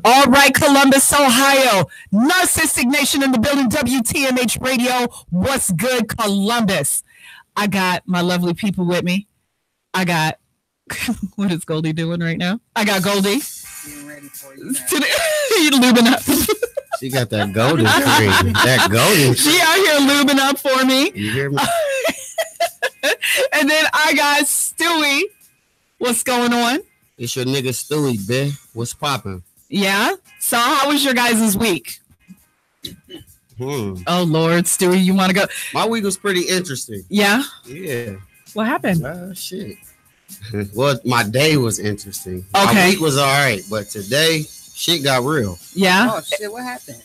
All right, Columbus, Ohio, Narcistic Nation in the building, WTMH Radio. What's good, Columbus? I got my lovely people with me. I got, what is Goldie doing right now? I got Goldie. Getting ready for you now. You lubing up. She got that golden cream. That golden. She out here lubing up for me. You hear me? And then I got Stewie. What's going on? It's your nigga Stewie, bitch. What's poppin'? Yeah. So how was your guys' week? Oh Lord, Stewie, you want to go? My week was pretty interesting. Yeah. Yeah. What happened? Shit. Well, my day was interesting. Okay. My week was all right, but today shit got real. Yeah. Oh shit! What happened?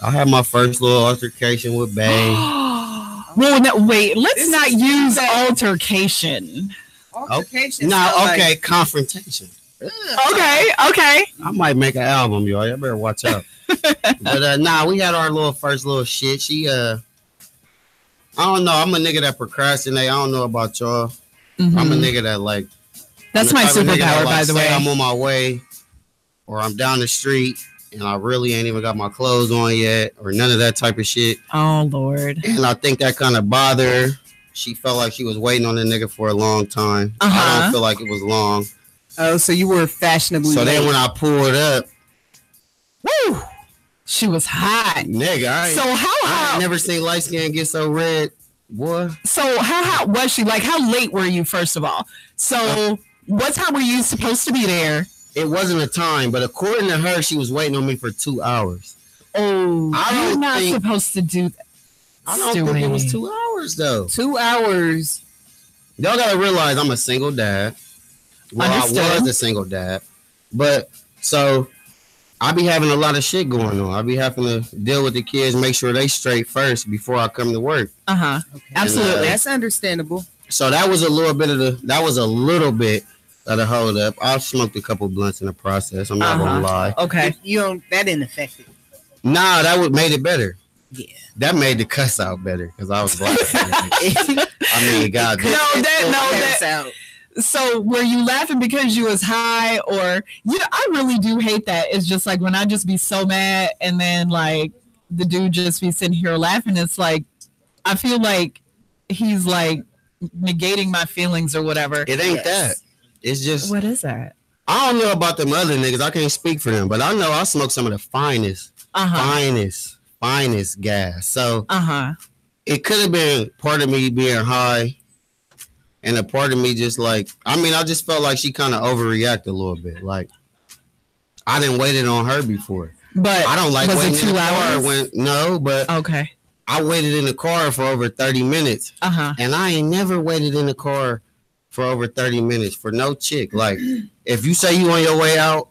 I had my first little altercation with Bae. Well, no, wait. Let's not use altercation. Altercation. Okay, confrontation. Okay. I might make an album, y'all. You better watch out. But we had our first little shit. She I don't know. I'm a nigga that procrastinate. I don't know about y'all. Mm-hmm. I'm a nigga that That's my superpower, by the way. I'm on my way, or I'm down the street, and I really ain't even got my clothes on yet, or none of that type of shit. Oh Lord. And I think that kind of bothered her. She felt like she was waiting on the nigga for a long time. I don't feel like it was long. Oh, so you were fashionably. So then when I pulled up, woo, she was hot, nigga. So how? I never seen light skin get so red, boy. So how hot was she? Like, how late were you? First of all, so what time were you supposed to be there? It wasn't a time, but according to her, she was waiting on me for 2 hours. Oh, you're not supposed to do that. I don't think it was 2 hours though. 2 hours. Y'all gotta realize I'm a single dad. Well, Understood. I was a single dad, but so I be having a lot of shit going on. I be having to deal with the kids, make sure they straight first before I come to work. Okay. Absolutely, that's understandable. So that was a little bit of the hold up. I smoked a couple blunts in the process. I'm not gonna lie. Okay, that didn't affect it. Nah, that made it better. Yeah, that made the cuss out better because I was black. I mean, God, that's out. So were you laughing because you was high, or I really do hate that. It's just like when I just be so mad and then like the dude just be sitting here laughing. It's like I feel like he's like negating my feelings or whatever. It ain't that. It's just what is that? I don't know about them other niggas. I can't speak for them, but I know I smoke some of the finest gas. So it could have been part of me being high. And a part of me just I just felt like she kind of overreacted a little bit. Like, I didn't wait it on her before. But I don't like waiting in the car. But okay. I waited in the car for over 30 minutes. And I ain't never waited in the car for over 30 minutes for no chick. Like, if you say you on your way out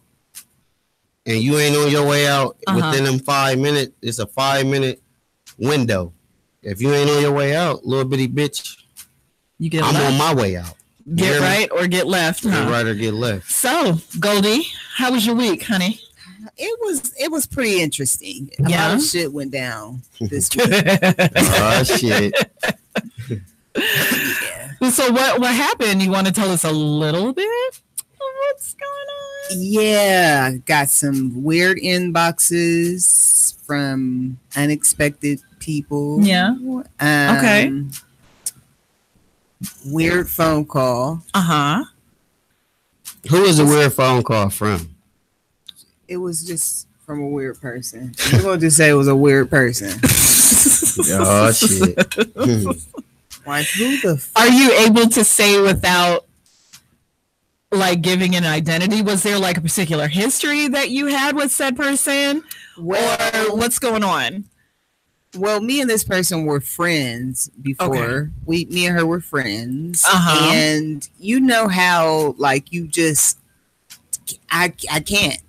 and you ain't on your way out within them 5 minutes, it's a 5-minute window. If you ain't on your way out, little bitty bitch, I'm on my way out. Get right or get left. Get right or get left. So, Goldie, how was your week, honey? It was pretty interesting. A lot of shit went down this week. Oh shit. Yeah. So what happened? You want to tell us a little bit of what's going on? Yeah, got some weird inboxes from unexpected people. Yeah. Okay. Weird phone call. Who is a weird phone call from? It was just from a weird person. We're going to just say it was a weird person. Oh, shit. Like, who the Are you able to say without like giving an identity? Was there like a particular history that you had with said person? Or what's going on? Well, me and this person were friends before. Okay. Me and her were friends. And you know how like you just I can't.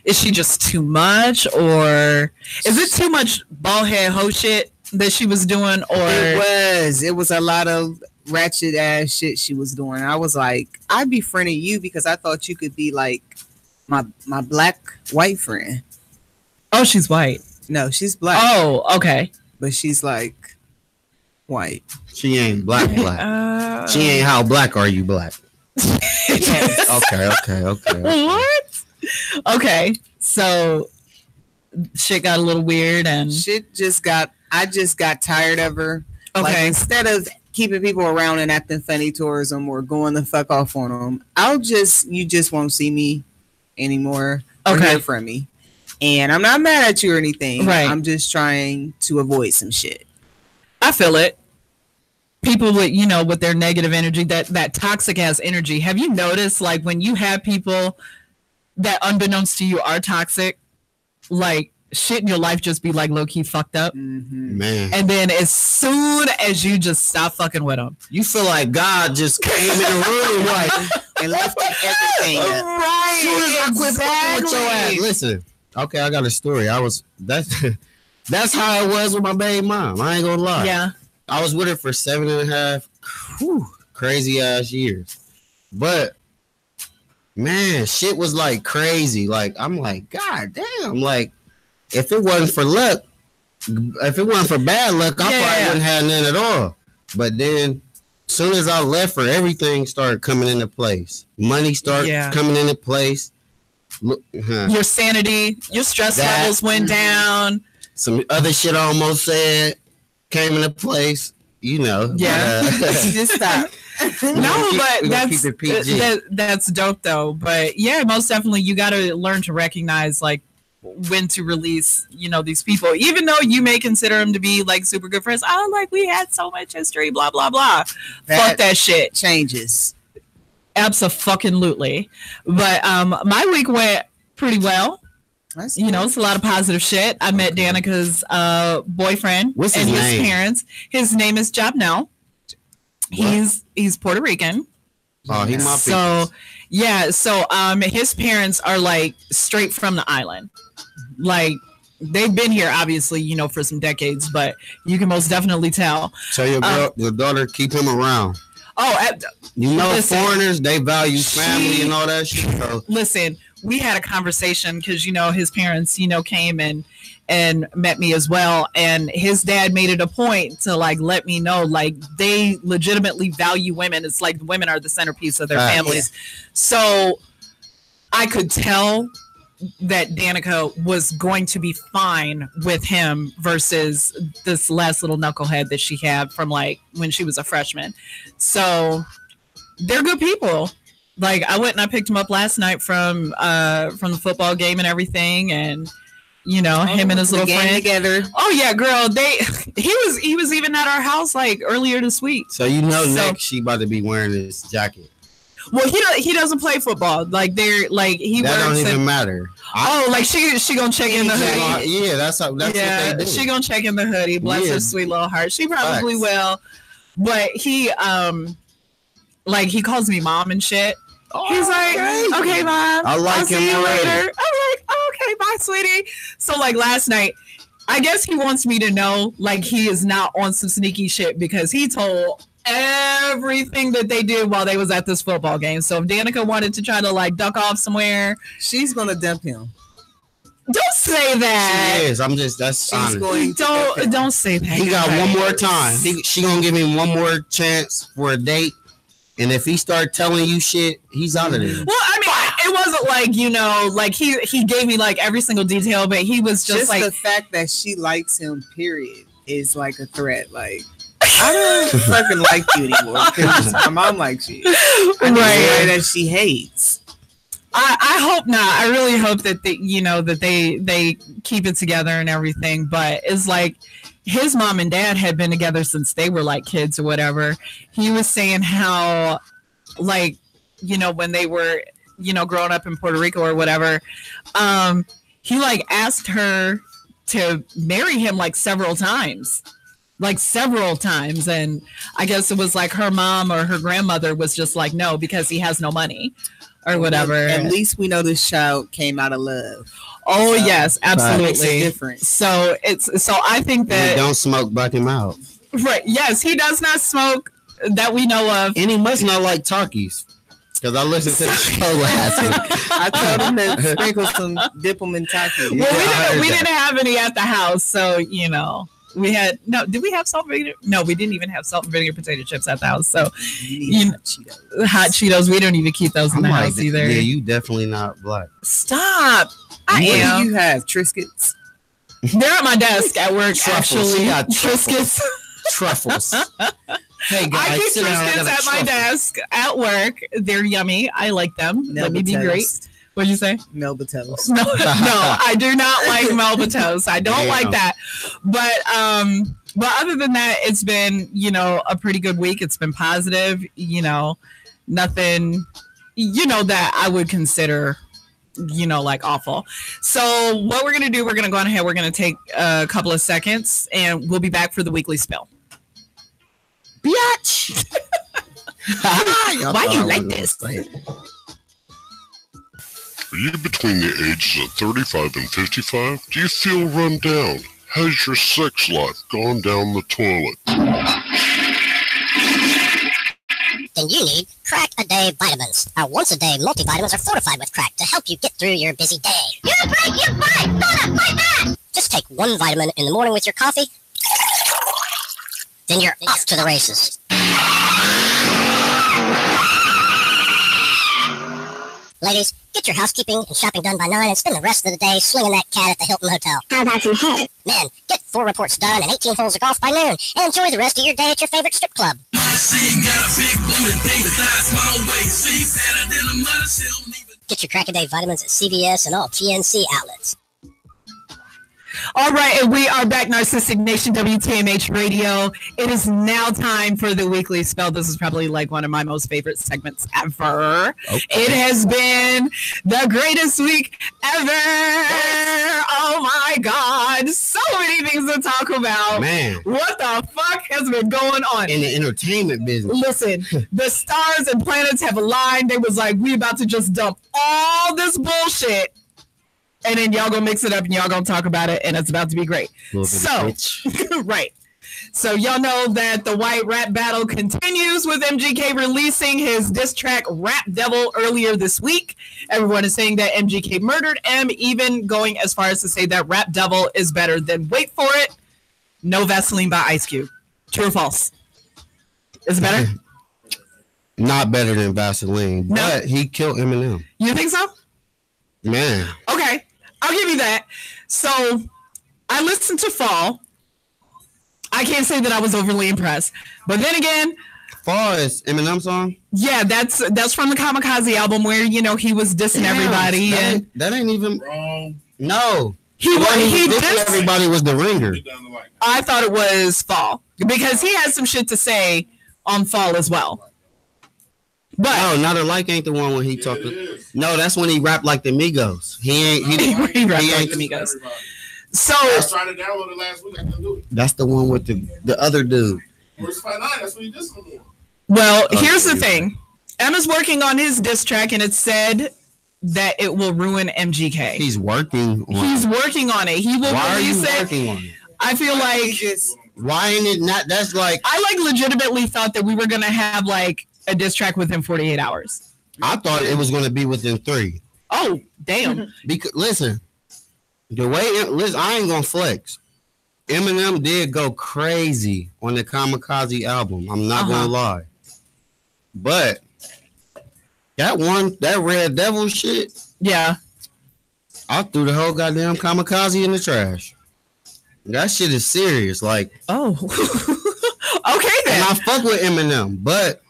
Is she just too much, or is it too much bald head hoe shit that she was doing? Or it was a lot of ratchet ass shit she was doing. I was like, I befriended you because I thought you could be like my black white friend. Oh, she's white. No, she's black. Oh, okay. But she's like White. She ain't black. She ain't how black are you black? Okay. What? Okay, so shit got a little weird and I just got tired of her. Okay. Like, instead of keeping people around and acting funny towards them or going the fuck off on them, you just won't see me anymore or hear from me. And I'm not mad at you or anything. Right. I'm just trying to avoid some shit. I feel it. People with, with their negative energy, that toxic ass energy. Have you noticed, like, when you have people that unbeknownst to you are toxic, like, shit in your life just be like low-key fucked up? Mm-hmm. Man. And then as soon as you just stop fucking with them, you feel like God just came in the room, like, and left everything up. Right. As soon as I quit fucking with your ass. Listen, okay, I got a story. That's how it was with my baby mom. I ain't gonna lie. Yeah. I was with her for 7.5 crazy ass years. But man, shit was like crazy. Like, I'm like, God damn, like, if it wasn't for luck, if it wasn't for bad luck, I probably wouldn't have none at all. But then as soon as I left her, everything started coming into place. Money started coming into place. Look, your sanity, your stress levels went down. Some other shit I almost said came into place, Yeah. Just stop. No, but that's dope though. But yeah, most definitely you got to learn to recognize like when to release, these people, even though you may consider them to be like super good friends. Oh, like we had so much history, blah, blah, blah. Fuck that shit. Changes. Absolutely. But my week went pretty well. That's it's a lot of positive shit. I met Danica's boyfriend. What's his name? His parents. His name is Jobnell. He's Puerto Rican. Oh, he's my so his parents are like straight from the island. Like they've been here obviously, for some decades, but you can most definitely tell. So your daughter keep him around. Listen, foreigners, they value family and all that shit. So. Listen, we had a conversation because his parents came and met me as well, and his dad made it a point to like let me know like they legitimately value women. It's like women are the centerpiece of their families. So I could tell that Danica was going to be fine with him versus this last little knucklehead that she had from like when she was a freshman. So they're good people. Like I went and I picked him up last night from the football game and everything, and him and his little friend together. Oh yeah, girl. He was even at our house like earlier this week. So next she about to be wearing this jacket. Well, he doesn't play football. Like they're like he. That don't even matter. Like she gonna check in the hoodie. Yeah, that's what they do. She gonna check in the hoodie. Bless her sweet little heart. She probably will. But he like he calls me mom and shit. He's like, okay, mom. I'll see you later. I'm like, okay, bye, sweetie. So like last night, I guess he wants me to know like he is not on some sneaky shit because he told everything that they did while they was at this football game. So if Danica wanted to try to like duck off somewhere, she's gonna dump him. Don't say that. She is. That's honest. Don't say that. He got one more time. She gonna give him one more chance for a date. And if he start telling you shit, he's out of there. Well, I mean, it wasn't like, like he gave me like every single detail, but he was just like the fact that she likes him, period, is like a threat. Like I don't fucking like you anymore because my mom likes you. I know that she hates. I hope not. I really hope that they keep it together and everything. But it's like his mom and dad had been together since they were like kids or whatever. He was saying how, like, when they were, growing up in Puerto Rico or whatever, he like asked her to marry him like several times. And I guess it was like her mom or her grandmother was just like, no, because he has no money or whatever. At least we know this child came out of love. Oh, so, yes, absolutely. Different. So I think that don't smoke, buck him out. Right. Yes, he does not smoke that we know of. And he must not like Takis. Because I listened to the show last week. I told him to sprinkle some dip them in Takis. Well, we didn't have any at the house, so We had did we have salt and vinegar? No, we didn't even have salt and vinegar potato chips at the house. So hot Cheetos, we don't even keep those in the house either. Yeah, you definitely not black. Stop. I am. What do you have? Triscuits? They're at my desk at work. Truffles. Actually, Triscuits. Truffles. Hey guys, I keep Triscuits at my desk at work. They're yummy. I like them. Let me be great. What'd you say? Melba toast. No, I do not like Melba toast. I don't like that. But other than that, it's been, a pretty good week. It's been positive, nothing, that I would consider, like awful. So what we're going to do, we're going to go on ahead. We're going to take a couple of seconds and we'll be back for the weekly spill. Biatch. Why you like this? Are you between the ages of 35 and 55? Do you feel run down? Has your sex life gone down the toilet? Then you need Crack-A-Day vitamins. Our once-a-day multivitamins are fortified with crack to help you get through your busy day. You break, you fight! Don't fight back! Just take one vitamin in the morning with your coffee, then you're off to the races. Ladies, get your housekeeping and shopping done by 9 and spend the rest of the day slinging that cat at the Hilton Hotel. How about some head? Men, get 4 reports done and 18 holes of golf by noon and enjoy the rest of your day at your favorite strip club. Get your Crack-A-Day vitamins at CVS and all TNC outlets. All right, and we are back, Narcistic Nation, WTMH Radio. It is now time for the weekly spell. This is probably like one of my most favorite segments ever. Okay. It has been the greatest week ever. Oh my God. So many things to talk about. Man. What the fuck has been going on? In the entertainment business. Listen, the stars and planets have aligned. They was like, we about to just dump all this bullshit. And then y'all gonna mix it up and y'all gonna talk about it and it's about to be great. So, right. So y'all know that the white rap battle continues with MGK releasing his diss track Rap Devil earlier this week. Everyone is saying that MGK murdered M, even going as far as to say that Rap Devil is better than, wait for it, No Vaseline by Ice Cube. True or false? Is it better? Not better than Vaseline, but he killed Eminem. You think so? Man. Okay. I'll give you that. So I listened to Fall. I can't say that I was overly impressed. But then again, Fall is Eminem song? Yeah, that's from the Kamikaze album where, he was dissing everybody. That ain't even wrong. No. He dissed everybody was the ringer. I thought it was Fall. Because he has some shit to say on Fall as well. But no, Not Alike ain't the one when he talked. No, that's when he rapped like the Migos. He rapped like the Migos. So I was trying to download it last week. I couldn't do it. That's the one with the other dude. Where's 5'9"? That's what he did for me. Well, here's the thing. Emma's working on his diss track, and it said that it will ruin MGK. He's working on it. He will release it. Working on it? I feel like why ain't it not? That's like I legitimately thought that we were gonna have like a diss track within 48 hours. I thought it was going to be within 3. Oh, damn. Because listen, I ain't going to flex. Eminem did go crazy on the Kamikaze album. I'm not going to lie. But that Red Devil shit. Yeah. I threw the whole goddamn Kamikaze in the trash. That shit is serious. Like, oh. Okay then. And I fuck with Eminem, but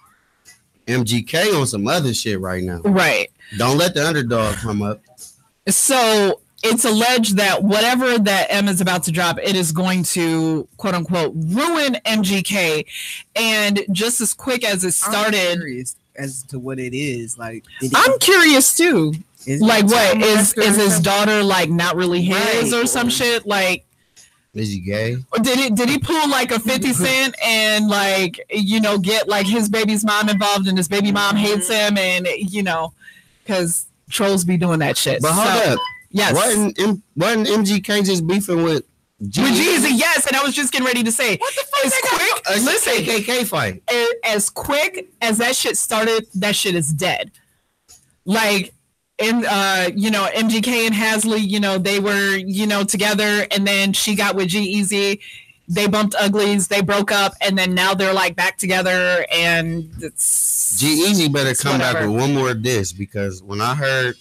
MGK on some other shit right now. Right. Don't let the underdog come up. So it's alleged that whatever that M is about to drop, it is going to, quote unquote, ruin MGK. And just as quick as it started. I'm curious as to what it is. Like, I'm curious too. Like, what is his daughter like not really his or some shit? Like, is he gay? Or did he pull like a 50 Cent and like, get like his baby's mom involved and his baby mom hates him and, because trolls be doing that shit. But hold up. Yes. Wasn't MGK just beefing with Jeezy? With Jeezy, yes. And I was just getting ready to say, what the fuck is quick? Listen, KKK fight. As quick as that shit started, that shit is dead. Like, and MGK and Hasley, they were, together, and then she got with G-Eazy. they bumped uglies, they broke up, and then now they're like back together, and it's G-Eazy better come back with one more diss, because when I heard,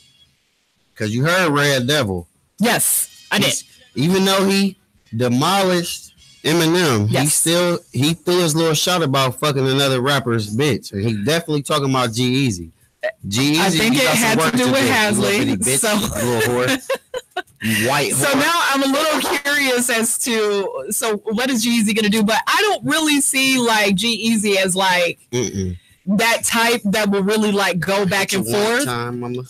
because you heard Red Devil. Yes, I did. Even though he demolished Eminem, yes. he threw his little shot about fucking another rapper's bitch, and he definitely talking about G-Eazy. G-Eazy, I think it had to do with Hasley. So, little whore. White so now I'm a little curious as to what is G-Eazy gonna do, but I don't really see like G-Eazy as like that type that will really like go back and forth. Like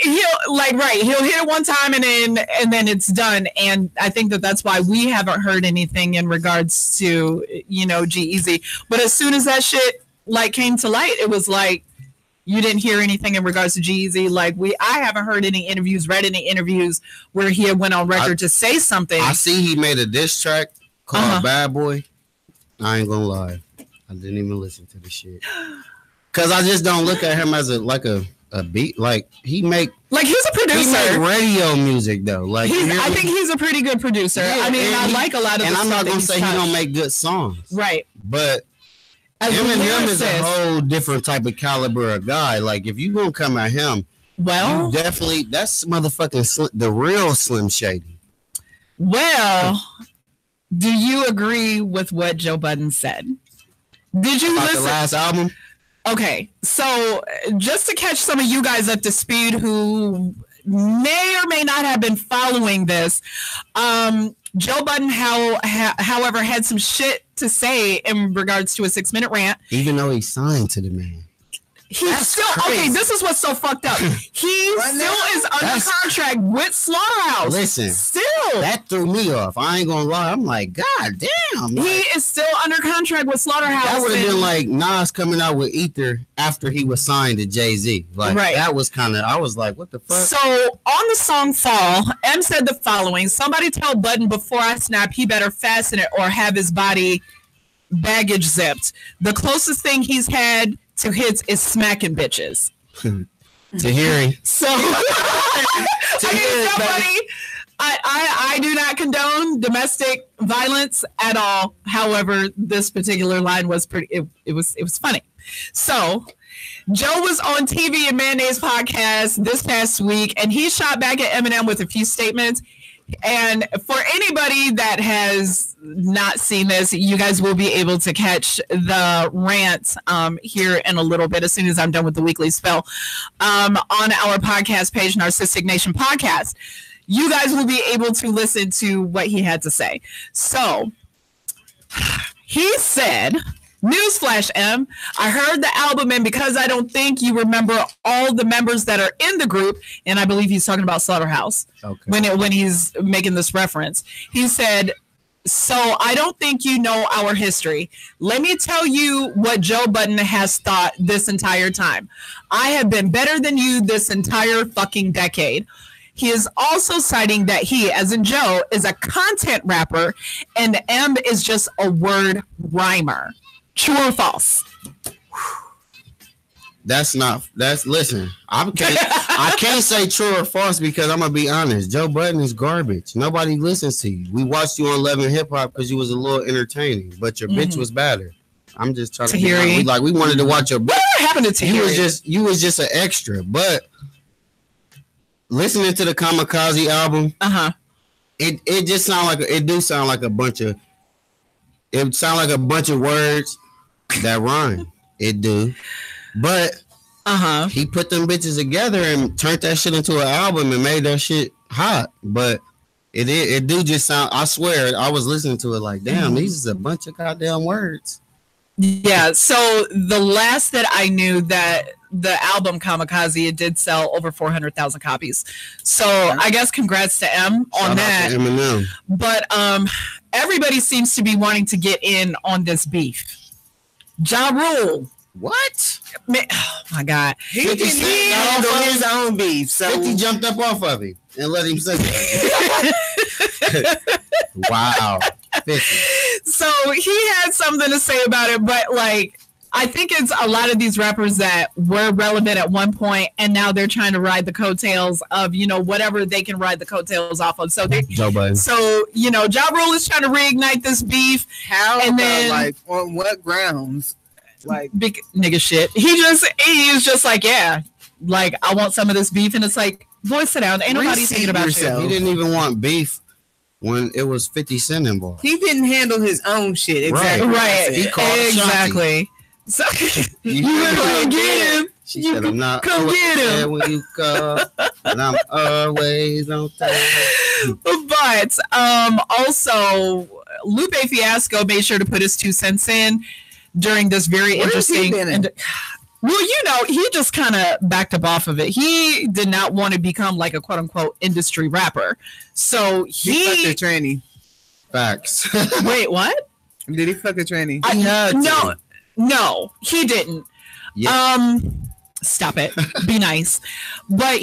he'll hit it one time and then it's done, and I think that's why we haven't heard anything in regards to G-Eazy. But as soon as that shit like came to light, it was like you didn't hear anything in regards to G-Eazy. Like I haven't heard any interviews, read any interviews where he had went on record to say something. I see he made a diss track called Bad Boy. I ain't gonna lie, I didn't even listen to the shit because I just don't look at him as a beat. Like he's a producer. He make radio music though. Like I think he's a pretty good producer. Yeah, I mean, I like a lot of. And the I'm stuff not gonna say he don't make good songs, right? But Eminem is a whole different type of caliber of guy. Like if you gonna come at him, well, definitely that's motherfucking the real Slim Shady. Well, do you agree with what Joe Budden said? Did you listen to the last album? Okay, so just to catch some of you guys up to speed who may or may not have been following this, Joe Budden, however, had some shit to say in regards to a 6-minute rant. Even though he signed to the man. He's still crazy. Okay. This is what's so fucked up. He still is under contract with Slaughterhouse. Listen, still that threw me off. I ain't gonna lie. I'm like, God damn. He is still under contract with Slaughterhouse. That would have been like Nas coming out with Ether after he was signed to Jay-Z. Like that was kind of. I was like, what the fuck? So on the song "Fall," M said the following: "Somebody tell Budden before I snap, he better fasten it or have his body baggage zipped. The closest thing he's had to hits is smacking bitches." To hearing. So I do not condone domestic violence at all. However, this particular line was it was funny. So Joe was on TV and Mayonnaise podcast this past week, and he shot back at Eminem with a few statements. And for anybody that has not seen this, you guys will be able to catch the rant here in a little bit as soon as I'm done with the weekly spell on our podcast page, Narcistic Nation Podcast. You guys will be able to listen to what he had to say. So he said, "Newsflash, M, I heard the album, and because I don't think you remember all the members that are in the group," and I believe he's talking about Slaughterhouse when he's making this reference. He said, "So I don't think you know our history. Let me tell you what Joe Budden has thought this entire time. I have been better than you this entire fucking decade." He is also citing that he, as in Joe, is a content rapper and M is just a word rhymer. True or false? Listen, I can't say true or false because I'm gonna be honest. Joe Budden is garbage. Nobody listens to you. We watched you on Love and Hip Hop because you was a little entertaining, but your bitch was badder. I'm just trying to be we wanted to watch your bitch. What happened to Tahiri? You was just an extra, but listening to the Kamikaze album, it just sound like a bunch of words that rhyme. It do. But he put them bitches together and turned that shit into an album and made that shit hot. But it do just sound, I swear, I was listening to it like, damn, these is a bunch of goddamn words. Yeah, so the last that I knew that the album Kamikaze, it did sell over 400,000 copies. So I guess congrats to M on that. To Eminem. But everybody seems to be wanting to get in on this beef. Ja Rule. What? Oh my God. He handled his own beef. So 50 jumped up off of him and let him say that. Wow. 50. So he had something to say about it, but like, I think it's a lot of these rappers that were relevant at one point, and now they're trying to ride the coattails of, you know, whatever they can ride the coattails off of. So you know, Ja Rule is trying to reignite this beef. How? And then, like, on what grounds? Like, big nigga shit. He's just like, yeah, like, I want some of this beef, and it's like, boy, sit down. Ain't nobody thinking about you. He didn't even want beef when it was 50 Cent involved. He didn't handle his own shit. Exactly. Right. He called exactly. So you come get him. She said, I'm not come get him when you come, and I'm always on time. But also, Lupe Fiasco made sure to put his 2 cents in during this very interesting. Well, you know, he just kind of backed up off of it. He did not want to become like a quote unquote industry rapper. So he fucked a tranny. Facts. Wait, what? Did he fuck a tranny? No, he didn't. Yeah. Stop it. Be nice. But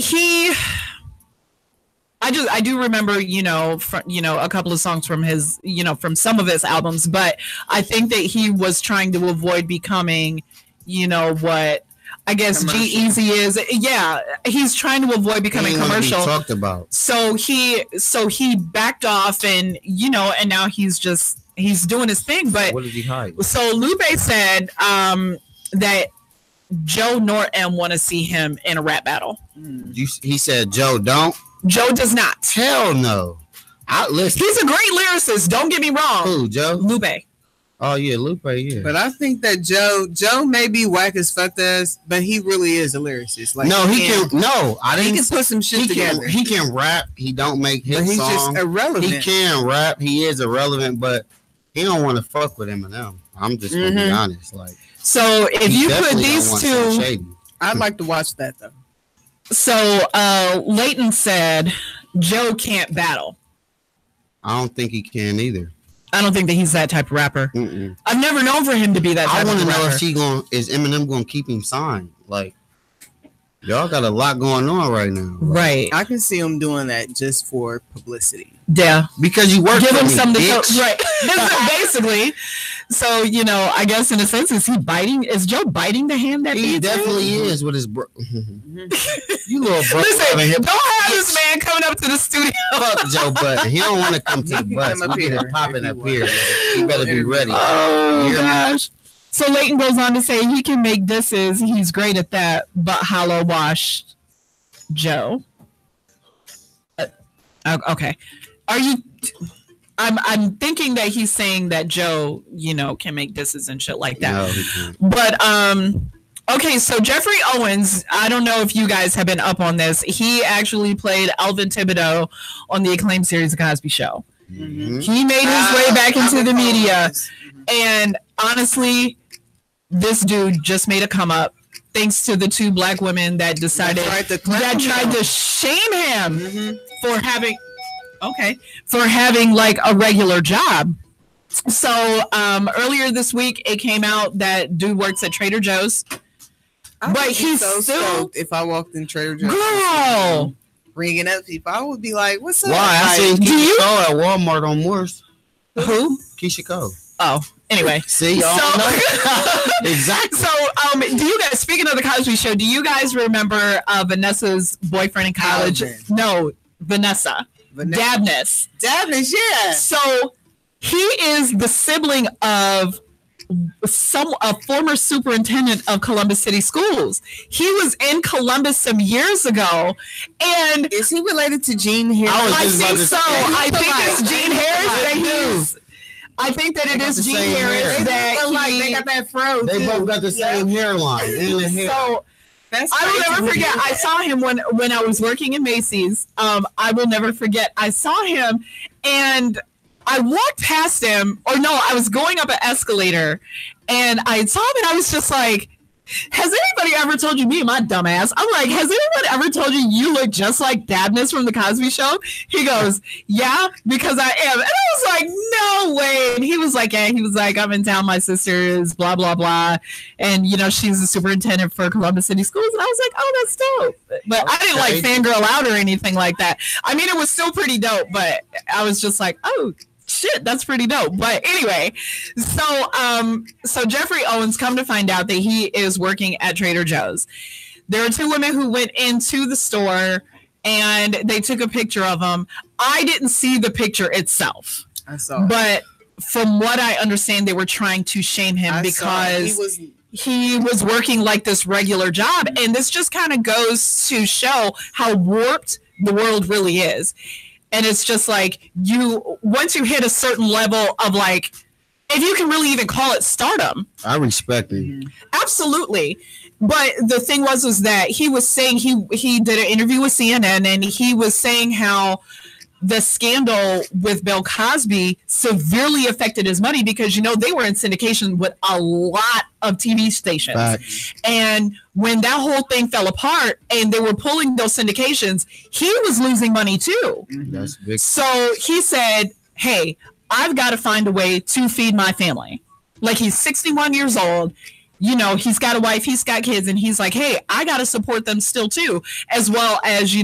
I do remember, you know, a couple of songs from his, you know, from some of his albums, but I think that he was trying to avoid becoming, you know, what I guess G-Eazy is. Yeah, he's trying to avoid becoming commercial. Talked about. So he backed off, and you know, and now he's doing his thing. But what did he hide? So Lupe said that Joe nor M want to see him in a rap battle. He said Joe don't. Joe does not. Hell no. Listen. He's a great lyricist. Don't get me wrong. Who, Joe? Lupe. Oh yeah, Lupe. Yeah. But I think that Joe may be whack as fuck to us, but he really is a lyricist. Like, no, he can. No, I didn't. He can put some shit together. He can rap. He don't make hit songs. He's just irrelevant. He can rap. He is irrelevant, but he don't want to fuck with Eminem. I'm just gonna be honest. Like, so if you put these two, I'd like to watch that though. So Leighton said Joe can't battle. I don't think he can either. I don't think that he's that type of rapper. I've never known for him to be that type of rapper. I want to know if is Eminem going to keep him signed. Like, y'all got a lot going on right now. Right. I can see him doing that just for publicity. Yeah. Because you work Give for him me, something bitch. Right. Basically. So, you know, I guess in a sense, is Joe biting the hand that he definitely is with his bro. You little bro. Listen, don't have this man coming up to the studio. Fuck Joe Button. He don't want to come to the bus. We get it popping up here. He better be ready. Oh, gosh. So Leighton goes on to say he can make disses. He's great at that, but hollow wash Joe. Okay. Are you... I'm thinking that he's saying that Joe, you know, can make disses and shit like that. No, he can't. But okay, so Jeffrey Owens, I don't know if you guys have been up on this. He actually played Alvin Thibodeau on the acclaimed series The Cosby Show. Mm-hmm. He made his way back into the media, and honestly, this dude just made a come up. Thanks to the 2 black women that decided that tried to shame him for having. Okay, for having like a regular job. So earlier this week, it came out that dude works at Trader Joe's, but he's so stoked if I walked in Trader Joe's. Girl, ringing up people, I would be like, "What's up?" Why? I seen Keisha Cole at Walmart on Morse. Who? Keisha Cole. Oh, anyway. See, y'all know. Exactly. So, do you guys? Speaking of the Cosby Show, do you guys remember Vanessa's boyfriend in college? Alvin. No, Vanessa. Dabness, yeah. So he is the sibling of a former superintendent of Columbus City Schools. He was in Columbus some years ago, and is he related to Gene Harris? I think so. I think it's Gene Harris. I think that it is Gene Harris that they got that fro. They both got the same hairline. So. I will never forget. I saw him when I was working in Macy's. I will never forget. I saw him, and I walked past him. Or no, I was going up an escalator, and I saw him, and I was just like, "Has anybody ever told you?" Me and my dumbass. I'm like, "Has anyone ever told you look just like Dabness from the Cosby Show?" He goes, "Yeah, because I am." And I was like, "No way!" And he was like, "Yeah." He was like, "I'm in town. My sister is blah blah blah, and you know she's the superintendent for Columbus City Schools." And I was like, "Oh, that's dope." But I didn't like fangirl out or anything like that. I mean, it was still pretty dope, but I was just like, "Oh, shit, that's pretty dope. But anyway, so Jeffrey Owens, come to find out that he is working at Trader Joe's. There are two women who went into the store and they took a picture of him. I didn't see the picture itself. I saw it. But from what I understand, they were trying to shame him because he was working like this regular job. And this just kind of goes to show how warped the world really is. And it's just like once you hit a certain level of like, if you can really even call it stardom. I respect it. Absolutely. But the thing was that he was saying he did an interview with CNN and he was saying how the scandal with Bill Cosby severely affected his money because, they were in syndication with a lot of TV stations. Facts. And when that whole thing fell apart and they were pulling those syndications, he was losing money too. That's big. So he said, hey, I've got to find a way to feed my family. Like, he's 61 years old. He's got a wife, he's got kids, and he's like, hey, I got to support them still too, as well as,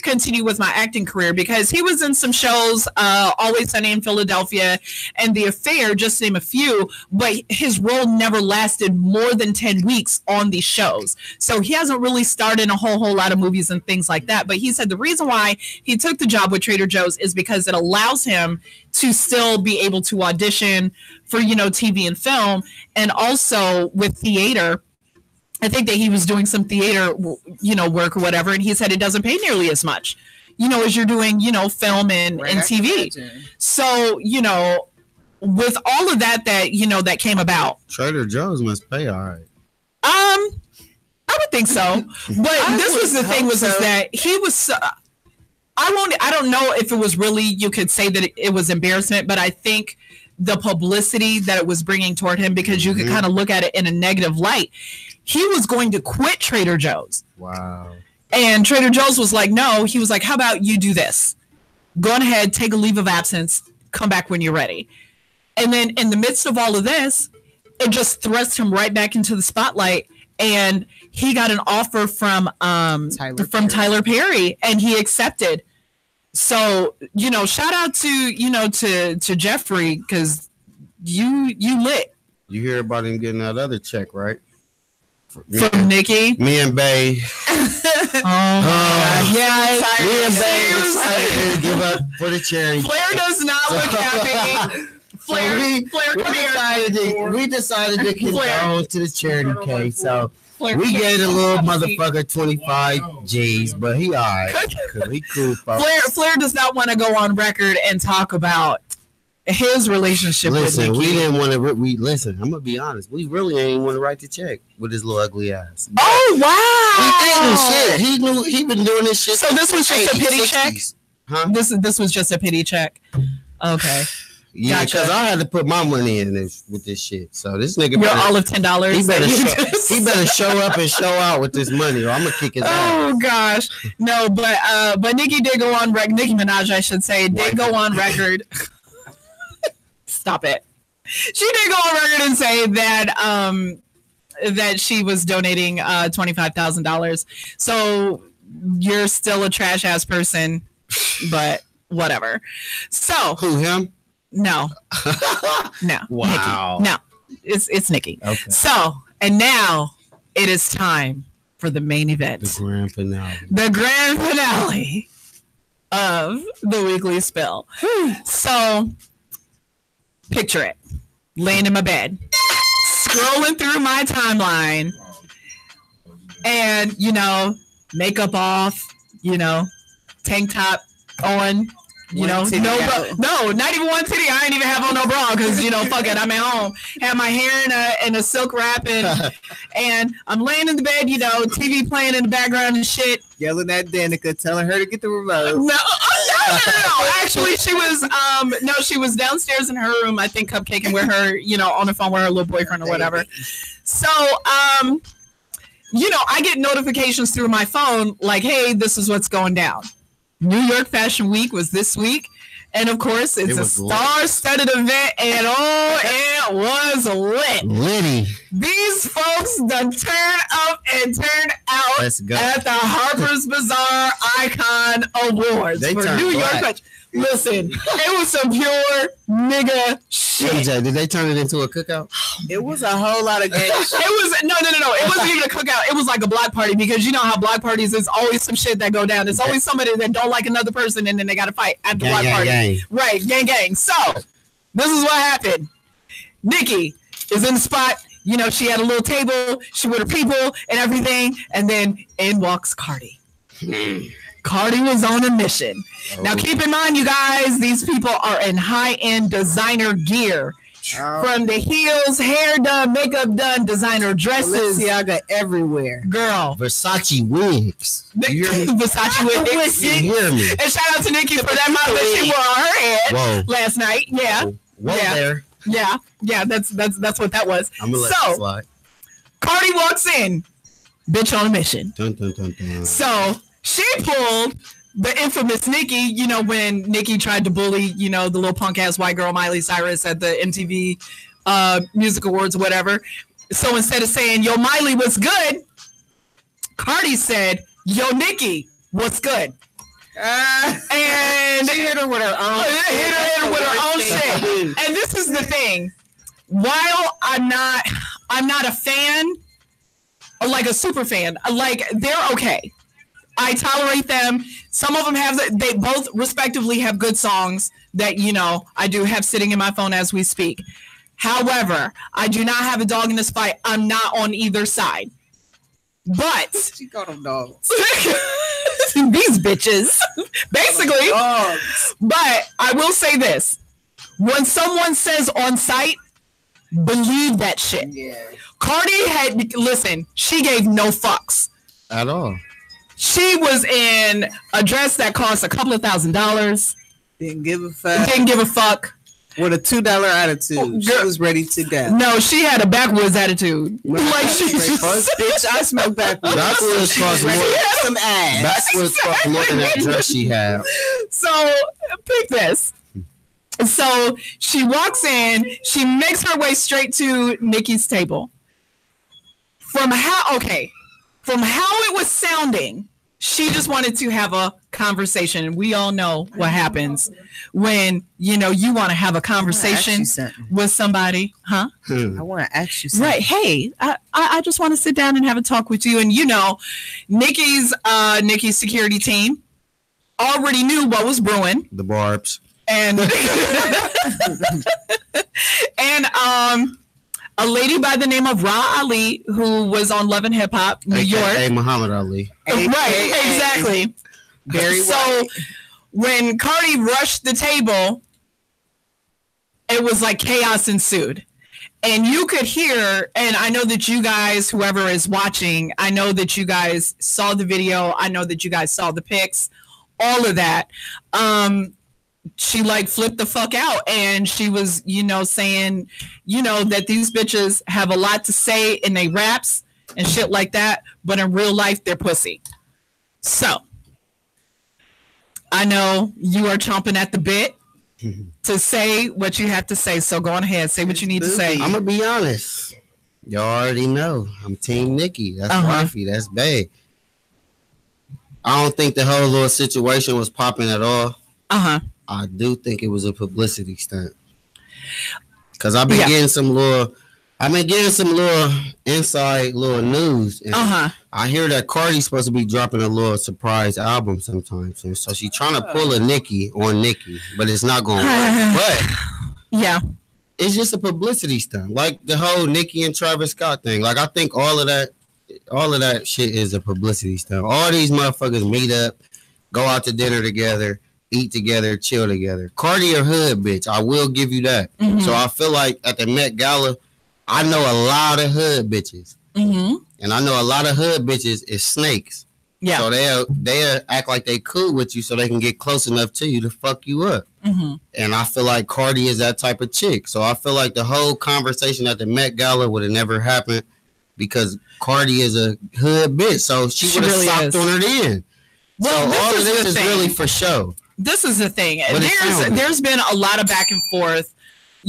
continue with my acting career, because he was in some shows, Always Sunny in Philadelphia and The Affair, just to name a few, but his role never lasted more than 10 weeks on these shows. So he hasn't really starred in a whole lot of movies and things like that. But he said the reason why he took the job with Trader Joe's is because it allows him to still be able to audition for, TV and film, and also with theater. I think that he was doing some theater, work or whatever, and he said it doesn't pay nearly as much, as you're doing, film and TV. So, with all of that, that came about. Trader Joe's must pay all right. I would think so. But this was the thing is that he was... I don't know if it was really, you could say that it was embarrassment, but I think the publicity that it was bringing toward him, because you could kind of look at it in a negative light. He was going to quit Trader Joe's. Wow. And Trader Joe's was like, no. He was like, how about you do this? Go on ahead, take a leave of absence, come back when you're ready. And then in the midst of all of this, it just thrust him right back into the spotlight. And he got an offer from Tyler Perry, and he accepted. So, shout out to Jeffrey, because you lit. You hear about him getting that other check, right? From Nikki? Me and Bay. Yeah. Me and Bay decided to give up for the charity. Flair does not look happy. Flair, we decided to condone to the charity case. So we gave the little motherfucker 25 G's, but he all right. He cool, folks. Flair does not want to go on record and talk about his relationship with Nikki. We didn't want to. Listen, I'm gonna be honest. We really ain't want to write the check with his little ugly ass. Oh wow! We didn't shit. He been doing this shit. So this was just a pity 60s. Check. Huh? This was just a pity check. Okay. Yeah, because I had to put my money in this with this shit. So this nigga, all of $10. He better show up and show out with this money, or I'm gonna kick his ass. Oh gosh, no, but Nicki did go on record. Nicki Minaj, I should say, did go on record. Stop it. She did go on record and say that that she was donating $25,000. So you're still a trash ass person, but whatever. So who, him? No. Wow. Nikki. No, it's Nikki. Okay. So, and now it is time for the main event. The grand finale. The grand finale of the Weekly Spill. So, picture it. Laying in my bed, scrolling through my timeline, and, makeup off, tank top on, no, not even one titty. I ain't even have on no bra because, fuck it, I'm at home. Have my hair in a silk wrap and I'm laying in the bed, TV playing in the background and shit. Yelling at Danica, telling her to get the remote. No. Actually, she was downstairs in her room, I think, cupcaking with her, on the phone with her little boyfriend or whatever. So, I get notifications through my phone like, hey, this is what's going down. New York Fashion Week was this week. And of course, it's a star-studded event, and it was lit. Litty. These folks done turned up and turned out Let's go. At the Harper's Bazaar Icon Awards They for turned New black. York Country. Listen, it was some pure nigga shit. MJ, did they turn it into a cookout? It was a whole lot of gay shit. It was no. It wasn't even a cookout. It was like a block party because you know how block parties is always some shit that go down. There's always somebody that don't like another person and then they got to fight at the block party. Gang. Right, gang. So this is what happened. Nikki is in the spot. You know, she had a little table. She with her people and everything, and then in walks Cardi. Cardi was on a mission. Now, keep in mind, you guys, these people are in high-end designer gear. From the heels, hair done, makeup done, designer dresses. Balenciaga everywhere. Girl. Versace wigs. You hear me? Versace wigs. You hear me? And shout out to Nikki for that model that she wore on her head last night. Yeah. Whoa there. Yeah, that's what that was. I'm gonna let it slide. Cardi walks in. Bitch on a mission. Dun, dun, dun, dun. So she pulled the infamous Nikki, you know, when Nikki tried to bully, you know, the little punk ass white girl Miley Cyrus at the MTV Music Awards or whatever. So instead of saying, yo, Miley, what's good? Cardi said, yo, Nikki, what's good? And she hit her with her own shit. And this is the thing. While I'm not a fan, or like a super fan, like they're okay. I tolerate them. Some of them they both respectively have good songs that, you know, I do have sitting in my phone as we speak. However, I do not have a dog in this fight. I'm not on either side. But she called them dogs. These bitches, basically. But I will say this. When someone says on site, believe that shit. Yeah. Cardi she gave no fucks. At all. She was in a dress that cost a couple of $1,000s. Didn't give a fuck. Didn't give a fuck. With a $2 attitude. She was ready to go. No, she had a backwoods attitude. Like she just, bitch, I smoke backwoods. Backwoods cost more. Some ass. Backwoods cost more than that dress she had. So pick this. So she walks in. She makes her way straight to Nikki's table. From how it was sounding, she just wanted to have a conversation. And we all know what happens when, you know, you want to have a conversation with somebody. Huh? I want to ask you something. Right. Hey, I just want to sit down and have a talk with you. And, you know, Nikki's security team already knew what was brewing. The barbs. And a lady by the name of Ra Ali, who was on Love and Hip Hop, New York. Hey, Muhammad Ali. Right, exactly. Very so when Cardi rushed the table, it was like chaos ensued. And you could hear, and I know that you guys, whoever is watching, I know that you guys saw the video. I know that you guys saw the pics, all of that. She like flipped the fuck out and she was, you know, saying, you know, that these bitches have a lot to say in their raps and shit like that, but in real life they're pussy. So I know you are chomping at the bit to say what you have to say. So go on ahead, say what you need to say. I'm gonna be honest. Y'all already know I'm Team Nikki. That's wifey. That's bae. I don't think the whole little situation was popping at all. I do think it was a publicity stunt. Cause I've been getting some little inside little news. And I hear that Cardi's supposed to be dropping a little surprise album sometimes. And so she's trying to pull a Nikki on Nikki, but it's not going to work. But it's just a publicity stunt. Like the whole Nikki and Travis Scott thing. Like I think all of that shit is a publicity stunt. All these motherfuckers meet up, go out to dinner together, eat together, chill together. Cardi a hood bitch. I will give you that. So I feel like at the Met Gala, I know a lot of hood bitches. And I know a lot of hood bitches is snakes. Yeah. So they'll act like they cool with you so they can get close enough to you to fuck you up. And I feel like Cardi is that type of chick. So I feel like the whole conversation at the Met Gala would have never happened because Cardi is a hood bitch. So she would have really socked on her then. Well, so all of this is really for show. This is the thing. There's been a lot of back and forth,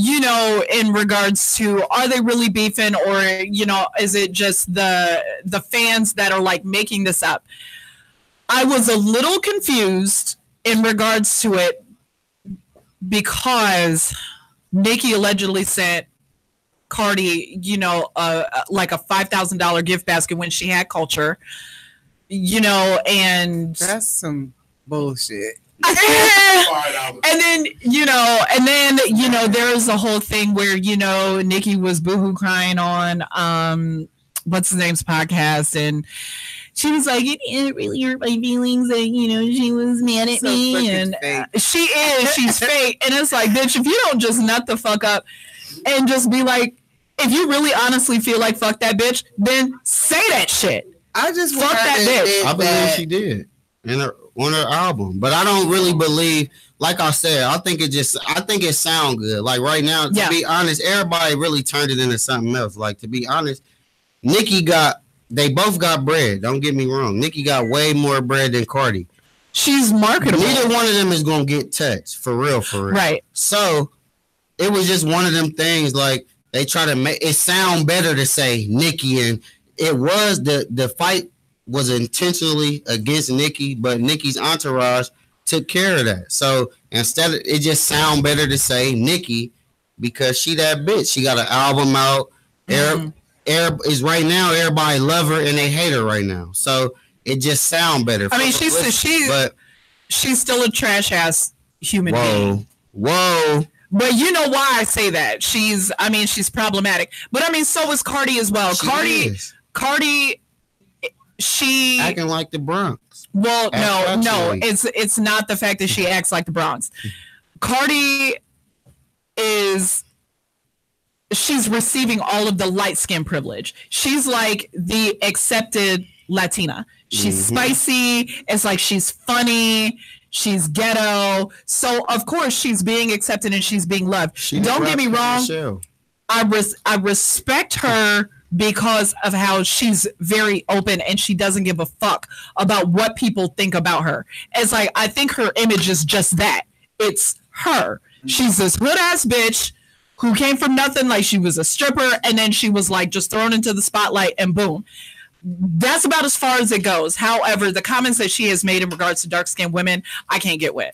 you know, in regards to, are they really beefing, or, you know, is it just the fans that are like making this up? I was a little confused in regards to it because Nicki allegedly sent Cardi, you know, like a $5,000 gift basket when she had Culture, you know, and that's some bullshit. and then you know there's a whole thing where, you know, Nicki was boohoo crying on what's his name's podcast, and she was like, it really hurt my feelings that, you know, she was mad at me, and she's fake, and it's like, bitch, if you don't just nut the fuck up and just be like, if you really honestly feel like fuck that bitch, then say that shit. I just fuck that bitch. I believe she did on her album, but I don't really believe. Like I said, I think it sound good. Like right now, to be honest, everybody really turned it into something else. Like, to be honest, they both got bread. Don't get me wrong. Nicki got way more bread than Cardi. She's marketable. Neither one of them is gonna get touched for real. Right. So it was just one of them things. Like, they try to make it sound better to say Nicki, and it was the fight was intentionally against Nicki, but Nicki's entourage took care of that. So instead of it, just sound better to say Nicki because she that bitch. She got an album out. Is right now everybody love her and they hate her right now. So it just sound better. I mean, she's still a trash ass human being. Whoa. But you know why I say that? She's problematic. But I mean, so is Cardi as well. Cardi, she acting like the Bronx. Well, no, it's not the fact that she acts like the Bronx. Cardi she's receiving all of the light skin privilege. She's like the accepted Latina. She's spicy. It's like she's funny. She's ghetto. So of course she's being accepted and she's being loved. Don't get me wrong. I respect her because of how she's very open and she doesn't give a fuck about what people think about her. It's like, I think her image is just that. It's her. She's this hood ass bitch who came from nothing, like she was a stripper, and then she was like just thrown into the spotlight and boom. That's about as far as it goes. However, the comments that she has made in regards to dark-skinned women, I can't get with.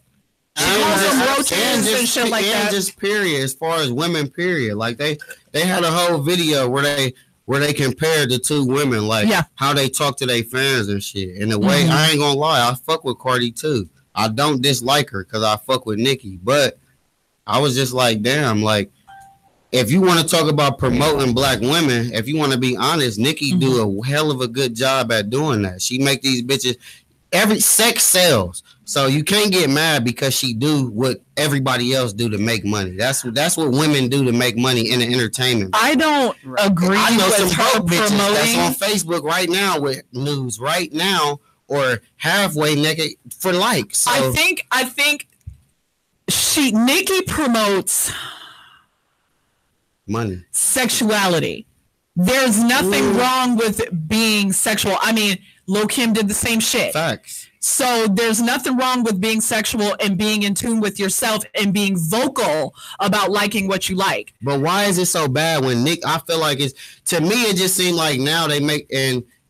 She calls them roaches and shit like that. Just period, as far as women, period. Like they had a whole video where they compared the two women, like how they talk to their fans and shit. And the way, I ain't gonna lie, I fuck with Cardi too. I don't dislike her because I fuck with Nicki, but I was just like, damn, like, if you want to talk about promoting black women, if you want to be honest, Nicki do a hell of a good job at doing that. She make these bitches, every sex sells. So you can't get mad because she do what everybody else do to make money. That's what women do to make money in the entertainment. I don't agree. I know some broke bitches that's on Facebook right now with news right now or halfway naked for likes. So. I think Nicki promotes money, sexuality. There's nothing wrong with being sexual. I mean, Lil' Kim did the same shit. Facts. So there's nothing wrong with being sexual and being in tune with yourself and being vocal about liking what you like. But why is it so bad when I feel like to me, it just seemed like now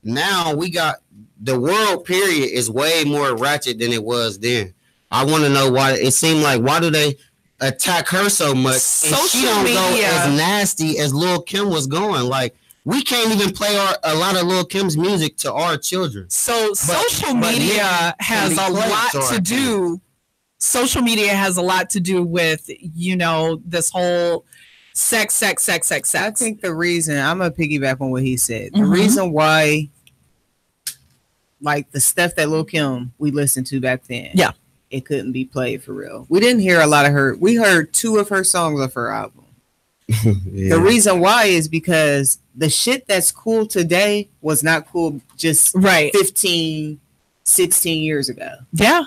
now we got the world period is way more ratchet than it was then. I want to know why it seemed like, why do they attack her so much? And she don't go as nasty as Lil' Kim was going. Like, we can't even play a lot of Lil' Kim's music to our children. So social media has a lot to do. Social media has a lot to do with, you know, this whole sex. I think the reason, I'm gonna piggyback on what he said. The reason why, like the stuff that Lil' Kim we listened to back then, it couldn't be played for real. We didn't hear a lot of her. We heard 2 of her songs of her album. The reason why is because the shit that's cool today was not cool just 15, 16 years ago. Yeah.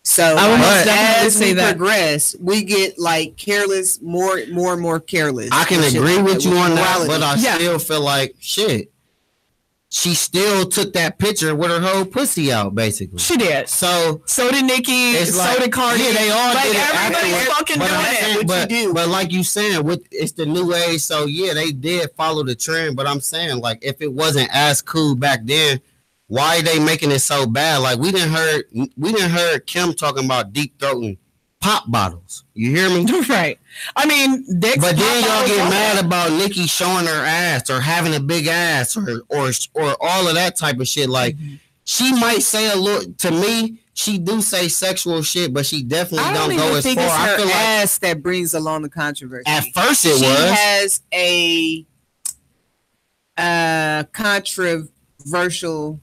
So as we progress, we get like careless, more and more careless. I can agree with you on that, but I still feel like shit. she still took that picture with her whole pussy out, basically. She did. So did Nicki. So did Cardi. Yeah, they all did it everybody's fucking doing it. But like you saying, it's the new age. So yeah, they did follow the trend. But I'm saying, like, if it wasn't as cool back then, why are they making it so bad? Like we didn't heard Kim talking about deep throating pop bottles. You hear me? Right. I mean, but then y'all get mad about Nicki showing her ass or having a big ass or all of that type of shit. Like she might say a little. To me, she do say sexual shit, but she definitely don't go as far. I feel like ass that brings along the controversy. At first, she has a controversial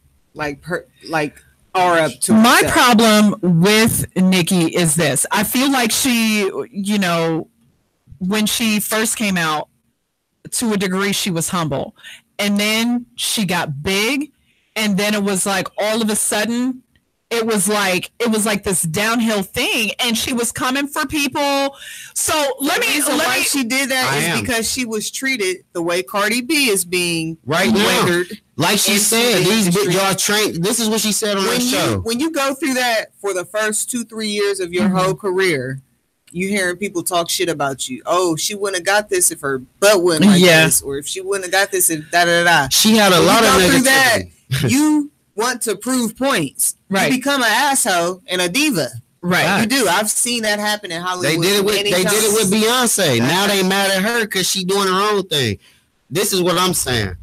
aura to my herself. Problem with Nicki is this. I feel like she, when she first came out, to a degree, she was humble. And then she got big. And then it was like all of a sudden, it was like this downhill thing. And she was coming for people. So why she did that is because she was treated the way Cardi B is being rendered. Like she said, y'all trained. This is what she said on her show. When you go through that for the first 2-3 years of your whole career, you hearing people talk shit about you. Oh, she wouldn't have got this if her butt wasn't like this, or if she wouldn't have got this if da da da. She had a lot of negativity. You want to prove points. Right. You become an asshole and a diva. Right. You do. I've seen that happen in Hollywood. They did it with Beyonce. Now they mad at her because she doing her own thing. This is what I'm saying.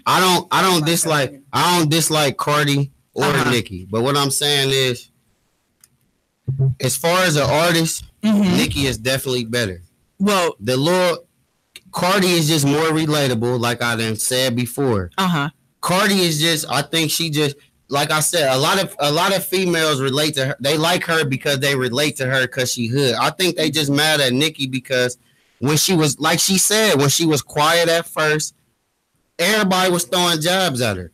I don't dislike Cardi or Nicki, but what I'm saying is, as far as an artist, Nicki is definitely better. Well, Cardi is just more relatable, like I done said before. Cardi is just, I think she just, like I said, a lot of females relate to her. They like her because they relate to her because she hood. I think they just mad at Nicki because when she was, like she said, when she was quiet at first, everybody was throwing jabs at her.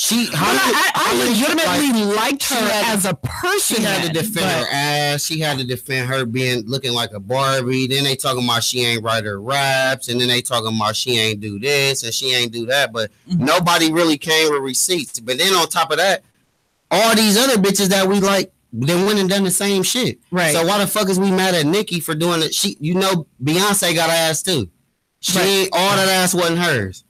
I legitimately liked her as a person. She had to defend her ass. She had to defend her looking like a Barbie. Then they talking about she ain't write her raps, and then they talking about she ain't do this and she ain't do that. But nobody really came with receipts. But then on top of that, all these other bitches that we like, they went and done the same shit. Right. So why the fuck is we mad at Nicki for doing it? Beyonce got ass too. All that ass wasn't hers.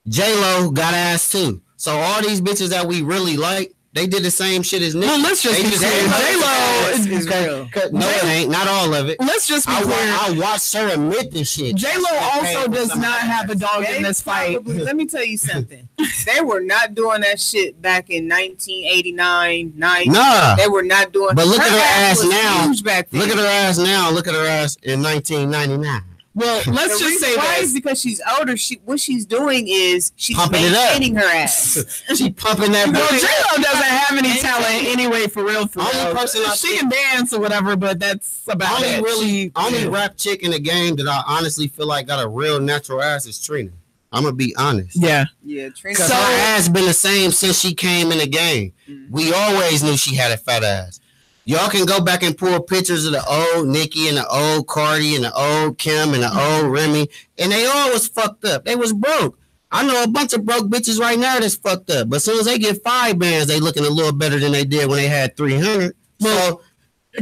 J-Lo got ass too. So all these bitches that we really like, they did the same shit as Nicki. Well, let's just be clear. J-Lo is real. No, it ain't. Not all of it. Let's just be clear. I watched her admit this shit. J-Lo also does not have a dog in this fight. Let me tell you something. They were not doing that shit back in 1989, 90. Nah. They were not doing. But look at her ass now. Look at her ass now. Look at her ass in 1999. Well, let's just say this because she's older. What she's doing is she's maintaining her ass. She pumping that. Well, J-Lo doesn't have any talent anyway, for real. Only person she can dance or whatever, but that's about it. Only rap chick in the game that I honestly feel like got a real natural ass is Trina. I'm gonna be honest. Yeah, Trina. So her ass been the same since she came in the game. We always knew she had a fat ass. Y'all can go back and pull pictures of the old Nicki and the old Cardi and the old Kim and the old Remy, and they all was fucked up. They was broke. I know a bunch of broke bitches right now that's fucked up, but as soon as they get 5 bands, they looking a little better than they did when they had 300. So,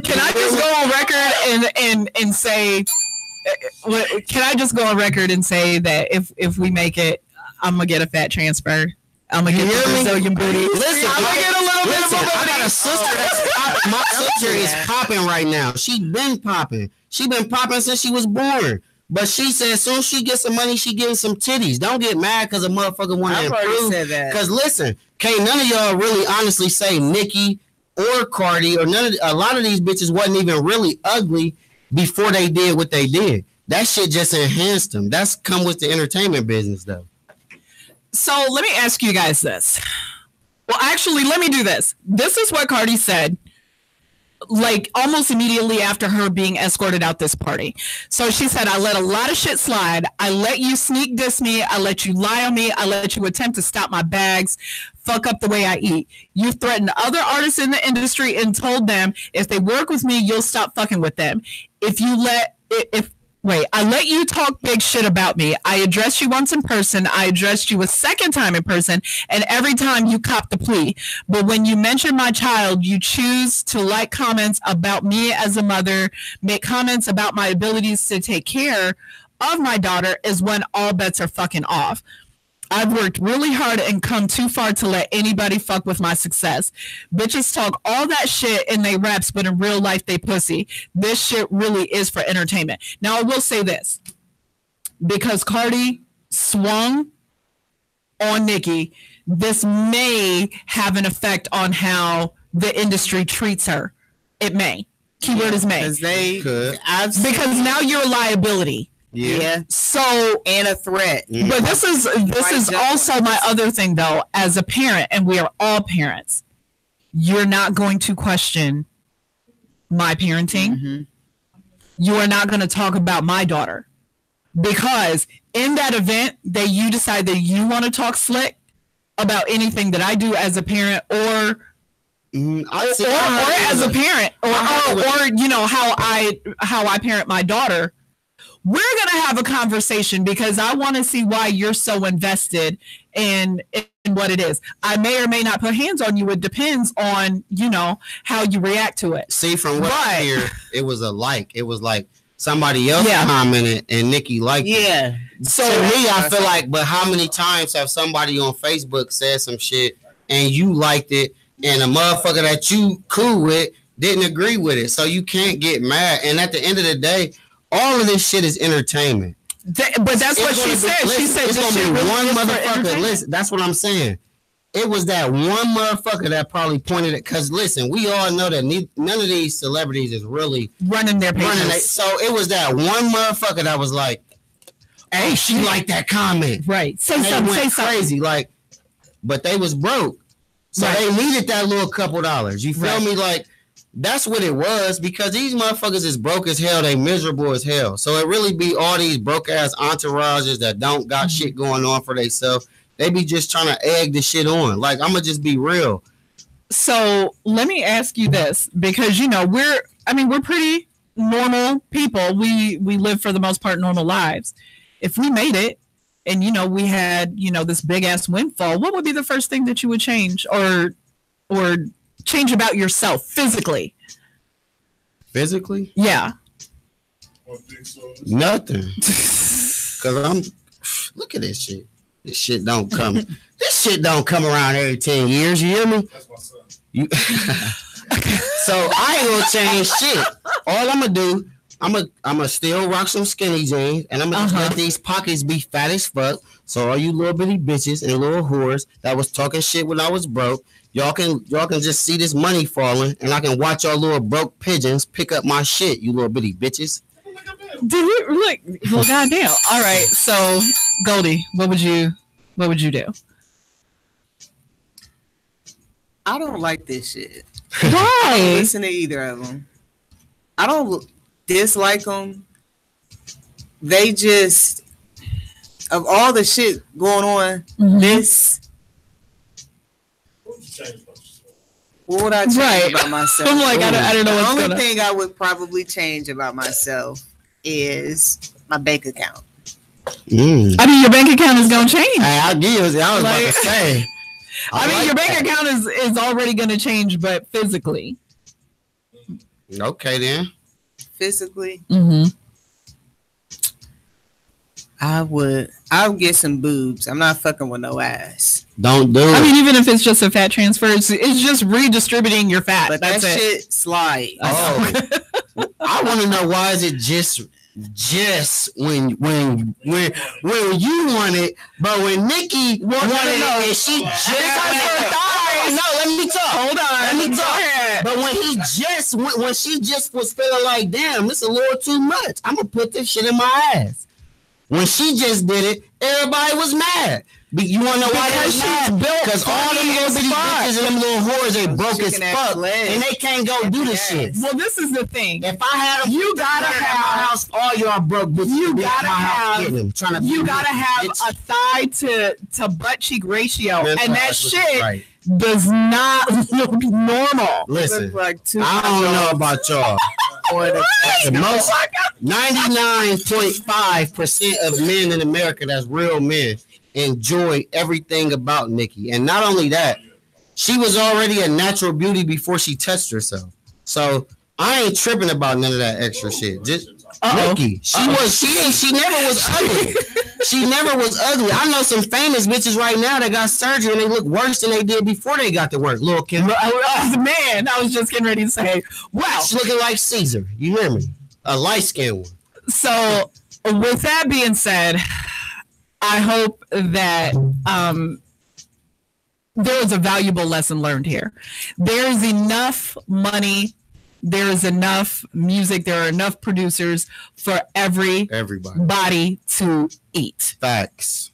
can I just go on record and say? Can I just go on record and say that if we make it, I'm gonna get a fat transfer. I'm gonna get the Brazilian booty. Listen, I'm gonna get a little bit of a booty. I got a sister that's popping. My sister is popping right now. She been popping. She been popping since she was born. But she said as soon as she gets some money, she getting some titties. Don't get mad because a motherfucker want to improve. Because listen, can't none of y'all really honestly say Nicki or Cardi or a lot of these bitches wasn't even really ugly before they did what they did. That shit just enhanced them. That's come with the entertainment business though. So let me ask you guys this. Well, actually, let me do this. This is what Cardi said, like almost immediately after her being escorted out this party. So she said, I let a lot of shit slide. I let you sneak diss me. I let you lie on me. I let you attempt to stop my bags, fuck up the way I eat. You threatened other artists in the industry and told them if they work with me, you'll stop fucking with them. If Wait, I let you talk big shit about me. I addressed you once in person. I addressed you a second time in person. And every time you cop the plea. But when you mention my child, you choose to like comments about me as a mother, make comments about my abilities to take care of my daughter is when all bets are fucking off. I've worked really hard and come too far to let anybody fuck with my success. Bitches talk all that shit in they raps, but in real life, they pussy. This shit really is for entertainment. Now, I will say this. Because Cardi swung on Nicki, this may have an effect on how the industry treats her. It may. Keyword is may. Because now you're a liability. Yeah. So and a threat. But this is also my other thing though, as a parent, and we are all parents, you're not going to question my parenting. Mm-hmm. You are not going to talk about my daughter. Because in that event that you decide that you want to talk slick about anything that I do as a parent or as a parent or you know how I parent my daughter, we're going to have a conversation because I want to see why you're so invested in what it is. I may or may not put hands on you. It depends on, you know, how you react to it. See, from what I hear, it was a like. It was like somebody else commented and Nicki liked it. Yeah. So to me, I feel like, but how many times have somebody on Facebook said some shit and you liked it and a motherfucker that you cool with didn't agree with it? So you can't get mad. And at the end of the day, all of this shit is entertainment. But that's what she said. She said it's gonna be one motherfucker. Listen, that's what I'm saying. It was that one motherfucker that probably pointed it. Because listen, we all know that none of these celebrities is really running their pages. So it was that one motherfucker that was like, "Hey, she liked that comment." Right. Say something. Say crazy. Like, but they was broke, so they needed that little couple dollars. You feel me? Like. That's what it was because these motherfuckers is broke as hell. They miserable as hell. So it really be all these broke ass entourages that don't got shit going on for themselves. They be just trying to egg the shit on. Like, I'm going to just be real. So let me ask you this because, you know, we're pretty normal people. We live for the most part normal lives. If we made it and, you know, we had, you know, this big ass windfall, what would be the first thing that you would change or change about yourself physically? Physically? Yeah. Nothing. Cause look at this shit. This shit don't come. This shit don't come around every 10 years. You hear me? That's my son. So I ain't gonna change shit. All I'm gonna do, I'm gonna still rock some skinny jeans, and I'm gonna just let these pockets be fat as fuck. So all you little bitty bitches and little whores that was talking shit when I was broke. Y'all can just see this money falling, and I can watch y'all little broke pigeons pick up my shit, you little bitty bitches. Did you look? Well, goddamn. All right, so Goldie, what would you do? I don't like this shit. Why? I don't listen to either of them. I don't dislike them. They just, of all the shit going on, this. What would I change about myself? I'm like, I don't know what's the only thing I would probably change about myself is my bank account. I mean, your bank account is going to change. Hey, I was about to say. I mean, your bank account is already going to change, but physically. Okay, then. Physically? Mm-hmm. I would get some boobs. I'm not fucking with no ass. Don't do it. I mean, even if it's just a fat transfer, it's just redistributing your fat. But that's that shit slide. Oh, I want to know why is it just when you want it, but when Nicki wanted it, and she just no, let me talk. Hold on, let me talk. But when she just was feeling like, damn, this a little too much. I'm gonna put this shit in my ass. When she just did it, everybody was mad. But you want to know why they mad? Because all them little bitty bitches and them little whores, they broke as fuck, and they can't go do the shit. Well, this is the thing. If I had them, you gotta have my house. All y'all broke bitches. You gotta have a thigh to butt cheek ratio, and that shit does not look normal. Listen, I don't know about y'all. The most 99.5% of men in America that's real men enjoy everything about Nikki. And not only that, she was already a natural beauty before she touched herself. So I ain't tripping about none of that extra shit. Just Nikki. She never was ugly. She never was ugly. I know some famous bitches right now that got surgery and they look worse than they did before they got to work. Lil' Kim. Man, I was just getting ready to say, wow. She's looking like Caesar. You hear me? A light-skinned one. So with that being said, I hope that there was a valuable lesson learned here. There is enough money. There is enough music. There are enough producers for everybody to eat. Facts.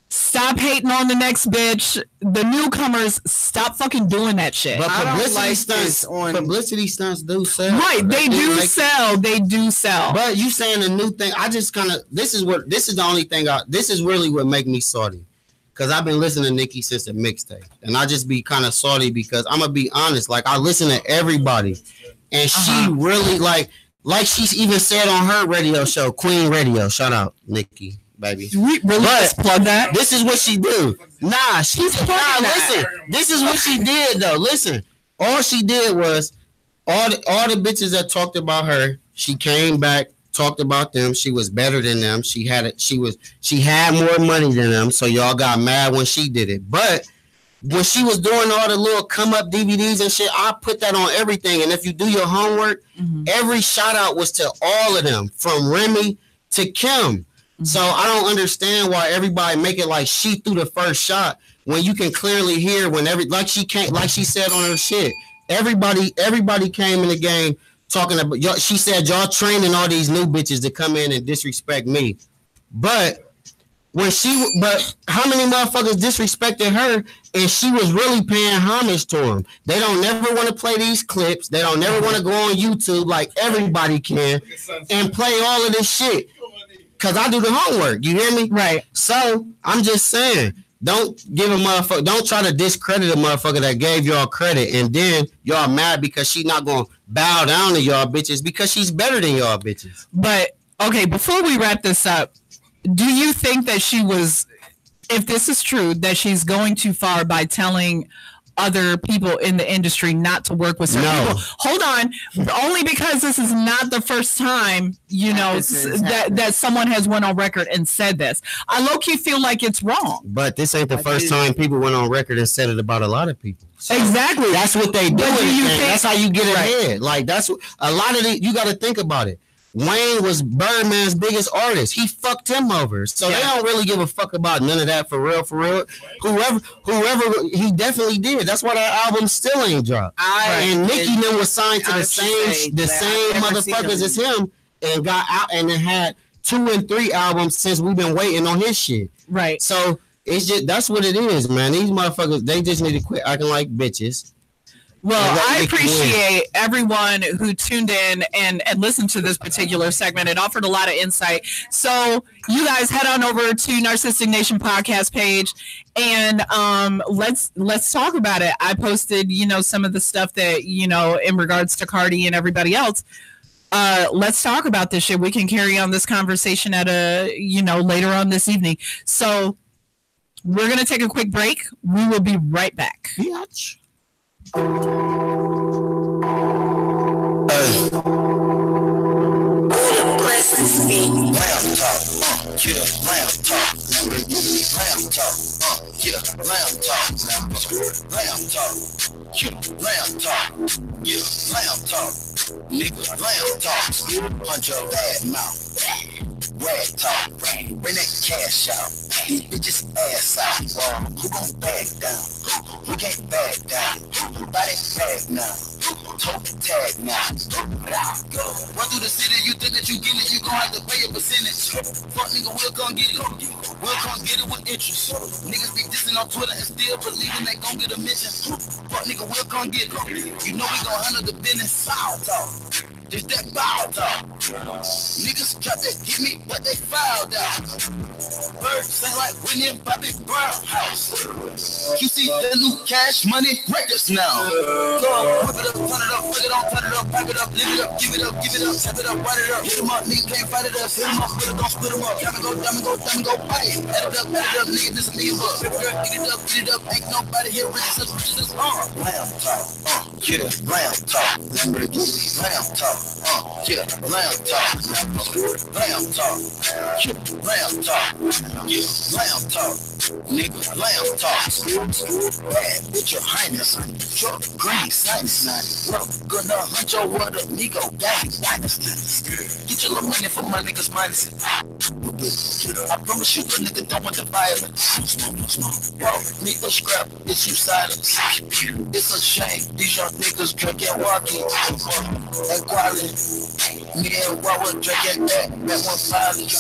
Stop hating on the next bitch. The newcomers, stop fucking doing that shit. But publicity stunts do sell. Right, they do sell. They do sell. But you saying a new thing? I just kind of this is the only thing. This is really what make me salty. Because I've been listening to Nicki since the mixtape. And I just be kind of salty because I'm going to be honest. Like, I listen to everybody. And she really, like she's even said on her radio show, Queen Radio. Shout out, Nicki, baby. We really just plug that? This is what she do. Listen. This is what she did, though. Listen. All she did was, all the bitches that talked about her, she came back, talked about them. She was better than them. She had more money than them. So y'all got mad when she did it. But when she was doing all the little come up DVDs and shit, I put that on everything. And if you do your homework, every shout out was to all of them, from Remy to Kim. So I don't understand why everybody make it like she threw the first shot when you can clearly hear when like she said on her shit. Everybody came in the game talking about y'all. She said y'all training all these new bitches to come in and disrespect me. But how many motherfuckers disrespected her and she was really paying homage to them? They don't never want to play these clips. They don't never want to go on YouTube like everybody can and play all of this shit. Cause I do the homework. You hear me? Right. So I'm just saying, don't try to discredit a motherfucker that gave y'all credit and then y'all mad because she's not gonna bow down to y'all bitches because she's better than y'all bitches. But okay, before we wrap this up, do you think that if this is true, that she's going too far by telling other people in the industry not to work with certain people? Hold on. Only because this is not the first time, that someone has went on record and said this. I low-key feel like it's wrong. But this ain't the first time people went on record and said it about a lot of people. So exactly. That's what they do. That's how you get ahead. Like, that's what a lot of you got to think about it. Wayne was Birdman's biggest artist. He fucked him over. So they don't really give a fuck about none of that for real. Whoever he definitely did. That's why that album still ain't dropped. And Nicki then was signed to the same motherfuckers as him and got out and then had 2 and 3 albums since we've been waiting on his shit. Right. So it's just that's what it is, man. These motherfuckers, they just need to quit acting like bitches. Well, I appreciate everyone who tuned in and listened to this particular segment. It offered a lot of insight. So you guys head on over to Narcistic Nation podcast page and let's talk about it. I posted, some of the stuff that, in regards to Cardi and everybody else. Let's talk about this shit. We can carry on this conversation at later on this evening. So we're going to take a quick break. We will be right back. Bitch. Hey. Lamb talk, yeah, lamb talk, lamb talk, yeah, lamb talk, lamb talk, yeah, lamb talk, yeah, lamb talk, nigga, lamb talk, punch your bad mouth, rag talk, bring that cash out, these bitches ass out, who gon' back down, who can't back down, body bag now, tote tag now, run through the city, you think that you get it, you gon' have to pay a percentage. Fuck nigga, we'll come get it. We'll come get it with interest. Niggas be dissing on Twitter and still believing they gon' get a mention. Fuck nigga, we'll come get it. You know we gon' handle the business. Foul talk. Just that ball talk. Niggas try to hit me, but they fouled out. Birds sound like Whitney and Bobby Brown house. You see the new Cash Money records now. Go on, whip it up, turn it up, put it on, turn it up, pack it up, lift it up, give it up, tap it up, write it up, hit 'em up, nigga can't fight it up, hit 'em up, split it, don't split 'em up, diamond go, bang, add it up, nigga, this a nigga up, get it up, ain't nobody here rich as lamb talk, yeah, lamb talk, Lamborghini, lamb talk, yeah, lamb talk, lamb talk, yeah, lamb talk, yeah, lamb talk, nigga, lamb talk, bad bitch, your highness, truck, green, sinus, well, gonna hunt your word up, nigga, gang, dynasty, get your little money for my niggas minus. I promise you, the nigga don't want the violence. Bro, nigga scrap, it's you silence. It's a shame, these young niggas drinking walking and quality. Me and Wawa drinking that one pilot.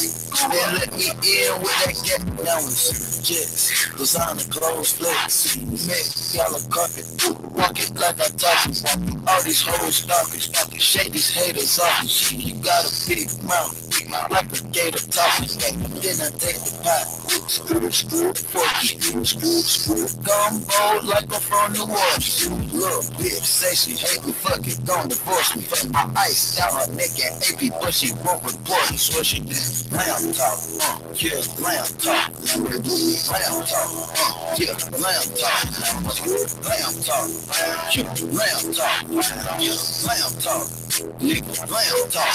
Then let me in with that get down with jets. Designer clothes, flex. Make y'all a carpet. Walk it like I talk it. All these hoes stalking. Shake these haters off. You got a big mouth. Like a gator talking. Then I take the pot. Forky. Gumbo like I'm from New Orleans. Little bitch say she hate me. Fuck it. Don't divorce me. I ice down her neck and AP, but she won't report me. So she did. Lamb talk, yeah, lamb talk, Lamborghini, lamb talk, yeah, lamb talk, lamb talk, yeah, lamb talk, yeah, lamb talk, nigga, lamb talk.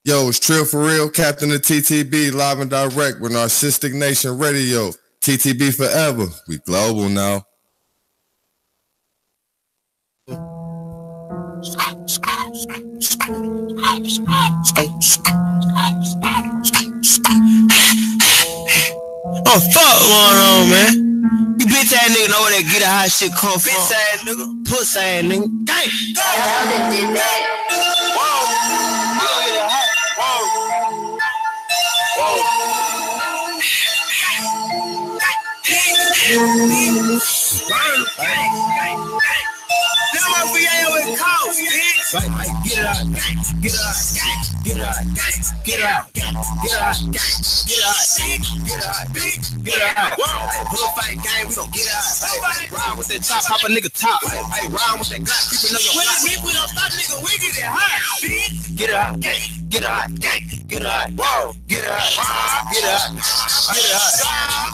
Yo, it's Trill for real, Captain of TTB, live and direct with Narcistic Nation Radio. TTB forever. We global now. Oh, fuck going on, man? You bitch ass nigga know where that get a hot shit come from. Bitch ass nigga, puss ass nigga. Gang. Get it out, get it out, get it out, get it out, get it out, get it out, get it out. Hood fight game, we gon' get it out. Ride with that top, pop a nigga top. Hey, ride with that Glock, creepin' up your block. We don't stop, nigga, we get it hot. Get it out, get it out, get it out, whoa, get it out, get it out, get it out,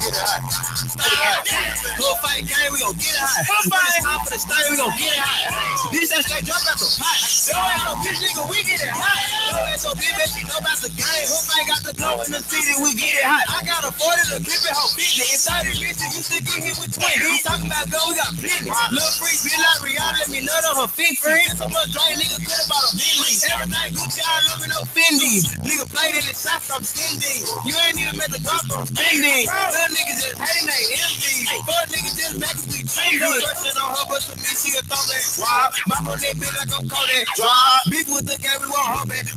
get it out, get it out. Hood fight game, we gon' get it hot. Hood fight top of the stain, we gon' get it hot. This that straight drop out the pot. Yo, ass no bitch, nigga, we get it hot. Yo, ass so big, bitch, you know about the game. Hope I got the glow in the city, we get it hot. I got a 40 to clip it, hoe 50. It's 30 bitches, you still get hit with 20. We talking about go, we got plenty. Lil' freak, be like Rihanna, let me nut on her feet. Friends, so much drain, nigga, good about a Bentley. Everything Gucci, I love it, no Fendi. Nigga played in the shots, I'm stingy. You ain't even met the drop, I'm spending. Little niggas just hating, they envy. Fuck niggas just back as we trendy. Person on her, but to me, she a throw that drop. My on that bitch like I'm Kodak. Drop. Beef with the game, we won't hold that.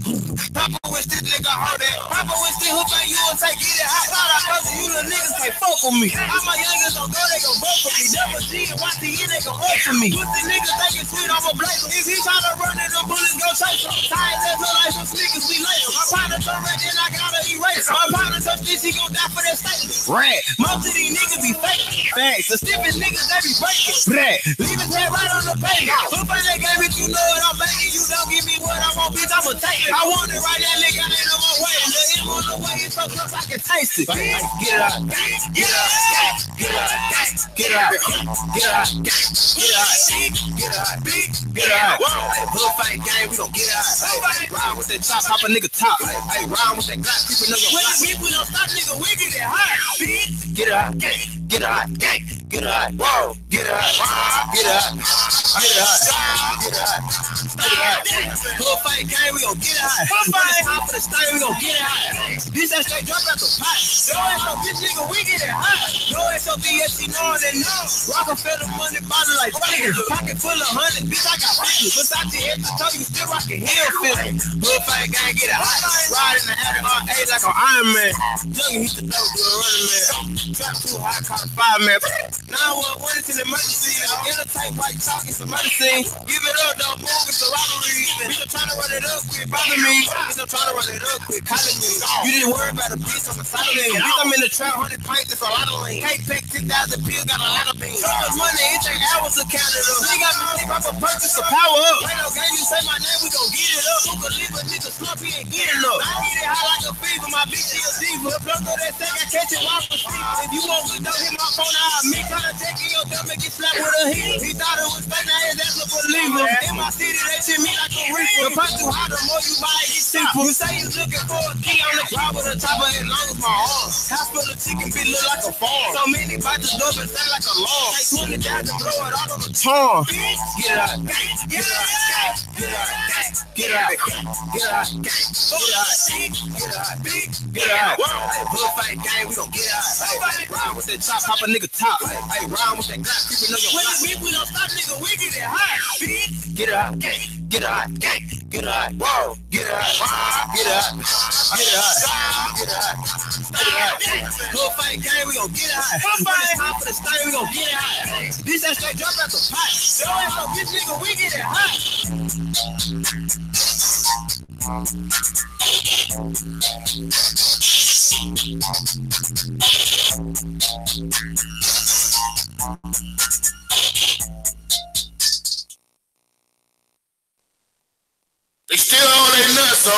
Papa with this nigga, hold that. Papa with this hook, and you will take it hot. Shout out, cousin, you the niggas can't fuck with me. All my youngins don't go, they gon' vote for me. Never see and watch the end, they gon' up for me. Pussy niggas think it's sweet, I'ma blame him. If he tryna run it, the bullets gon' chase him. Tired as her like some sneakers, we lay him. My partner so red, then I gotta erase him. My partner touch this, he gon' die for that statement. Rat. Most of these niggas be fake. Facts. The stiffest niggas, they be breaking. Rat. Leave his head right on the page. Hope I they gave it, you know it, I'm begging. You don't give me what I want, bitch, I'ma take it. I want it right, that nigga ain't on my way. The M on the way, it's so close I can taste it. Get it out, get it out, get it out, get it out, get it out, get it out, get it out, get it out. Hood fight game, we gon' get it out. Hey, ride with that top, pop a nigga top. Hey, ride with that Glock, creepin' up your block. We don't stop, nigga, we get it hot. Get it out, get it out, get it out, whoa, get it out, get it out, get it out, get it out, get it out. Hood fight game, we gon' get it hot. Hood fight top of the stain, we gon' get it hot. This that straight drop out the pot. Yo ass no bitch, nigga, we get it hot. Yo ass so up BS, she knowin' that no. Rockefeller money bottle like fingers. Pocket full of hundred, bitch, I got fingers. Besides the head to toe, you still rockin' heel feeling. Hood fight gang, get it hot. Riding the Audi R8 like an Iron Man. Young, he's the dope, good running man. Got too high, caught a fireman. 911 is an emergency. In a tight white talk, it's a murder scene. Give it up, don't move, it's a robbery. Bitch, I'm trying to run it up, quit bothering me. Bitch, I'm trying to run it up, quit calling me. You didn't worry about a bitch on the side of me. Bitch, I'm in the trap, 100 pints, it's a lot of lean. Can't take 10,000 pills, got a lot of beans. So much money, it take hours to count it up. They got me think I'm a purchase to power up. Play no game, you say my name, we gon' get it up. Who believe a nigga slump, he ain't getting up. I get it high like a fever, my bitch is a diva. Plug on that thing, I catch it off the street. If you want me, don't hit my phone, I'll meet. Tryna take in your dumb and get slapped with a heat. He thought it was fake, now his ass a believer. In my city, they shit me like a reaper. The punch too hot, the more you buy it, get cheaper. You say you looking for a key on the ground with a chopper as long as my arm. House full of chicken feet look like a farm. So many bites the door and sound like a lawn. Take 20 down to throw it all on the tongue. Get out, get out, get out, get out, get out, get out, get out. Hood fight gang, we gon' get out. Ride with that chop, pop a nigga top. Hey, ride with that glass, creeping on your block. We don't stop, nigga, we get it hot. Get out, get out, get out. Whoa, get out, get out, get out, get out, get out. Hood fight gang, we gon' get it hot. Hood fight, top of the stain, we gon' get it hot. This that straight drop out the pot. Yo, ass up, bitch, nigga, we get it hot. They still on their nuts, so.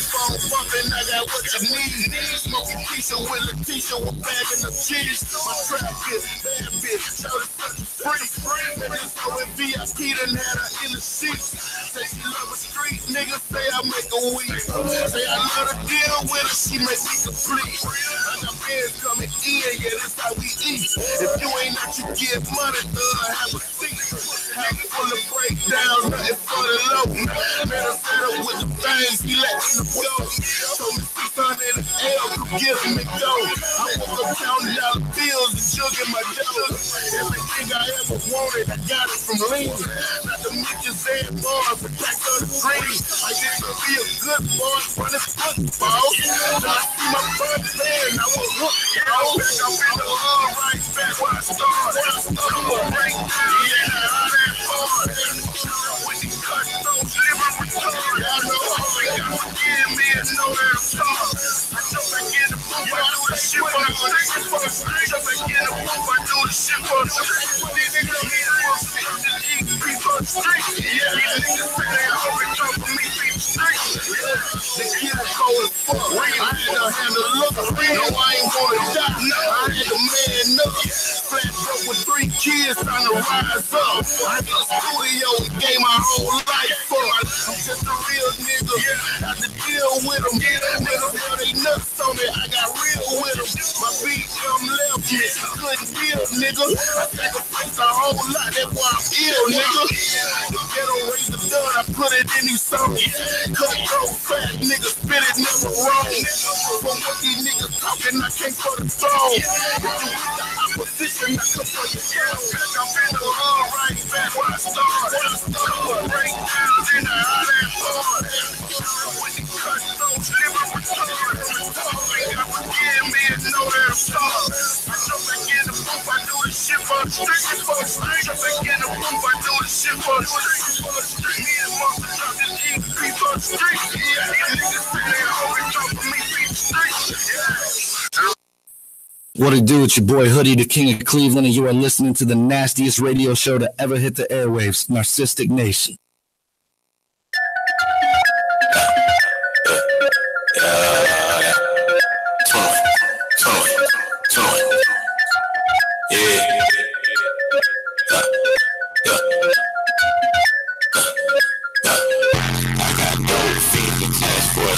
Phone bumping, I got what you need. Smoking pizza with Letitia, with bagging the cheese. My trap is bad bitch, shout it such a freak. And it's so in VIP, done had her in the seats. Say she love a street, nigga say I make a week. Say I love to deal with her, she make me complete. I got fans coming in, yeah, that's how we eat. If you ain't out, you get money, have a seat. Half full of breakdowns, nothing for the low. Better settle with the things, he letting them go. Told me 600 L, give me go. I woke up counting dollar bills and jugging my dough. Everything I ever wanted, I got it from Lean. Not the midgets and bars, but back on the green. I used to be a good boy for the football. Now I see my butt there, and I was hooked. I was back up in the hood, right back where I started. Break down, yeah, how that hard. When you cut those liver retarded, I know all they got to give me is know that I'm sorry. I jump back in the booth, I do the shit for the first. Jump back in the booth, I do the shit for the first. These niggas need to work, just eat people on the street. Yeah, these niggas say they always come for me, beat the street. The kid is cold as fuck. I had to handle look. No, I ain't gonna die. I had to man up. Flat broke with 3 kids trying to rise up. I had the studio and gave my whole life up. I'm just a real nigga. Had to deal with them. Niggas hell they nuts on it. I got real with them. My beat come left, couldn't deal, nigga. I sacrificed a whole lot. That's why I'm ill, nigga. The ghetto raised the done. I put it in these songs. Cut throat fat niggas, spit it never wrong. From what these niggas talking, I can't for the throne. If you with the opposition, I come for your throne. I'm in the hood, right back where I started. Break down in the hot and hard. When you cut those liver retarded, they got to give me and know that I'm sorry. I jump back in the booth, I do the shit for the street. Jump back in the booth, I do the shit for the street. Me and Monster drop this EP for the street. Yeah, these niggas say they always come for me, beat the street. What it do? It's your boy Hoodie, the king of Cleveland, and you are listening to the nastiest radio show to ever hit the airwaves, Narcistic Nation.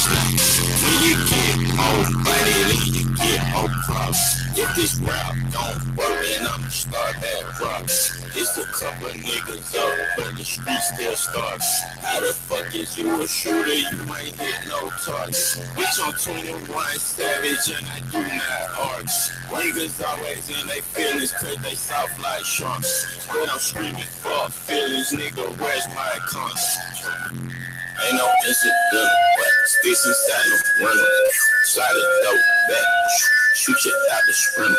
stars. When you get more money, then you get more props. If this rap don't work, then I'ma start that rock. It's a couple niggas up, but the street still starts. How the fuck is you a shooter? You ain't hit no targets. Bitch, I'm 21 savage and I do not arch. Niggas always in they feelings cause they soft like sharks. But I'm screaming fuck feelings, nigga, where's my conscience? Ain't no incident, but sticks inside the runner. Slide it dope back, shoot shit out the sprinter.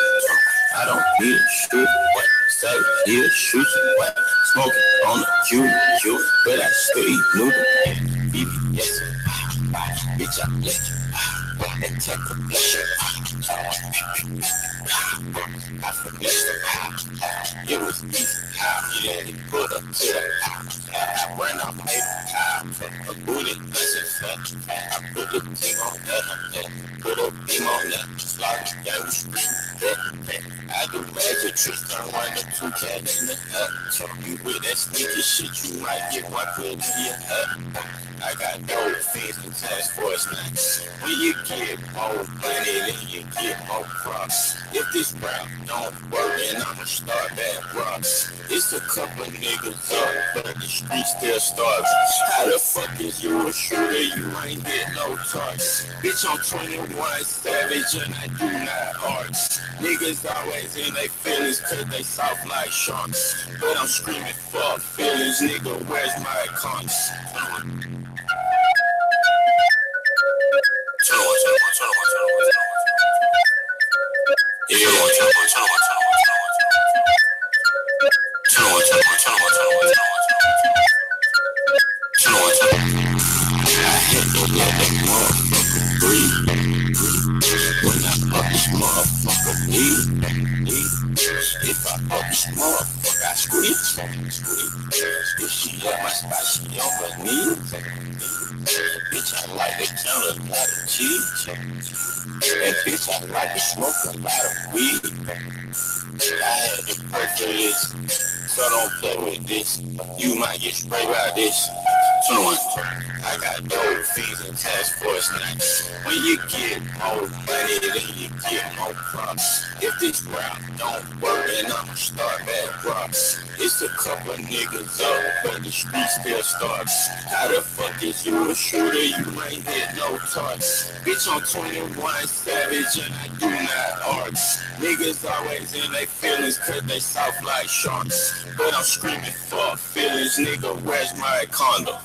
I don't need a shoot, what? Say here, shoot some what? Smoking on the Q, but I stay moving. BBS, bitch, I'm lit. And take the pleasure. I finessed it. It was easy. Yeah, he put up to the when I made a booty, I put the team on that. Put a beam on that. Slide down the street. I do magic tricks, turn 1 to 2 cat in the up. So you with that sneaky shit, you might get one put in your up. I got no fees and task force now. When you get more money, then you get more props. If this rap don't work, then I'ma start that rocks. It's a couple niggas up, but the street still starts. How the fuck is you a shooter? You ain't get no targets. Bitch, I'm 21 savage and I do not arts. Niggas always in they feelings cause they soft like sharks. But I'm screaming fuck feelings, nigga, where's my conscience? If I fuck this motherfucker, I squeeze. If she love my spot, she on her knees. Bitch, I like to tell a lot of cheese. And bitch, I like to smoke a lot of weed. I had to pray for this, so don't play with this. You might get sprayed by this. 21. I got no fees and task force now. When you get more money, then you get more props. If this rap don't work, then I'ma start bad rocks. It's a couple niggas up, but the street still starts. How the fuck is you a shooter? You ain't hit no targets. Bitch, I'm 21 savage and I do not arts. Niggas always in they feelings cause they soft like sharks. But I'm screaming fuck feelings, nigga, where's my condom?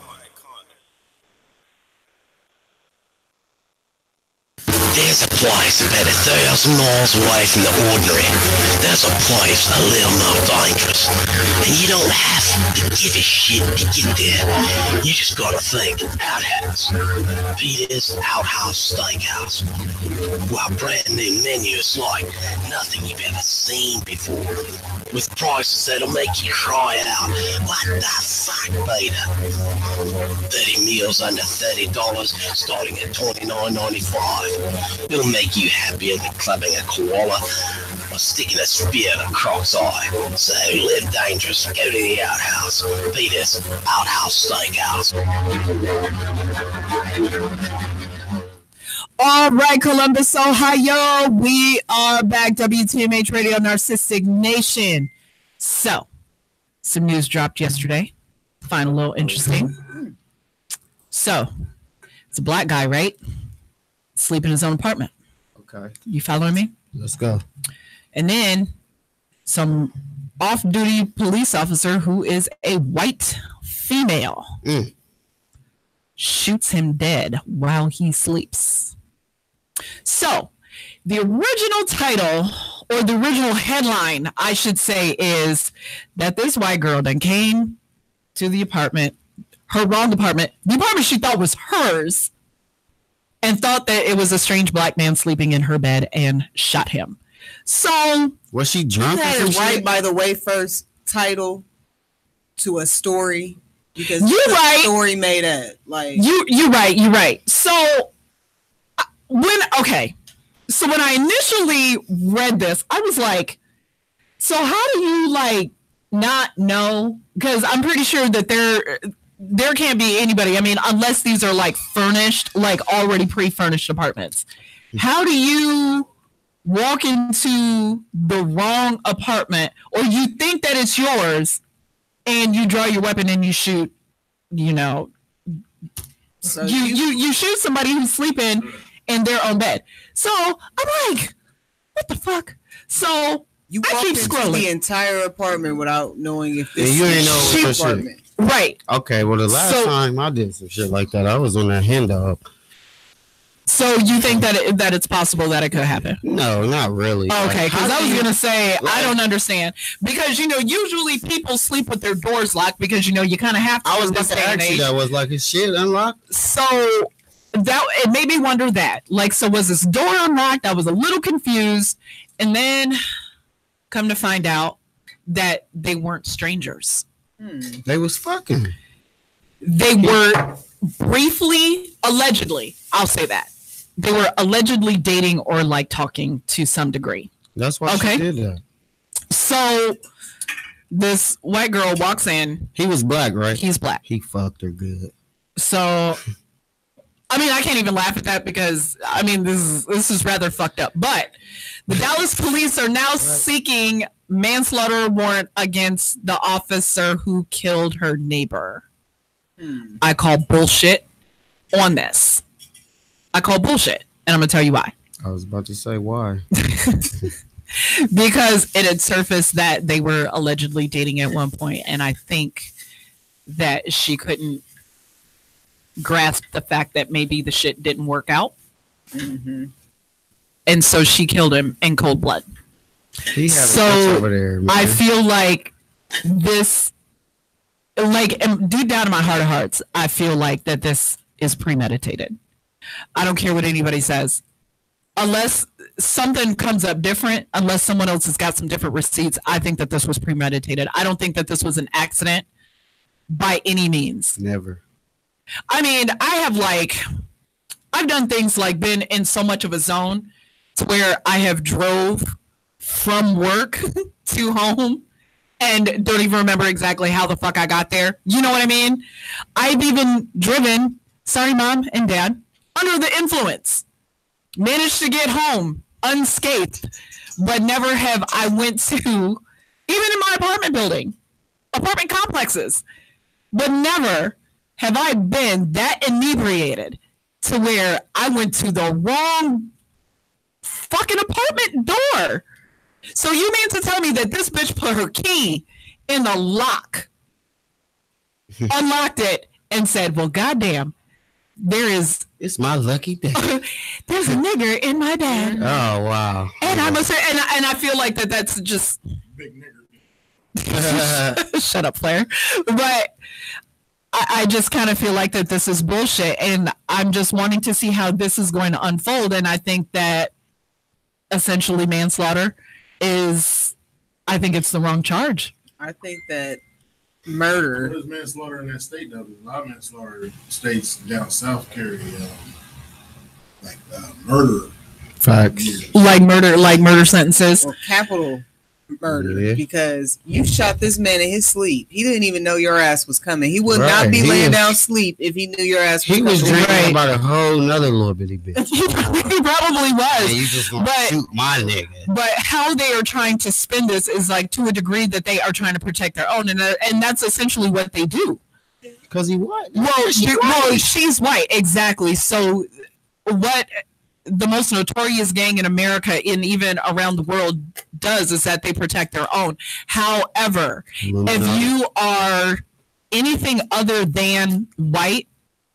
There's a place about 1,000 miles away from the ordinary. There's a place a little more dangerous. And you don't have to give a shit to get there. You just gotta think. Outhouse. Peter's Outhouse Steakhouse. Well, brand new menus like nothing you've ever seen before. With prices that'll make you cry out, what the fuck, Peter? 30 meals under $30, starting at $29.95. It'll make you happier than clubbing a koala or sticking a spear in a croc's eye. So live dangerous, go to the outhouse. Peter's Outhouse Steakhouse. All right, Columbus, Ohio, we are back. WTMH Radio, Narcistic Nation. So, some news dropped yesterday. Find a little interesting. So, it's a black guy, right? Sleep in his own apartment. Okay. You following me? Let's go. And then some off-duty police officer who is a white female shoots him dead while he sleeps. So, the original title, or the original headline, I should say, is that this white girl then came to the apartment, her wrong apartment, the apartment she thought was hers, and thought that it was a strange black man sleeping in her bed and shot him. So, was she drunk? That is right, by the way, first title to a story, because you're right. Story made it like you're right. So when I initially read this, I was like, so how do you like not know? Because I'm pretty sure that there can't be anybody. I mean, unless these are like furnished, like already pre-furnished apartments. How do you walk into the wrong apartment, or you think that it's yours, and you draw your weapon and you shoot? You know, so you shoot somebody who's sleeping in their own bed. So I'm like, what the fuck? So you walked into the entire apartment without knowing if this is your apartment. Right. Okay, well, the last time I did some shit like that, I was on that hen dog. So you think that it's possible that it could happen? No, not really. Okay, because I was going to say, I don't understand. Because, usually people sleep with their doors locked because, you kind of have to. I was about to ask you that. Was like, his shit unlocked? So it made me wonder that. Like, so was this door unlocked? I was a little confused. And then come to find out that they weren't strangers. They was fucking. They were briefly, allegedly, I'll say that. They were allegedly dating or like talking to some degree. That's why she did that. So this white girl walks in. He was black, right? He's black. He fucked her good. So, I mean, I can't even laugh at that because, I mean, this is rather fucked up. But the Dallas police are now seeking manslaughter warrant against the officer who killed her neighbor. I call bullshit on this. I call bullshit, and I'm going to tell you why. I was about to say why. Because it had surfaced that they were allegedly dating at one point, and I think that she couldn't grasp the fact that maybe the shit didn't work out. And so she killed him in cold blood. So over there, man. I feel like this, like deep down in my heart of hearts, I feel like that this is premeditated. I don't care what anybody says. Unless something comes up different, unless someone else has got some different receipts, I think that this was premeditated. I don't think that this was an accident by any means. Never. I mean, I've done things like been in so much of a zone to where I have drove from work to home and don't even remember exactly how the fuck I got there. You know what I mean? I've even driven, sorry, mom and dad, under the influence. Managed to get home unscathed, but never have I went to, even in my apartment complexes, but never have I been that inebriated to where I went to the wrong fucking apartment door. So you mean to tell me that this bitch put her key in the lock, unlocked it, and said, well, goddamn, it's my lucky day. There's a nigger in my bed. Oh, wow. And I must say, and I feel like that's just big nigger. Shut up, Flair. But I just kind of feel like that this is bullshit, and I'm just wanting to see how this is going to unfold. And I think that essentially manslaughter I think it's the wrong charge. I think that murder. What is manslaughter in that state though? A lot of manslaughter states down south carry murder. Facts. Like murder sentences. Or capital murder, because you shot this man in his sleep. He didn't even know your ass was coming. He would not be laying down sleep if he knew your ass was coming. He was drinking about a whole nother little bitty bitch. He probably was. And you just gonna shoot my nigga. But how they are trying to spin this is like to a degree that they are trying to protect their own, and that's essentially what they do. Because he white. Well, she's white, exactly. So what the most notorious gang in America and even around the world does is that they protect their own. However, if you are anything other than white,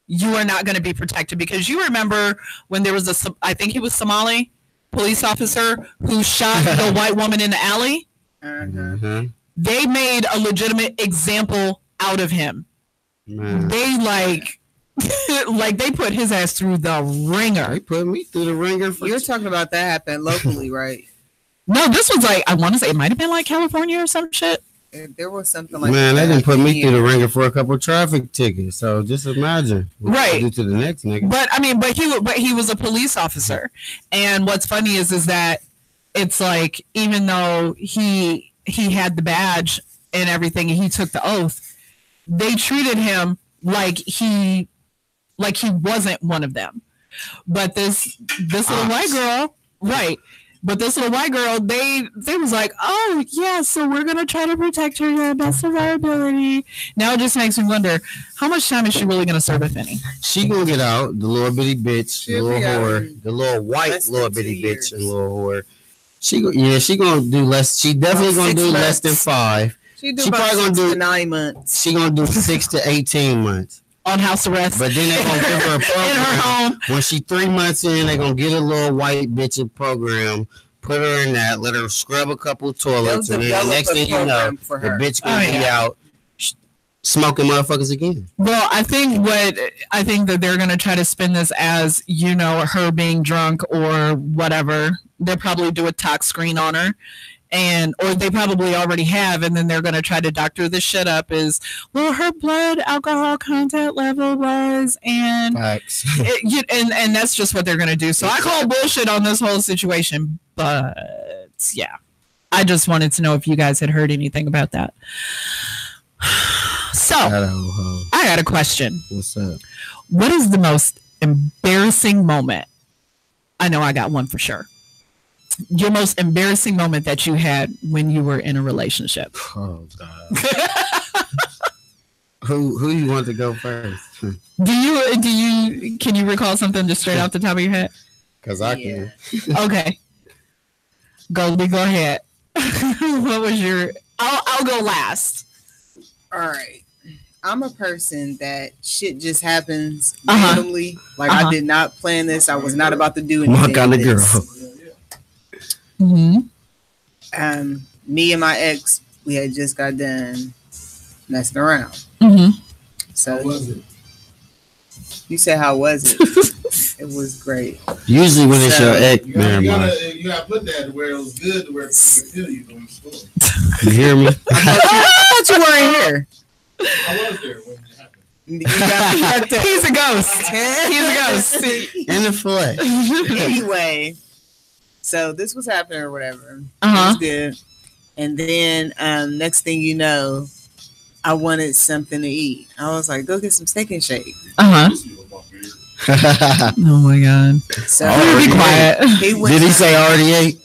you are not going to be protected, because you remember when there was I think he was Somali police officer who shot the white woman in the alley. Mm-hmm. They made a legitimate example out of him. Man. They they put his ass through the ringer. They put me through the ringer. You're talking about that happened locally, right? No, this was I want to say it might have been like California or some shit. There was something like man, that. They didn't put me through the ringer for a couple of traffic tickets. So just imagine what right do to the next nigga. But I mean, but he was a police officer, and what's funny is that it's like even though he had the badge and everything, and he took the oath, they treated him like he wasn't one of them. But this little white girl, right? But this little white girl, they was like, oh yeah, so we're gonna try to protect her to the best of our ability. Now it just makes me wonder, how much time is she really gonna serve, if any? She gonna get out, the little bitty bitch, the little whore, the little white little bitty bitch, and little whore. She gonna do less. She definitely gonna do less than 5. She probably gonna do 9 months. She gonna do 6 to 18 months on house arrest. But then they gonna give her a program in her home. When she 3 months in, they gonna get a little white bitch a program, put her in that, let her scrub a couple toilets, and then the next thing you know, the bitch gonna be out smoking motherfuckers again. Well, I think that they're gonna try to spin this as, you know, her being drunk or whatever. They'll probably do a tox screen on her. Or they probably already have, and then they're going to try to doctor this shit up is, well, her blood alcohol content level was, and and that's just what they're going to do. So I call bullshit on this whole situation, but yeah, I just wanted to know if you guys had heard anything about that. So I got a question. What's up? What is the most embarrassing moment? I know I got one for sure. Your most embarrassing moment that you had when you were in a relationship. Oh God. Who you want to go first? Can you recall something just straight off the top of your head? Because I can. Okay. Goldie, go ahead. What was your? I'll go last. All right. I'm a person that shit just happens randomly. Like I did not plan this. I was not about to do anything. My kind of girl. Mm-hmm. Me and my ex, we had just got done messing around. Mm-hmm. So how was it? You said how was it? It was great. Usually when it's your ex, you gotta put that where it was good to where it kill you from the store. You hear me? I thought you weren't here. I was there when it happened. He's a ghost. He's a ghost. In the flesh. Anyway. So this was happening or whatever. It was good. And then next thing you know, I wanted something to eat. I was like, go get some Steak and Shake. Oh my God. So be quiet. Did he say already ate?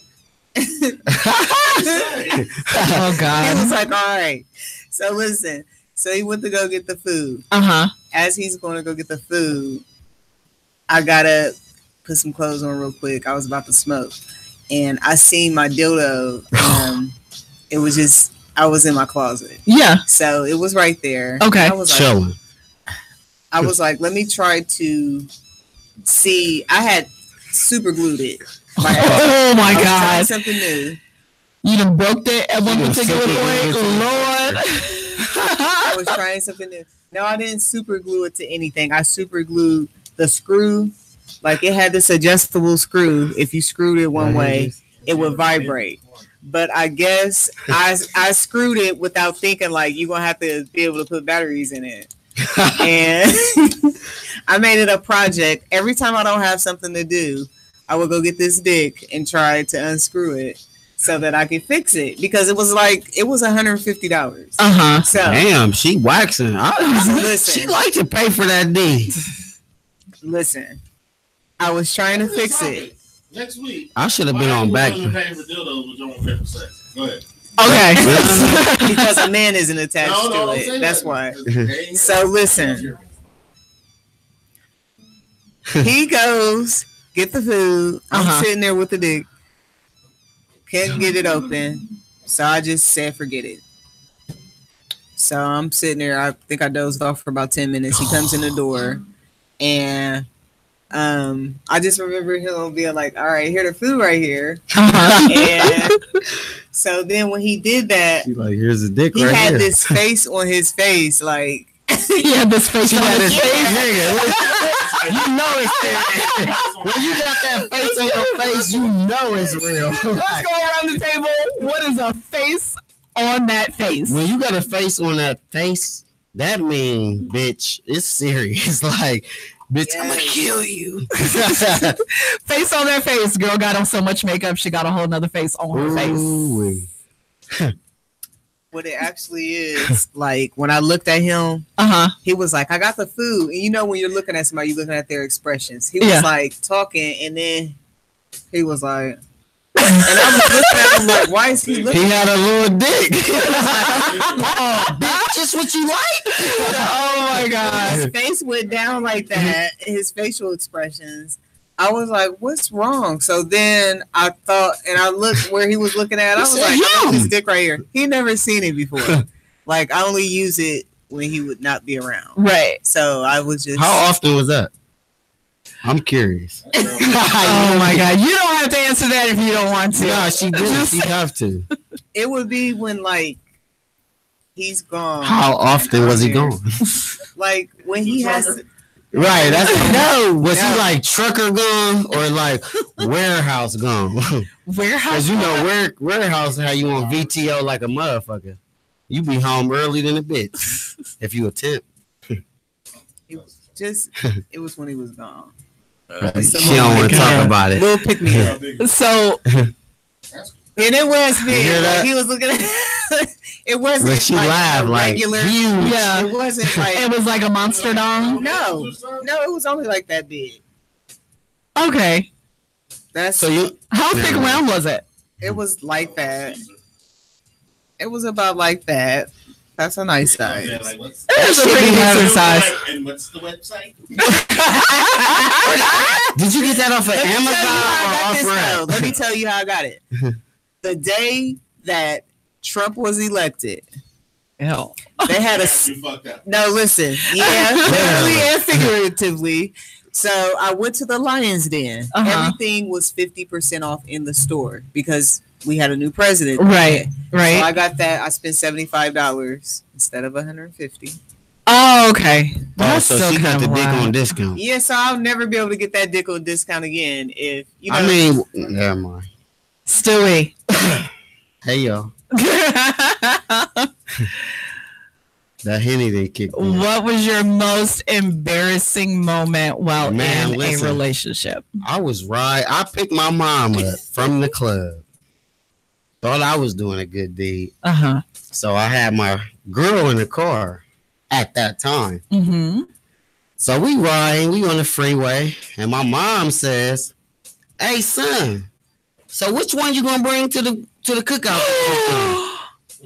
Oh God. He was like, all right. So listen. So he went to go get the food. As he's going to go get the food, I gotta put some clothes on real quick. I was about to smoke, and I seen my dildo. It was just, I was in my closet. Yeah. So it was right there. Okay. I was like, let me try to see. I had super glued it. Oh my God. Something new. You done broke that at one particular point. Lord. I was trying something new. No, I didn't super glue it to anything. I super glued the screw. Like it had this adjustable screw. If you screwed it one way, it would vibrate. But I guess I screwed it without thinking like you're going to have to be able to put batteries in it. And I made it a project. Every time I don't have something to do, I would go get this dick and try to unscrew it so that I could fix it. Because it was $150. So, damn, she waxing. She like to pay for that dick. Listen, I was trying to fix it. Next week, I should have been on back. Paying for dildos, but you won't pay for sex. Go ahead. Okay. Because a man isn't attached to it. That's why. So listen. He goes, get the food. I'm sitting there with the dick. Can't get it open. So I just said, forget it. So I'm sitting there. I think I dozed off for about 10 minutes. He comes in the door. And I just remember him being like, all right, here the food right here. And so then when he did that, he's like, here's the dick he right had here. this face on his face, like he had this face on his face. You know it's there. When you got that face on your face, you know it's real. Let's go around the table. What is a face on that face? When you got a face on that face, that means, bitch, it's serious. Like, bitch, I'm gonna kill you. Face on that face. Girl got on so much makeup, she got a whole nother face on her face. what it actually is, like when I looked at him, he was like, I got the food. And you know, when you're looking at somebody, you're looking at their expressions. He was like talking, and then he was like, and I was looking at him like, why is he looking? He had a little dick. Oh, bitch, just what you like? Oh my God. His face went down like that, his facial expressions. I was like, what's wrong? So then I thought, and I looked where he was looking at. I was like, oh, this dick right here. He never seen it before. Like, I only use it when he would not be around. Right. So I was just. How often was that? I'm curious. Oh my God. You don't have to answer that if you don't want to. No, she did. She have to. It would be when, like, he's gone. How often was he gone? Like, when he has. Right, that's Was he like trucker gone or like warehouse gone? Warehouse, because you know warehouse how you on VTO like a motherfucker. You be home early than a bitch if you attempt. It was when he was gone. She don't want to talk about it. We'll pick me up. So, and it was me. Like, he was looking at. It wasn't. But she like laughed like regular. huge. Yeah, it wasn't like. It was like a monster dong. No, it was only like that big. Okay. That's so you. How big around was it? It was like that. It was about like that. That's a nice size. It was a pretty decent size. And what's the website? Did you get that off of Amazon or off? Let me tell you how I got it. The day that Trump was elected. Hell. They had a no. Listen, literally and figuratively. So I went to the Lion's Den. Everything was 50% off in the store because we had a new president. Right. So I got that. I spent $75 instead of $150. Oh, okay. That's so she got the dick on discount. Yeah, so I'll never be able to get that dick on discount again. If you know. I mean, never mind. Stewie. Hey y'all. That Henny they kicked me. What was your most embarrassing moment while in a relationship? I picked my mom up from the club. Thought I was doing a good deed. So I had my girl in the car at that time. So we riding, we on the freeway, and my mom says, "Hey son, so which one you gonna bring to the cookout?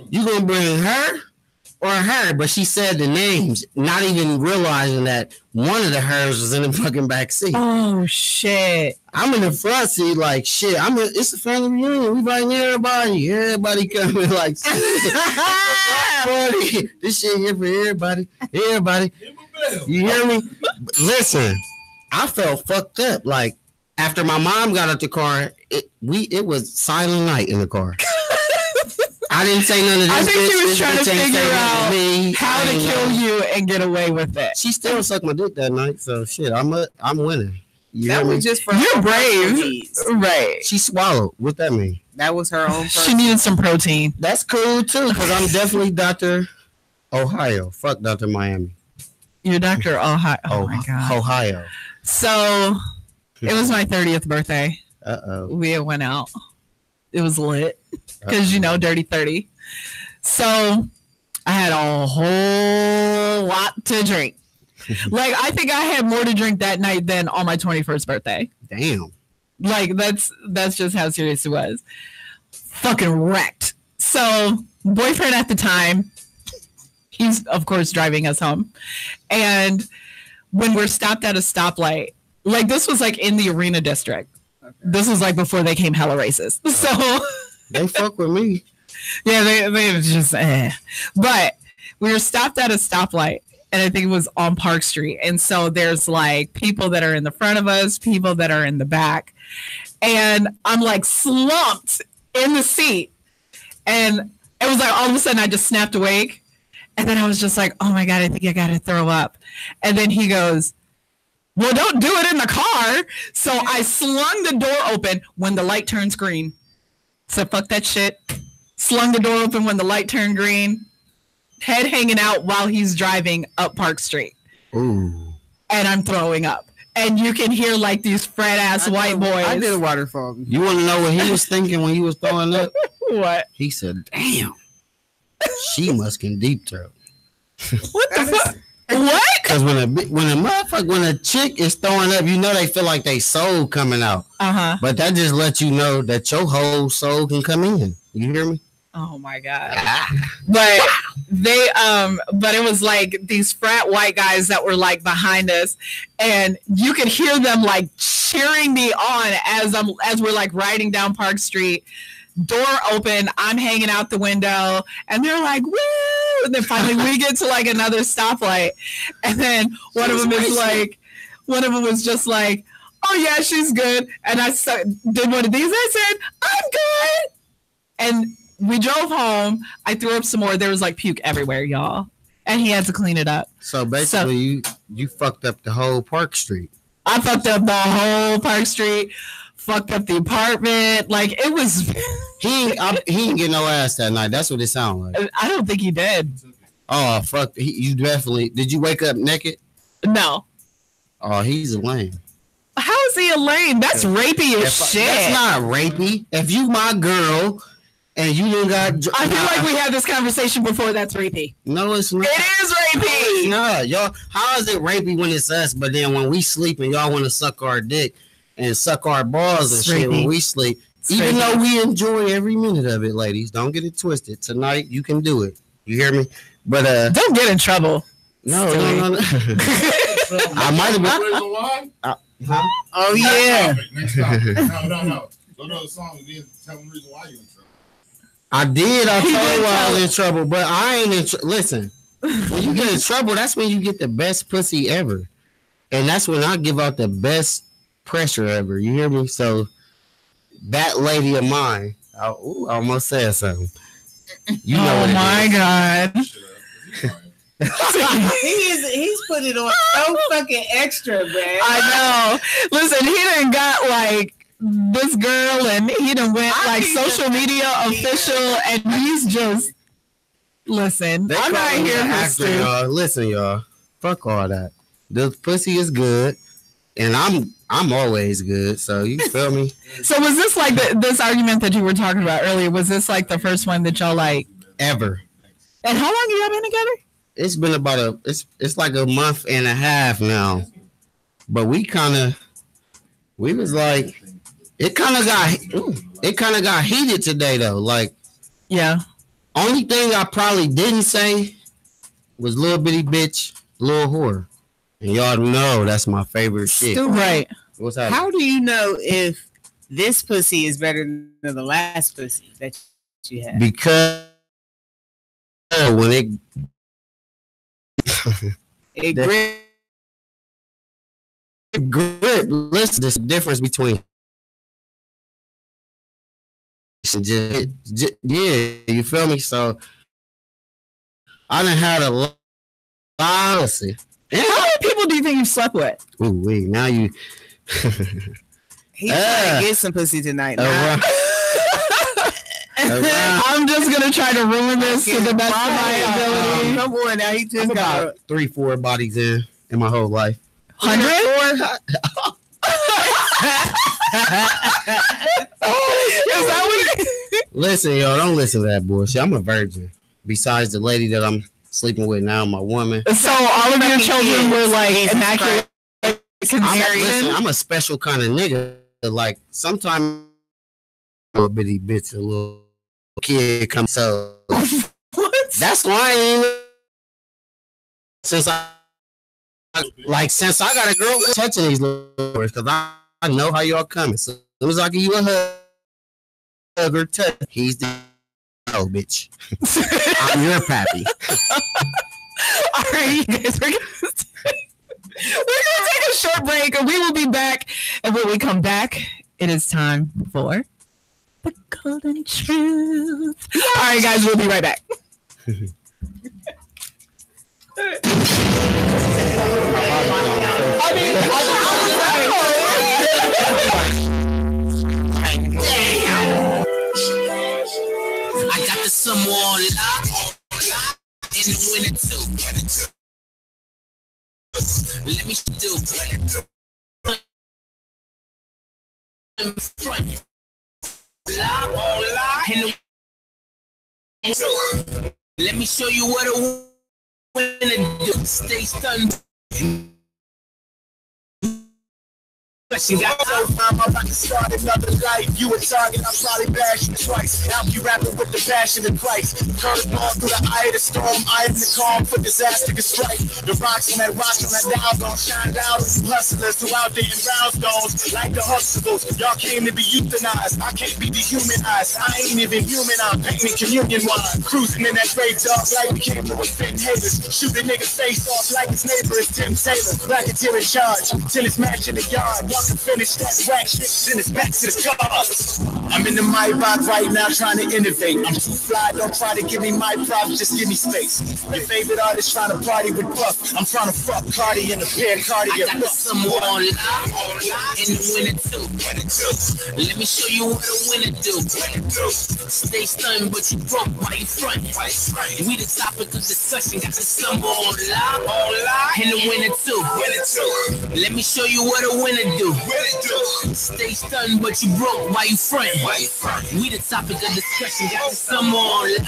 You gonna bring her or her?" But she said the names, not even realizing that one of the hers was in the fucking back seat. Oh shit! I'm in the front seat, like shit. It's a family reunion. We inviting everybody. Everybody coming, like party. This shit here for everybody. Everybody. You hear me? Listen, I felt fucked up. Like after my mom got out the car, it was silent night in the car. I didn't say none of this. I think she was trying to figure out me. how to kill you and get away with it. She still sucked my dick that night, so shit, I'm winning. That was just for you're brave, right? She swallowed. What that mean? That was her own. She needed some protein. That's cool too, because I'm definitely Dr. Ohio. Fuck Dr. Miami. You're Dr. Ohio. Oh my god, Ohio. So it was my 30th birthday. We went out. It was lit because you know, dirty 30. So I had a whole lot to drink. Like I think I had more to drink that night than on my 21st birthday. Damn. Like that's just how serious it was. Fucking wrecked. So boyfriend at the time, he's of course driving us home, and when we're stopped at a stoplight, like this was like in the Arena District. This was like before they came hella racist. So they fuck with me. Yeah, they was just But we were stopped at a stoplight, and I think it was on Park Street. And so there's like people that are in the front of us, people that are in the back. And I'm like slumped in the seat. And it was like all of a sudden I just snapped awake. And then I was just like, oh my God, I think I got to throw up. And then he goes, well, don't do it in the car. So I slung the door open when the light turns green. So fuck that shit. Slung the door open when the light turned green. Head hanging out while he's driving up Park Street. Ooh. And I'm throwing up. And you can hear like these frat ass white boys. I did a waterfall. You want to know what he was thinking when he was throwing up? What? He said, damn. She must can deep throat. What the fuck? What? Because when a chick is throwing up, you know they feel like they soul coming out. But that just lets you know that your whole soul can come in. You hear me? Oh my God. But but it was like these frat white guys that were like behind us, and you could hear them like cheering me on as we're like riding down Park Street. Door open, I'm hanging out the window, and they're like, woo! And then finally we get to like another stoplight, and then one of them was just like, oh yeah, she's good. And I did one of these. I said, I'm good. And we drove home. I threw up some more. There was like puke everywhere, y'all, and he had to clean it up. So basically, you fucked up the whole Park Street. I fucked up the whole Park Street. Fucked up the apartment. Like it was. He didn't get no ass that night. That's what it sounded like. I don't think he did. Oh fuck! You definitely did. You wake up naked? No. Oh, he's a lame. How is he a lame? That's rapey as shit. That's not rapey. If you my girl and you didn't got. I feel like we had this conversation before. That's rapey. No, it's not. It is rapey. No, y'all. How is it rapey when it's us? But then when we sleep and y'all want to suck our dick and suck our balls and shit when we sleep. Even though we enjoy every minute of it, ladies, don't get it twisted. Tonight you can do it. You hear me? But don't get in trouble. No. I might have been. Oh yeah. Next topic. No. Go to the song and then tell them the reason why you're in trouble. I did. I told you I was in trouble, but I ain't in trouble. Listen, when you get in trouble, that's when you get the best pussy ever, and that's when I give out the best pressure ever. You hear me? So. That lady of mine, I almost said something. You know what my God. he's put it on so fucking extra, man. I know. Listen, he done got like this girl and he done went like social media official and he's just listen. I'm not here for Stu. Y'all. Listen, y'all. Fuck all that. The pussy is good. And I'm always good, so you feel me? So was this like this argument that you were talking about earlier? Was this like the first one that y'all like ever? And how long have y'all been together? It's been about it's like a month and a half now. But we was like it kind of got heated today though. Like yeah. Only thing I probably didn't say was little bitty bitch, little whore. And y'all know that's my favorite shit. Right. What's happening? How do you know if this pussy is better than the last pussy that you had? Because when it grip. Listen, there's a difference between yeah, you feel me? So I done had a lot. Honestly. How many people do you think you slept with? Ooh, wait, now you. He's trying to get some pussy tonight. I'm just gonna try to ruin this to the best of my ability. Come on, now he just got 3-4 bodies in my whole life. 100? Listen, yo, don't listen to that bullshit. I'm a virgin. Besides the lady that I'm sleeping with now, my woman. So all of your children were like immaculate conception. I'm a special kind of nigga. Like sometimes a little bitty bitch, a little kid comes. So what? That's why I ain't. Since I got a girl touching these little words, because I know how y'all coming. So as soon as I give you a hug or touch, he's the bitch. I'm your pappy. All right, you guys, we're gonna take a short break, and we will be back. And when we come back, it is time for the golden truth. All right, guys, we'll be right back. I got the summer on lock in the winter too. Let me do lock on lock in the Let me show you what a winner do. Stay stunned. She got so fine, I'm about to start another life. You a target, I'll probably bash you twice. Now you rapping with the passion of Christ. Curveball through the eye of the storm. I am the calm for disaster to strike. The rocks on that down gon' shine down. You hustlers who out there in brownstones. Like the hustles, y'all came to be euthanized. I can't be dehumanized. I ain't even human, I'm painting communion wine. Cruising in that great dark light, we came to offend haters. Shoot a nigga face off like his neighbor is Tim Taylor. Racketeer in charge, till it's match in the yard. To finish that whack shit, then it's back to the cars. I'm in the Maybach right now trying to innovate. I'm too fly, don't try to give me my props, just give me space. Your favorite artist trying to party with Puff. I'm trying to fuck Cardi in a pair of cardiac. I got some more on live, in the winner too. Let me show you what a winner do. Stay stunned, but you broke while you front. We the topic of discussion, got the some more on live, in the winner too. Let me show you what a winner do. Stay stunned, but you broke while you front. We the topic of discussion, got the some more on live.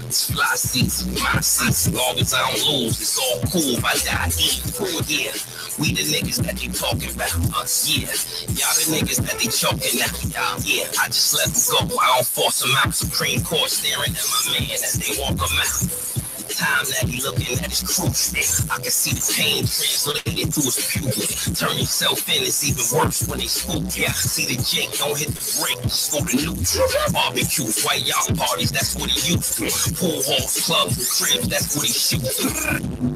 It's fly seats, my seats, as long as I don't lose, it's all cool. If I die, cool, yeah. We the niggas that they talking about, yeah. Y'all the niggas that they choking now, yeah. I just let them go, I don't force them out. Supreme Court staring at my man as they walk them out. Time that he looking at his crew, I can see the pain translated through his pupils. Turn yourself in, it's even worse when they spook. Yeah, see the Jake, don't hit the brake, just go to neutral. Barbecues, white y'all parties, that's what he used to. Pool halls, clubs, and cribs, that's what he shoots.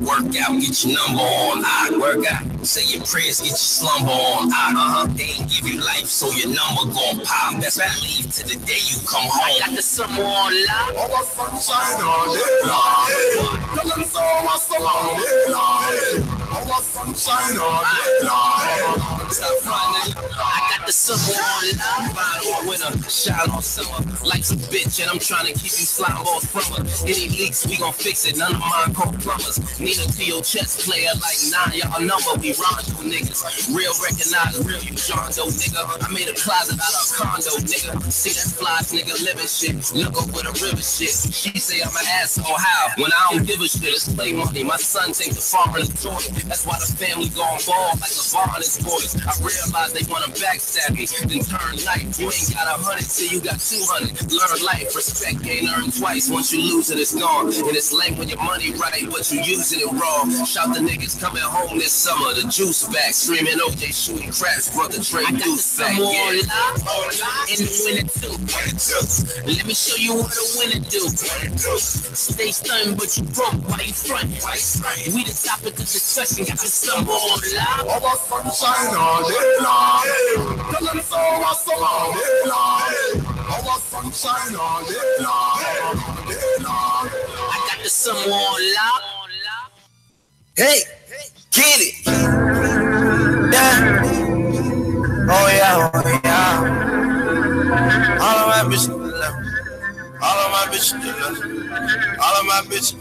Work out, get your number on, work out. Say your prayers, get your slumber on, They ain't give you life, so your number gon' pop. Best believe to the day you come home. I got the summer on lock. All the sunshine on day long. Tell them so what's the long day long. All the sunshine on day long. I got the summer on lock. Ride with a shine on summer. Life's a bitch, and I'm trying to keep you slime balls from her. Any leaks, we gon' fix it. None of mine called plumbers. Need a to your chest player like 9, y'all number. We rondo niggas. Real recognize real, you John Doe nigga. I made a closet out of a condo nigga. See that flies nigga living shit. Look up with a river shit. She say I'm an asshole, how? When I don't give a shit, it's play money. My son take the farmer and the toy. That's why the family gon' ball like LeVar and his boys. I realize they wanna backstab me, then turn life. You ain't got 100 till you got 200. Learn life, respect ain't earned twice. Once you lose it, it's gone. And it's lame when your money right, but you using it wrong. Shout the niggas coming home this summer. The juice back, screaming OJ shooting craps. Brother Trey Deuce back, yeah. In the winner too. Let me show you what a winner do. Stay stunned, but you broke while you front. We the topic of discussion, got the summer on live. All the sunshine all day long. Tell them so what's the long day long. All the sunshine all day long. I got the summer on lock. Hey, get it. Yeah. Oh yeah, oh yeah. All of my bitches, all of my bitches, all of my bitches.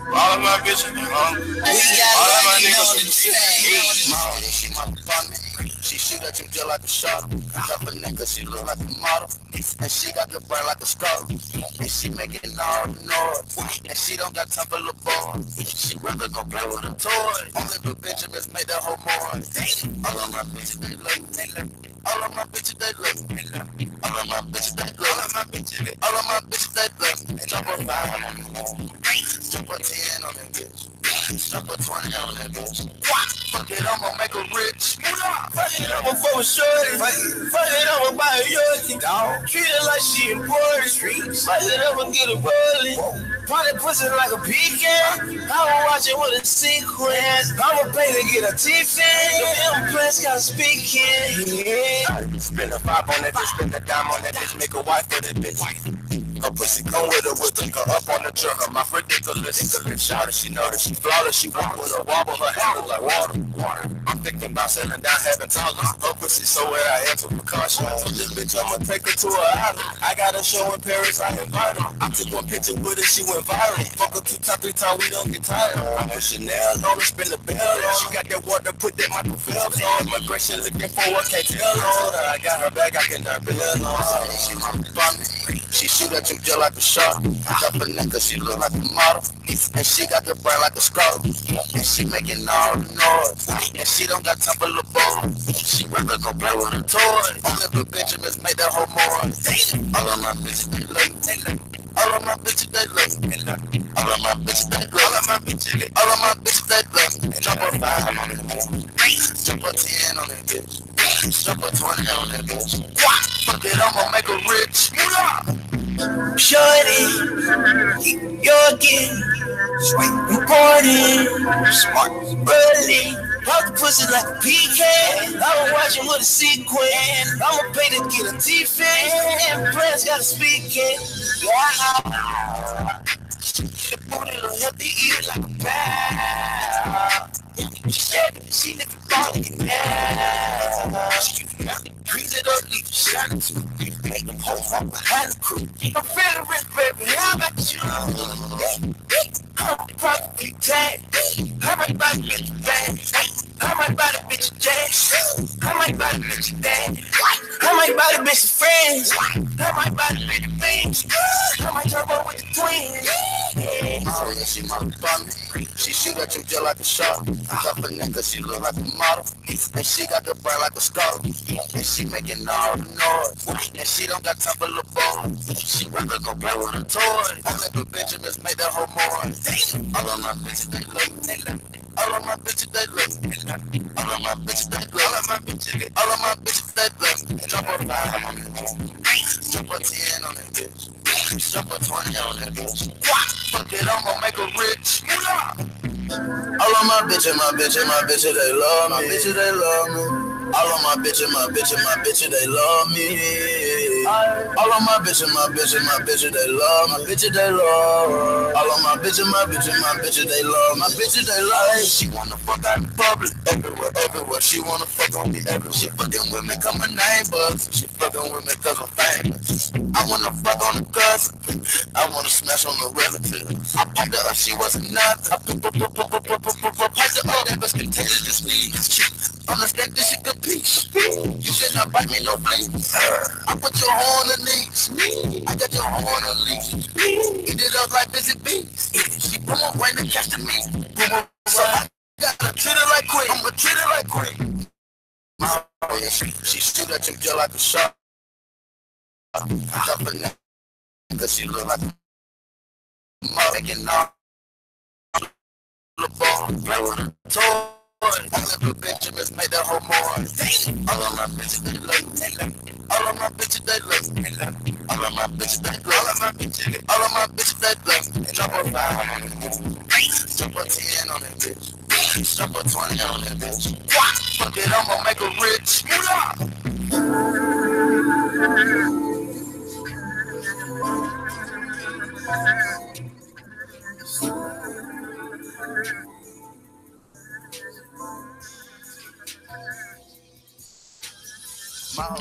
All of my bitches, all of my niggas. She my partner. She shoot at you just like a shot. Drop a nigga, she look like a model. And she got the brain like a skull. And she making all the noise. And she don't got time for the ball. She rather go play with a toy. Only the Benjamins made that whole more. All of my bitches, they look. All of my bitches, they look. All of my bitches, they look. All of my bitches, they look. Jump a 5 on the jump a 10 on that bitch. Jump a 20 on that bitch. Fuck it, I'ma make her rich. Fuck it, I'ma fuck with shorty. Fuck it, I'ma buy a Yorkie. Treat her like she important. Fuck it, I'ma get a rolling. Probably pussy like a pecan. I'ma watch it with a sequence. I'ma pay to get a teeth in. The implants got speaking. Yeah. Spend a 5 on that bitch, spend a dime on that bitch, make a wife for that bitch. Her pussy come with her, we'll take her up on the trigger. My ridiculous, shout it, she know that she flawless. She walk with her wobble, her handle like water. I'm thinking about settling down, having toddlers. Her pussy so wet, I answer for caution. So this bitch, I'ma take her to her island. I got a show in Paris, I invite her. I took one picture with her, she went viral. Fuck her 2 times, 3 times, we don't get tired. I put Chanel on her, spin the bell on. She got that water, put that microphone on. Immigration looking for what, can't tell on. I got her back, I can never bill on. She my bummy. She shoot at at you just like a shark. Got a nigga, she look like a model. And she got the brain like a skull. And she making all the noise. And she don't got time for the ball. She rather go play with a toy. All of the Benjamins make that whole more. All of my bitches, they late. All of my bitches, they late. All of my bitches, they late. All of my bitches, all of my bitches, they late. Jump a 5 on that bitch. Jump a 10 on that bitch. Jump a 20 on that bitch. Fuck it, I'ma make her rich. Shorty, you're getting important, smart, early. Pop the pussy like a PK. I'ma watch him with a sequin. I'ma pay to get a defense. And players gotta speak it. Yeah. The booty look healthy, eat it like a pal. She never thought it could grease it up, leave it shining too. Make them hoes walk behind the crew. I'm feeling rich, baby. How about you? I'm probably tag. I might buy the bitch a bag. I might buy the bitch a jazz. I might buy the bitch a dad. I might buy the bitch a friends. I might buy the bitch a things. I might turbo with the twins. Oh, yeah, she motherfucking. She shoot at you just like a shark. Got a nigga, she look like a model. And she got the brain like a skull. And she making all the noise. And she don't got time for the ball. She rather go play with a toy. All of the Benjamins make that whole more. All of my bitches, they look. All of my bitches, they look. All of my bitches, they look. All of my bitches, all of my bitches, they look. Jump a 5 on that bitch. Jump a 10 on that bitch. Jump a 20 on that bitch. Fuck it, I'ma make her rich. All of my bitches, they love me. My bitches, they love me. All of my bitches, they love me. All of my bitches, they love me. Bitches, they love. All of my bitches, they love. My bitches, they love. She wanna fuck out in public, everywhere. She wanna fuck on me everywhere. She fucking with me 'cause my name buzz. She fucking with me 'cause I'm famous. I wanna fuck on the cousin. I wanna smash on the relative. I piped her up, she wasn't nothing. I piped her up, that bitch contagious me. Understand this shit compete. You should not bite me no flea. I put your horn on the knees. I got your horn on the leash. Eat it up like busy bees. She put my brain to catch the meat. So I gotta treat it like queen. I'ma treat it like queen. Oh yeah, she shoot at you just like a shark. Cause she look like a making all the ball. Play with a toy. All of the Benjamins made that whole more. All of my bitches, they look. All of my bitches, they look. All of my bitches, they look. All of my bitches, they look. Jump a 5 on that bitch. Jump a 10 on that bitch. Jump a 20 on that bitch. Fuck it, I'ma make her rich.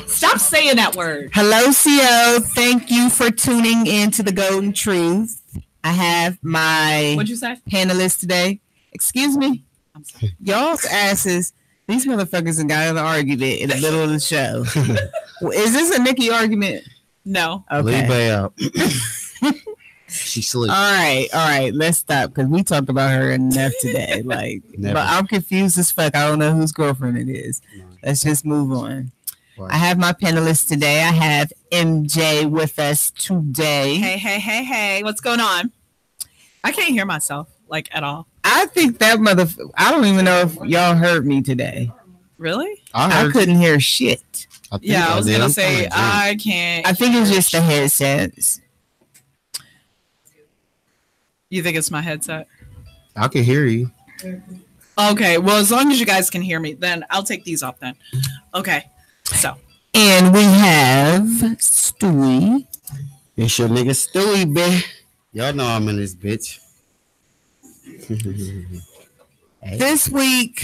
Stop saying that word. Hello, CO. Thank you for tuning in to the Golden Truth. I have my What'd you say? Panelist today. Excuse me. I'm sorry. Y'all's asses. These motherfuckers have got an argument in the middle of the show. Is this a Nikki argument? No. Okay. Leave her out. She sleep. All right. Let's stop because we talked about her enough today. But I'm confused as fuck. I don't know whose girlfriend it is. Let's just move on. Right. I have my panelists today. I have MJ with us today. Hey. What's going on? I can't hear myself, like, at all. I think that I don't even know if y'all heard me today. Really? I couldn't hear shit. I was going to say, I can't. I think it's just the headsets. You think it's my headset? I can hear you. Okay, well, as long as you guys can hear me, then I'll take these off then. Okay. So, and we have Stewie. It's your nigga Stewie, bitch. Y'all know I'm in this bitch. Hey. This week,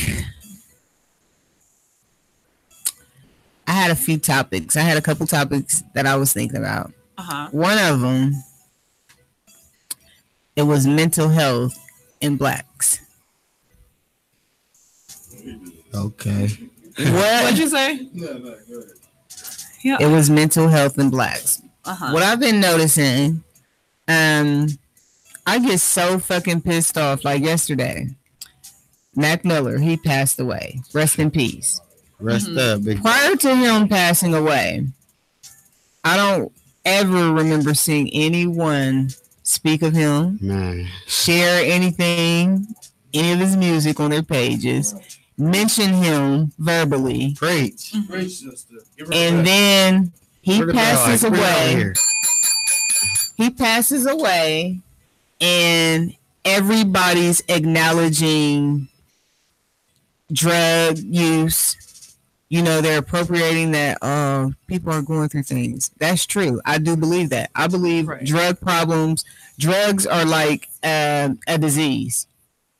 I had a few topics. I had a couple topics that I was thinking about. One of them, it was mental health in blacks. Okay. What'd you say? No, go ahead. Yeah. It was mental health in blacks. what I've been noticing, I get so fucking pissed off. Like yesterday, Mac Miller, he passed away. Rest in peace. Rest up. Big Prior to him passing away, I don't ever remember seeing anyone speak of him, share anything, any of his music on their pages, mention him verbally. Preach. And then he passes away. He passes away, and everybody's acknowledging drug use. You know, they're appropriating that people are going through things. That's true. I do believe that. I believe drugs are like a disease.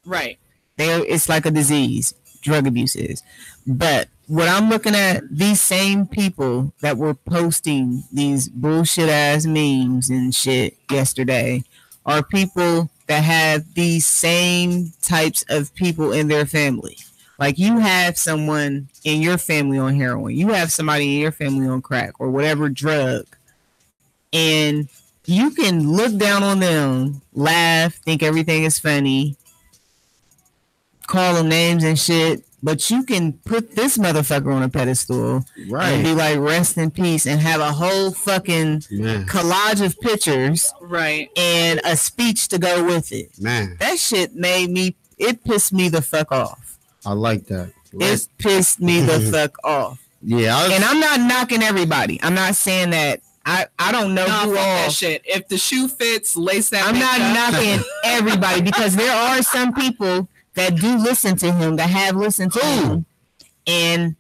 Right. It's like a disease. Drug abuse is. But what I'm looking at, these same people that were posting these bullshit ass memes and shit yesterday are people that have these same types of people in their family. Like you have someone in your family on heroin, you have somebody in your family on crack or whatever drug, and you can look down on them, laugh, think everything is funny, call them names and shit, but you can put this motherfucker on a pedestal and be like, rest in peace, and have a whole fucking collage of pictures and a speech to go with it. Man, that shit it pissed me the fuck off. I like that. It pissed me the fuck off. Yeah. And I'm not knocking everybody. I'm not saying that. I don't know who all. That shit. If the shoe fits, lace that. I'm not knocking everybody, because there are some people that do listen to him, that have listened to him, and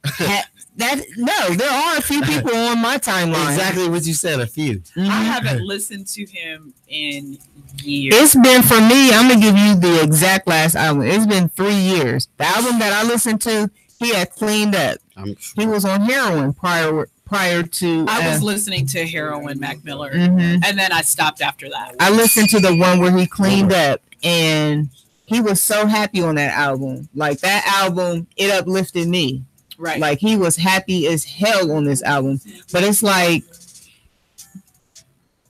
there are a few people on my timeline. Exactly what you said, a few. I haven't listened to him in years. It's been, for me, I'm gonna give you the exact last album. It's been 3 years. The album that I listened to, he had cleaned up. He was on heroin prior to. I was listening to Heroin, Mac Miller, and then I stopped after that. I listened to the one where he cleaned up, and he was so happy on that album. Like that album, it uplifted me. Right. Like he was happy as hell on this album. But it's like,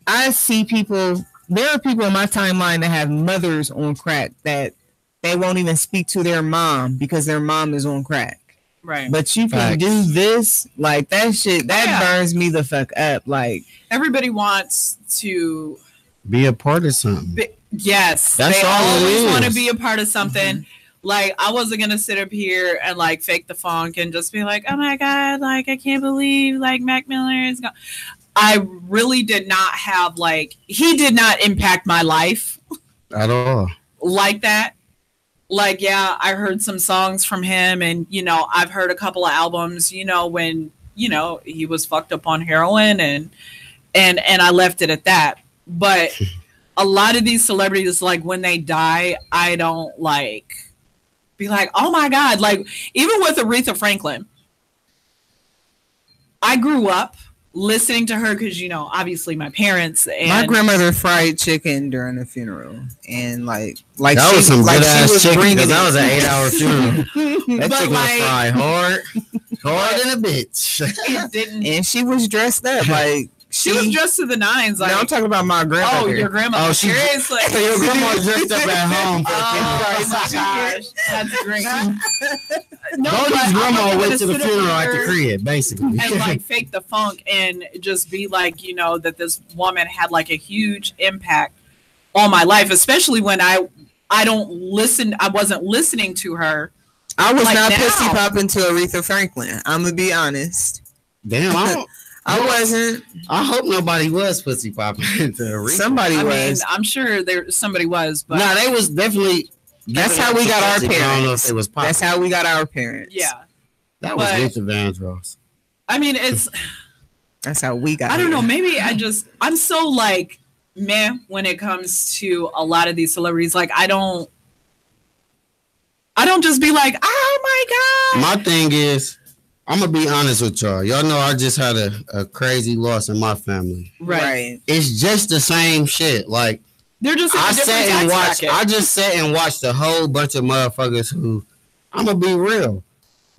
I see people, there are people in my timeline that have mothers on crack that they won't even speak to their mom because their mom is on crack. Right. But you can do this, like that shit, that burns me the fuck up. Like everybody wants to be a part of something. Yes. That's they all always it is. Want to be a part of something. Like, I wasn't going to sit up here and, like, fake the funk and just be like, oh, my God, like, I can't believe, like, Mac Miller is gone. I really did not have, like, he did not impact my life. At all. Like that. Like, yeah, I heard some songs from him, and, you know, I've heard a couple of albums, you know, when, you know, he was fucked up on heroin, and I left it at that. But a lot of these celebrities, like, when they die, I don't, like, be like, oh my God. Like, even with Aretha Franklin, I grew up listening to her because, you know, obviously my parents and my grandmother fried chicken during the funeral, and like that was some good ass chicken, because that was an 8-hour funeral. That chicken like, was fried hard than a bitch. It didn't, and she was dressed up like she was dressed to the nines. Like, no, I'm talking about my grandmother. Oh, your grandmother. Oh, seriously? Your grandma dressed up at home. Oh my gosh, that's great. No, Bodie's grandma went to the funeral at the crib, basically, and like fake the funk and just be like, you know, that this woman had like a huge impact on my life, especially when I wasn't listening to her. I was like not now. pussy popping to Aretha Franklin. I'm gonna be honest. Damn, I wasn't. I hope nobody was pussy popping to Aretha. Somebody was. Mean, I'm sure somebody was, but no, they was definitely. That's how we got our parents. I don't know if it was That's how we got our parents. Yeah, that was Luther Vandross. I mean, that's how we got. I don't know. Maybe I'm so like meh when it comes to a lot of these celebrities. Like I don't just be like, oh my God. My thing is, I'm gonna be honest with y'all. Y'all know I just had a crazy loss in my family. Right. It's just the same shit. Like they're just. I just sat and watched a whole bunch of motherfuckers who, I'm gonna be real,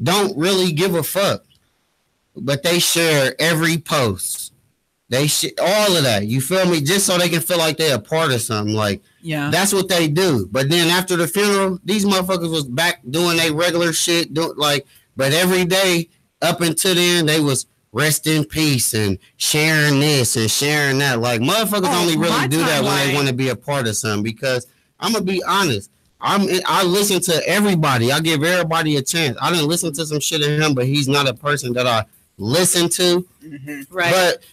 don't really give a fuck, but they share every post They shit all of that. You feel me? Just so they can feel like they're a part of something. Like, yeah, that's what they do. But then after the funeral, these motherfuckers was back doing their regular shit. But every day up until then, they was rest in peace and sharing this and sharing that. Like, motherfuckers only really do that when they want to be a part of something. Because I'm gonna be honest, I listen to everybody. I give everybody a chance. I didn't listen to some shit in him, but he's not a person that I listen to. Mm-hmm. Right. But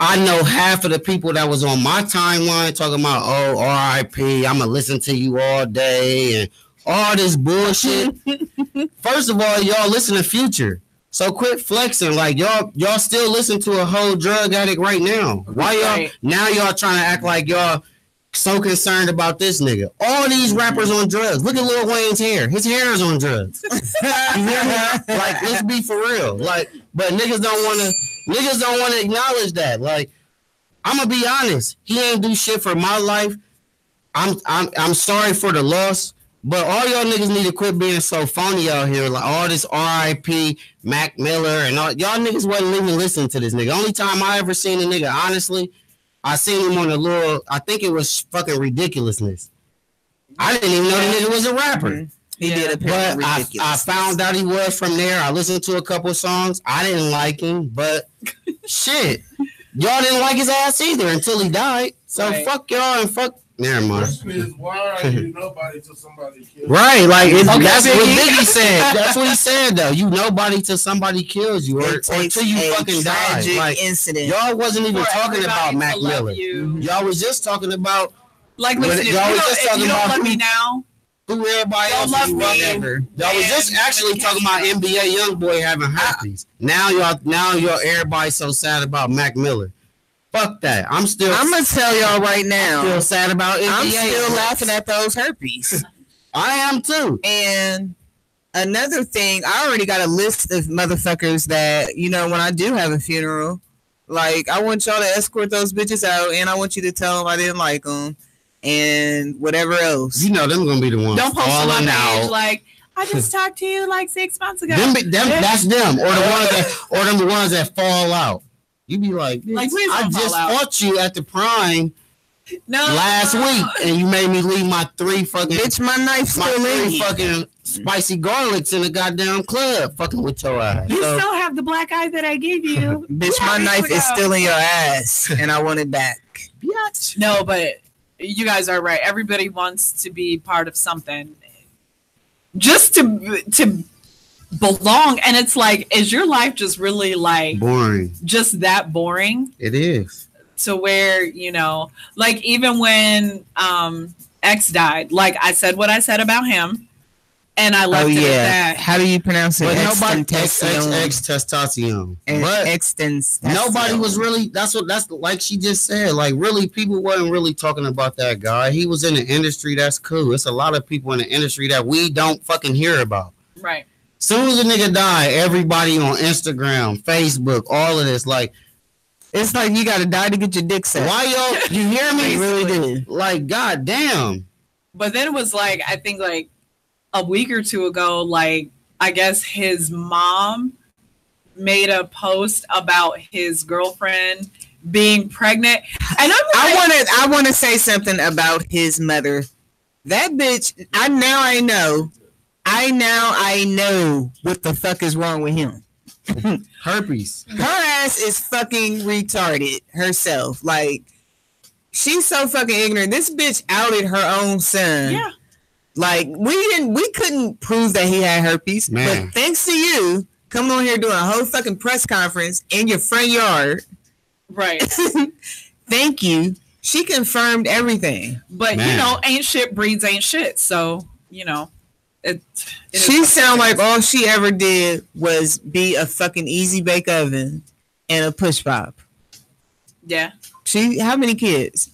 I know half of the people that was on my timeline talking about, oh, R.I.P., I'm going to listen to you all day and all this bullshit. First of all, y'all listen to Future. So quit flexing. Like, y'all still listen to a whole drug addict right now. Why y'all trying to act like y'all so concerned about this nigga? All these rappers on drugs. Look at Lil Wayne's hair. His hair is on drugs. You hear me? Like, let's be for real. Like, but niggas don't want to acknowledge that. Like, I'm gonna be honest. He ain't do shit for my life. I'm sorry for the loss, but all y'all niggas need to quit being so phony out here. Like all this R.I.P. Mac Miller and all y'all niggas wasn't even listening to this nigga. Only time I ever seen a nigga, honestly, I seen him on a little. I think it was fucking Ridiculousness. I didn't even know the nigga was a rapper. Mm-hmm. He did a but I found out he was from there. I listened to a couple songs. I didn't like him, but shit, y'all didn't like his ass either until he died. So fuck y'all and fuck. Never mind. Why are you nobody till somebody kills? Right, like that's what Biggie said. That's what he said though. You nobody till somebody kills you, or till you fucking die. Like incident. Y'all wasn't even talking about Mac Miller. Y'all was just talking about like listen. Y'all was just talking about let me now. Who everybody else is whatever. Y'all was just actually talking about NBA YoungBoy having herpes. Now y'all everybody so sad about Mac Miller. Fuck that. I'm gonna tell y'all right now. Still sad about NBA. I'm still laughing at those herpes. I am too. And another thing, I already got a list of motherfuckers that, you know, when I do have a funeral, like I want y'all to escort those bitches out, and I want you to tell them I didn't like them. And whatever else, you know, them gonna be the ones. Don't post on my page like I just talked to you like 6 months ago. That's them, or the ones that fall out. You be like I just fought you at the Prime last week, and you made me leave my 3 fucking bitch. My knife's still in you. Fucking spicy garlics in the goddamn club, fucking with your ass. You still have the black eye that I gave you, bitch. My knife is still in your ass, and I want it back. Bitch. No, but. You guys are right. Everybody wants to be part of something, just to belong. And it's like, is your life just really like boring? Just that boring? It is. To where, you know, like even when X died, like I said what I said about him, and I left it at that. How do you pronounce it? But nobody testosterone. And nobody was really. That's like she just said. Like really, people wasn't really talking about that guy. He was in the industry. That's cool. It's a lot of people in the industry that we don't fucking hear about. Right. Soon as a nigga die, everybody on Instagram, Facebook, all of this, like. It's like you gotta die to get your dick set. Why y'all? You hear me? Really did. Like, goddamn. But then it was like, I think like a week or two ago, like I guess his mom made a post about his girlfriend being pregnant, and I want to say something about his mother. That bitch. I know what the fuck is wrong with him. Herpes. Her ass is fucking retarded herself. Like she's so fucking ignorant. This bitch outed her own son. Yeah. Like we couldn't prove that he had herpes, man. But thanks to you coming on here doing a whole fucking press conference in your front yard, right? Thank you. She confirmed everything. But man. You know, ain't shit breeds ain't shit. So you know, she sound like all she ever did was be a fucking easy bake oven and a push pop. Yeah. How many kids?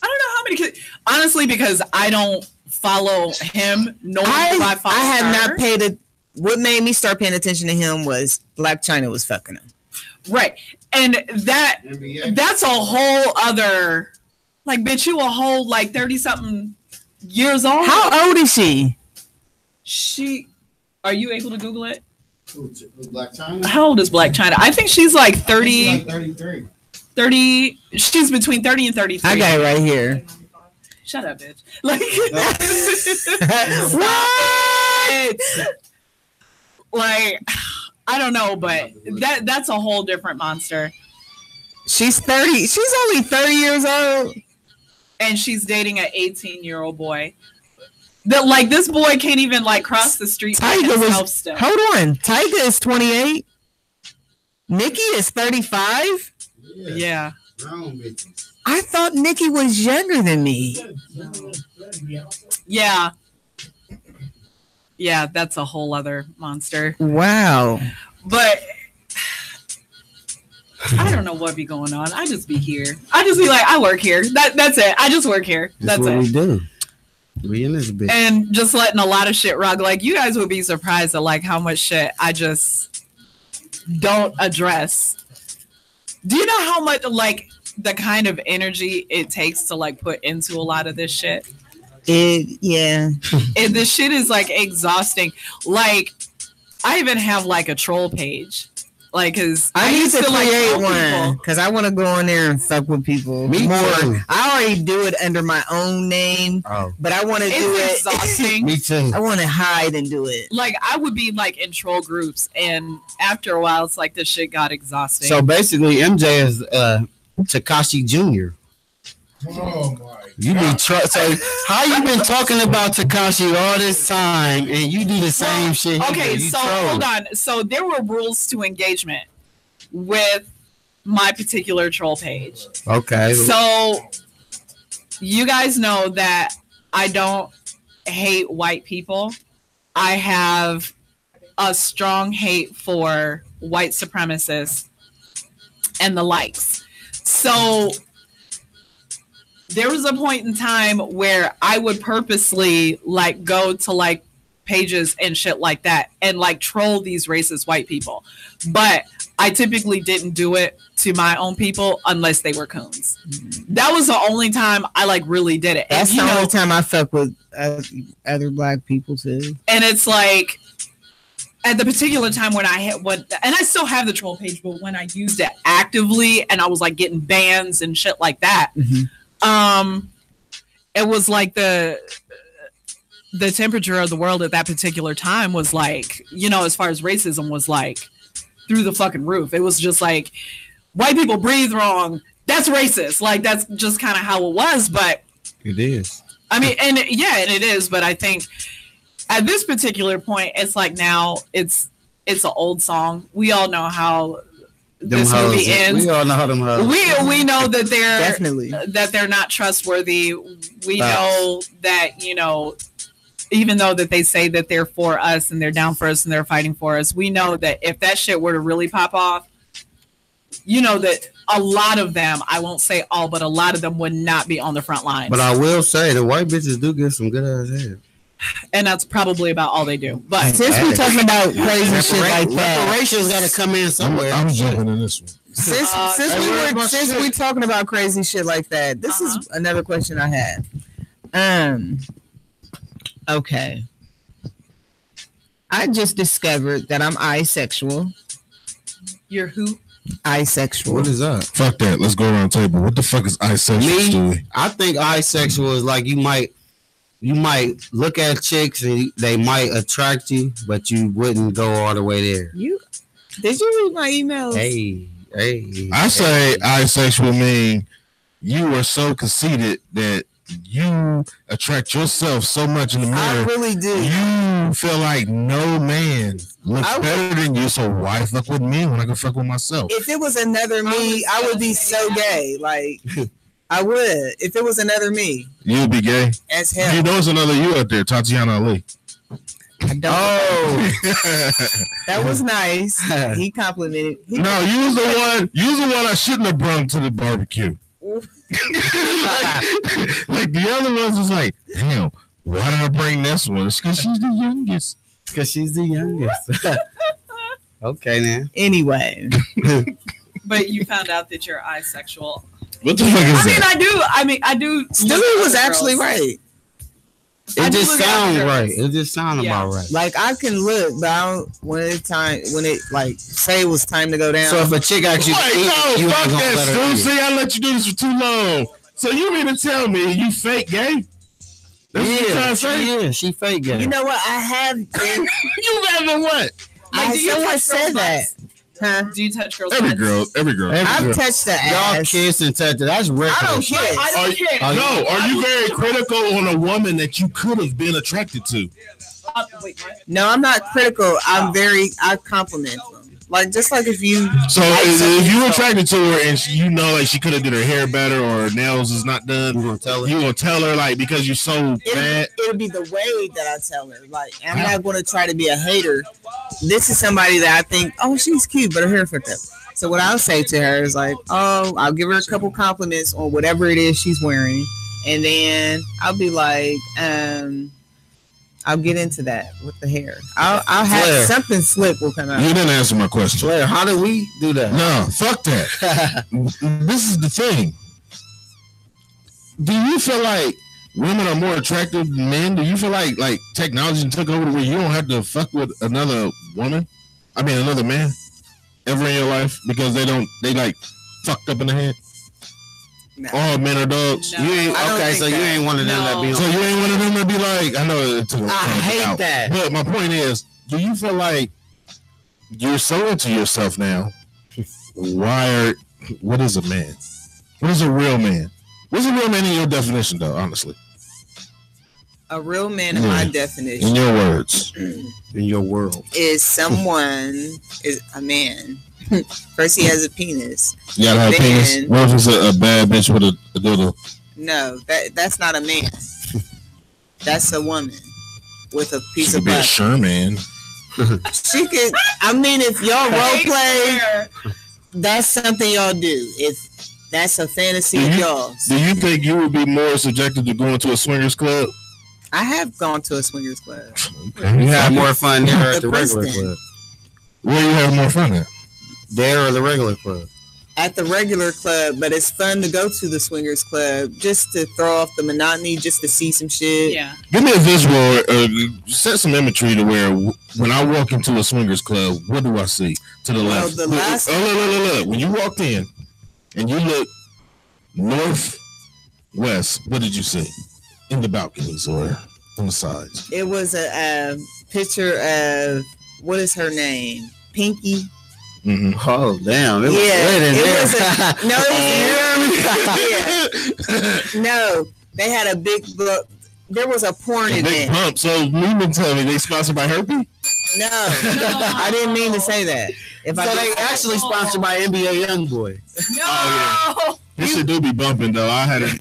I don't know how many kids. Honestly, because I don't follow him. I have not paid it. What made me start paying attention to him was Black China was fucking him. Right. And that's a whole other, like, bitch, you a whole, like, 30-something years old. How old is she? Are you able to Google it? Black China? How old is Black China? I think she's like 30. She's like 33. 30. She's between 30 and 33. I got it right here. Shut up, bitch. Like what? Like I don't know, but that's a whole different monster. She's 30. She's only 30 years old. And she's dating an 18-year-old boy. That like this boy can't even like cross the street. Tyga was, hold on. Tyga is 28. Nikki is 35. Yeah. I thought Nikki was younger than me. Yeah. Yeah, that's a whole other monster. Wow. But I don't know what be going on. I just be here. I just be like, I work here. That's it. I just work here. That's what it. We do. We in this bitch. And just letting a lot of shit rock. Like you guys would be surprised at like how much shit I just don't address. Do you know how much like the kind of energy it takes to like put into a lot of this shit? Yeah. And this shit is like exhausting. Like I even have like a troll page. Like, cause I need to create like, one because I want to go on there and fuck with people Me more. too. I already do it under my own name, but I want to do it. Exhausting. Me too. I want to hide and do it. Like I would be like in troll groups, and after a while, it's like this shit got exhausting. So basically, MJ is Tekashi Jr. Oh my! You be so how you been talking about Tekashi all this time, and you do the same shit? Okay, so hold on. So there were rules to engagement with my particular troll page. Okay. So you guys know that I don't hate white people. I have a strong hate for white supremacists and the likes. So there was a point in time where I would purposely like go to like pages and shit like that and like troll these racist white people. But I typically didn't do it to my own people unless they were coons. That was the only time I like really did it. That's the only time I fuck with other black people too. And it's like at the particular time when I had what, and I still have the troll page, but when I used it actively and I was like getting bans and shit like that, it was like the temperature of the world at that particular time was like, you know, as far as racism was like through the fucking roof. It was just like white people breathe wrong. That's racist. Like that's just kind of how it was. But it is. I mean, and yeah, and it is. But I think at this particular point, it's like now it's an old song. We all know how this movie ends. We all know how them hoes. We know that they're definitely that they're not trustworthy. We know that, you know, even though that they say that they're for us and they're down for us and they're fighting for us, we know that if that shit were to really pop off, you know that a lot of them, I won't say all, but a lot of them would not be on the front lines. But I will say the white bitches do get some good ass head. And that's probably about all they do. But since we're talking about crazy shit like that, reparations got to come in somewhere. I'm jumping in this one. Since we're talking about crazy shit like that, this is another question I had. Okay. I just discovered that I'm bisexual. You're who? Bisexual. What is that? Fuck that. Let's go around the table. What the fuck is bisexual? Me, I think bisexual is like you might look at chicks and they might attract you, but you wouldn't go all the way there. Did you read my emails? Hey. I say bisexual mean you are so conceited that you attract yourself so much in the mirror. I really do. You feel like no man looks better than you, so why fuck with me when I can fuck with myself? If it was another me, I would be so gay. Like, I would. If it was another me. You'd be gay? As hell. You know there's another you out there, Tatiana Ali. I don't. Oh, that was nice. He complimented. No, you was the one I shouldn't have brought to the barbecue. like the other ones was like, damn, why did I bring this one? It's because she's the youngest. Because she's the youngest. Okay, man. Anyway. But you found out that you're bisexual. What the fuck is that? I mean, I do. Stewie was actually right. It just sounds right. It just sounds about right. Like I can look, but I don't, when it like say it was time to go down. So if a chick asks you, you fuck that, Stu. See, I let you do this for too long. So you mean to tell me you fake gay? Yeah, she fake gay. You know what? I have. You haven't what? Someone said that. Huh? Do you touch girls? Every girl. I've touched the ass. Y'all kiss and touch it. That's regular. I don't kiss. Are you very critical on a woman that you could have been attracted to? Wait, what? No, I'm not critical. I compliment them. Like just like if you. So if you attracted to her and you know like she could have did her hair better or her nails is not done, you gonna tell her like because you're so bad. It'll be the way that I tell her. Like I'm not gonna try to be a hater. This is somebody that I think, oh, she's cute, but her hair fucked up. So what I'll say to her is like, oh, I'll give her a couple compliments on whatever it is she's wearing, and then I'll be like, I'll get into that with the hair. I'll have Blair. Something slick will come out. You didn't answer my question. Blair, how do we do that? No, fuck that. This is the thing. Do you feel like women are more attractive than men? Do you feel like technology took over to where you don't have to fuck with another woman? I mean, another man ever in your life because they like fucked up in the head? No. All men are dogs. No. You ain't okay. So you ain't one of them that be. So you ain't one of them that be like. I know. I hate that. But my point is, do you feel like you're so into yourself now? What is a man? What is a real man? What's a real man in your definition, though? Honestly, a real man in my definition, in your words, in your world, is a man. First, he has a penis. You gotta have a penis. What if it's a bad bitch with a dildo? No, that's not a man. That's a woman with a piece of butt. She could be a Sherman. She could. I mean, if y'all role play, that's something y'all do. That's a fantasy of y'all's. Do you think you would be more subjected to going to a swingers club? I have gone to a swingers club. Okay. You have more fun there at the regular club. Where you have more fun at? There or the regular club? At the regular club, but it's fun to go to the swingers club just to throw off the monotony, just to see some shit. Yeah. Give me a visual, set some imagery to where when I walk into a swingers club, what do I see? To the left. Look. When you walked in and you look northwest, what did you see? In the balconies or on the sides? It was a picture of, what is her name? Pinky. Mm-hmm. Oh damn! It was no, they had a big book. There was a porn event. Big pump. So you mean tell me they sponsored by Herpy? No, I didn't mean to say that. They actually sponsored by NBA YoungBoy. No. Oh, yeah. This shit do be bumping though. I had it.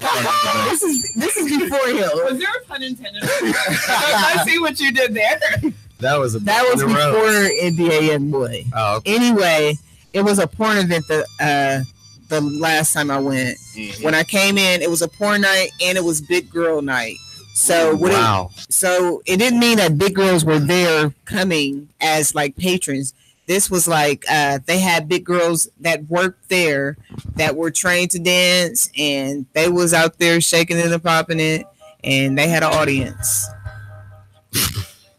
This is before him. Was there a pun intended? I see what you did there. That was before NBA YoungBoy. Oh, okay. Anyway, it was a porn event the last time I went. Mm-hmm. When I came in, it was a porn night and it was big girl night. So so it didn't mean that big girls were there coming as like patrons. This was like they had big girls that worked there that were trained to dance, and they was out there shaking it and popping it, and they had an audience.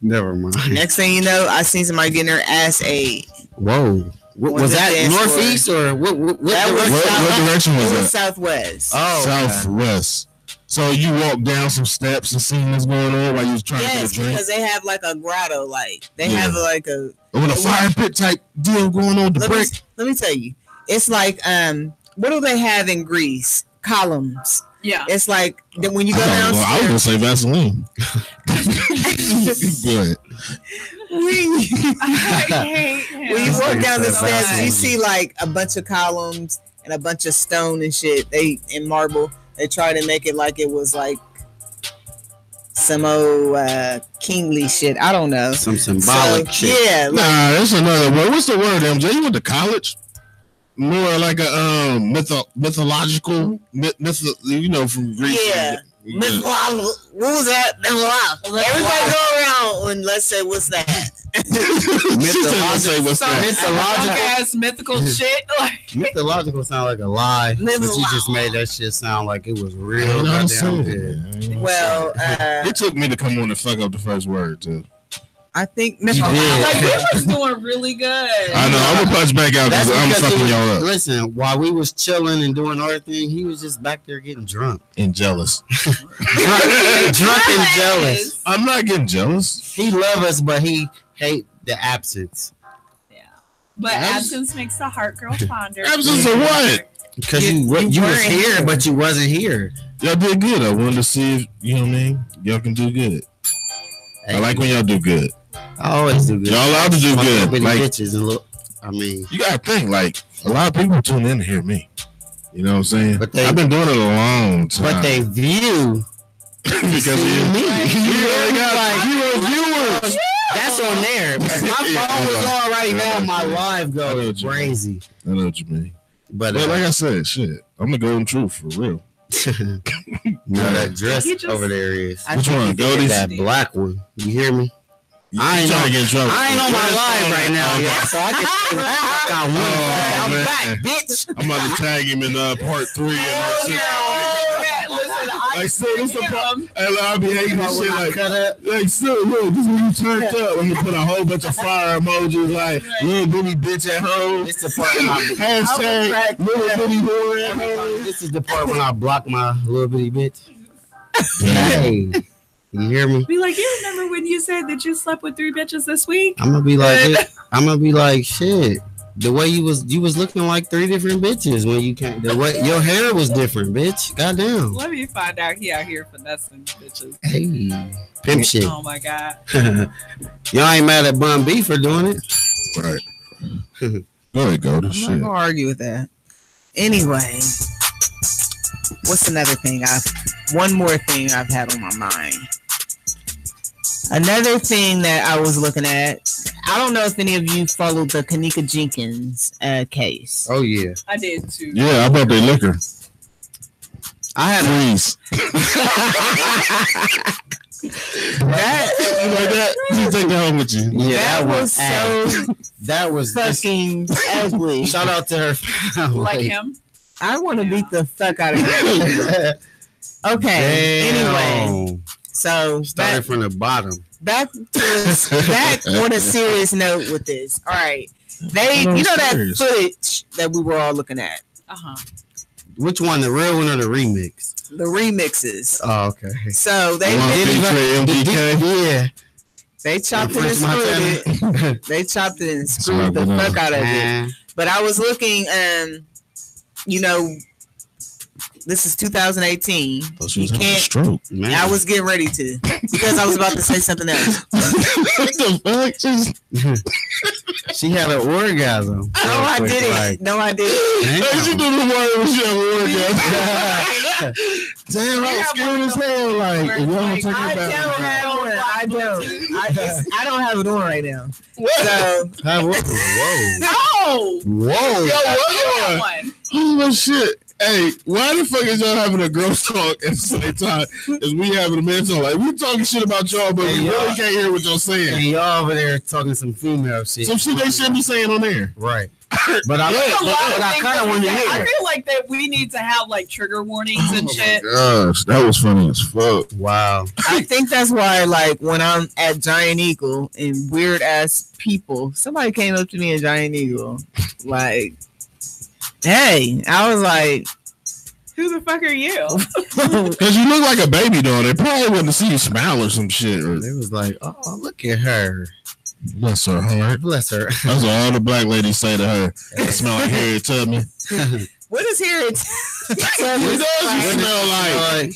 Never mind. Next thing you know, I seen somebody getting their ass ate. Whoa. Was that northeast or what direction was that? Southwest. Oh, southwest. So you walked down some steps and seen what's going on while you was trying to get a drink? Because they have like a grotto, like they have like a fire pit type deal going on. Let me tell you, it's like what do they have in Greece? Columns. Yeah, it's like when you go downstairs. I was gonna say Vaseline. Good. When you walk down the steps, you see like a bunch of columns and a bunch of stone and shit. They in marble. They try to make it like it was like some old kingly shit. I don't know. Some symbolic shit. Yeah. Nah, that's another word. What's the word, MJ? You went to college? More like a mythological, from Greece. Yeah. What was that? Everybody go around and let's say, what's that? Mythological shit. Like mythological sound like a lie, but you just made that shit sound like it was real. Well, it took me to come on and fuck up the first word too. I think like we was doing really good. I know. I'm gonna punch back out because I'm fucking y'all up. Listen, while we was chilling and doing our thing, he was just back there getting drunk and jealous. drunk and jealous. I'm not getting jealous. He love us, but he hate the absence. Yeah, but absence makes the heart grow fonder. Absence of what? Because you was here, but you wasn't here. Y'all did good. I wanted to see if you know what I mean. Y'all can do good. Hey. I like when y'all do good. I always do good. Y'all allowed to do good. Like, bitches and look, I mean, you gotta think like a lot of people tune in to hear me. You know what I'm saying? But I've been doing it a long time. But they view because of me. You were viewers. That's on there. My phone was on right now. My live goes crazy. I know what you mean. But like I said, shit, I'm the golden truth for real. No, that dress over there is. Which one? Goldies? That black one. You hear me? I ain't on my live right now yet, so I can I'm back, bitch. I'm about to tag him in part 3. Like, so this the problem. I'll be hating this shit like, so look, this is when you turned up. I'm gonna put a whole bunch of fire emojis like little bitty bitch at home. This is the part when hashtag little bitty whore at home. This is the part when I block my little bitty bitch. Hey. You hear me? Be like, you remember when you said that you slept with 3 bitches this week? I'm gonna be like, shit. The way you was looking like 3 different bitches when you came. The way your hair was different, bitch. Goddamn. Let me find out he out here finessing bitches. Hey, pimp shit. Oh my god. Y'all ain't mad at Bun B for doing it, right? There we go. I'm not gonna argue with that. Anyway, what's another thing? One more thing I've had on my mind. Another thing that I was looking at, I don't know if any of you followed the Kanika Jenkins case. Oh, yeah. I did, too. Yeah, I bought their liquor. I had freeze. That, you take that home with you. Yeah, that was so that was fucking ugly. Shout out to her family. Like him? I want to beat the fuck out of him. Okay, anyway. So started from the bottom. Back on a serious note with this. All right. That footage that we were all looking at. Uh-huh. Which one, the real one or the remix? The remixes. Oh, okay. So they yeah. They chopped it and screwed it. They chopped it and screwed the fuck out of it. But I was looking this is 2018. You can't. Stroke, man. I was getting ready to because I was about to say something else. What the fuck? She had an orgasm. No, I didn't. No, I didn't. She did the one when she had an orgasm. Damn, I was scared as hell. Like, I don't have it on right now. So, whoa. Yo, what? Oh, shit. Hey, why the fuck is y'all having a girl talk at the same time as we having a man talk? Like, we talking shit about y'all, but we really can't hear what y'all saying. And y'all over there talking some female shit. Some shit they shouldn't be saying on there. Right. But I kind of want to hear. I feel like that we need to have like trigger warnings and shit. Gosh, that was funny as fuck. Wow. I think that's why, like, when I'm at Giant Eagle and weird ass people, somebody came up to me at Giant Eagle, like, hey, I was like, who the fuck are you? Because you look like a baby doll. They probably wanted to see you smile or some shit. Or they was like, oh, look at her. Bless her heart. Bless her. That's what all the black ladies say to her. It smell like Harriet Tubman. What does Harriet Tubman smell like?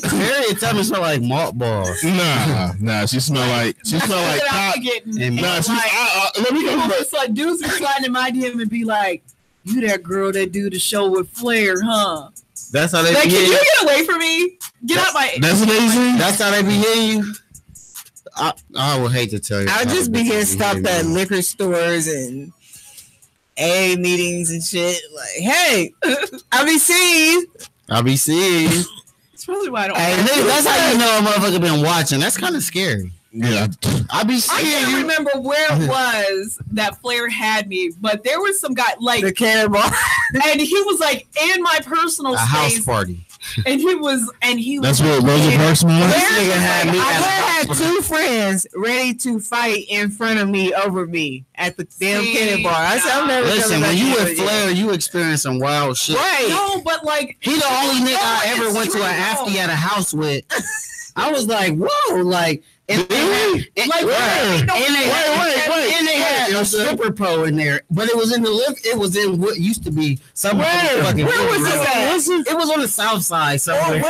Harriet Tubman smell like malt balls. Nah. She smell like pop. Let me go. It's like dudes be sliding in my DM and be like, "You that girl that do the show with Flair, huh?" That's how they. Like, can you get away from me? Get out my. That's what they say. That's how they be hitting you. I would hate to tell you. I just be getting stopped at liquor stores and A meetings and shit. Like, hey, I be seeing. That's probably why I don't. Hey, that's how you know a motherfucker been watching. That's kind of scary. Yeah, I can't remember where it was that Flair had me, but there was some guy like the cannonball, and he was like in my personal space. House party. And he was. That's what Rosa Parks was. I had two friends ready to fight in front of me over me at the damn cannonball. I said, I'm never. Listen, when you with Flair, you experience some wild shit. Right? No, but like he the only nigga I ever went to an after at a house with. I was like, whoa, like. And they had a stripper pole in there, but it was in the lift. It was in what used to be somewhere. Where was this at? It was on the south side somewhere.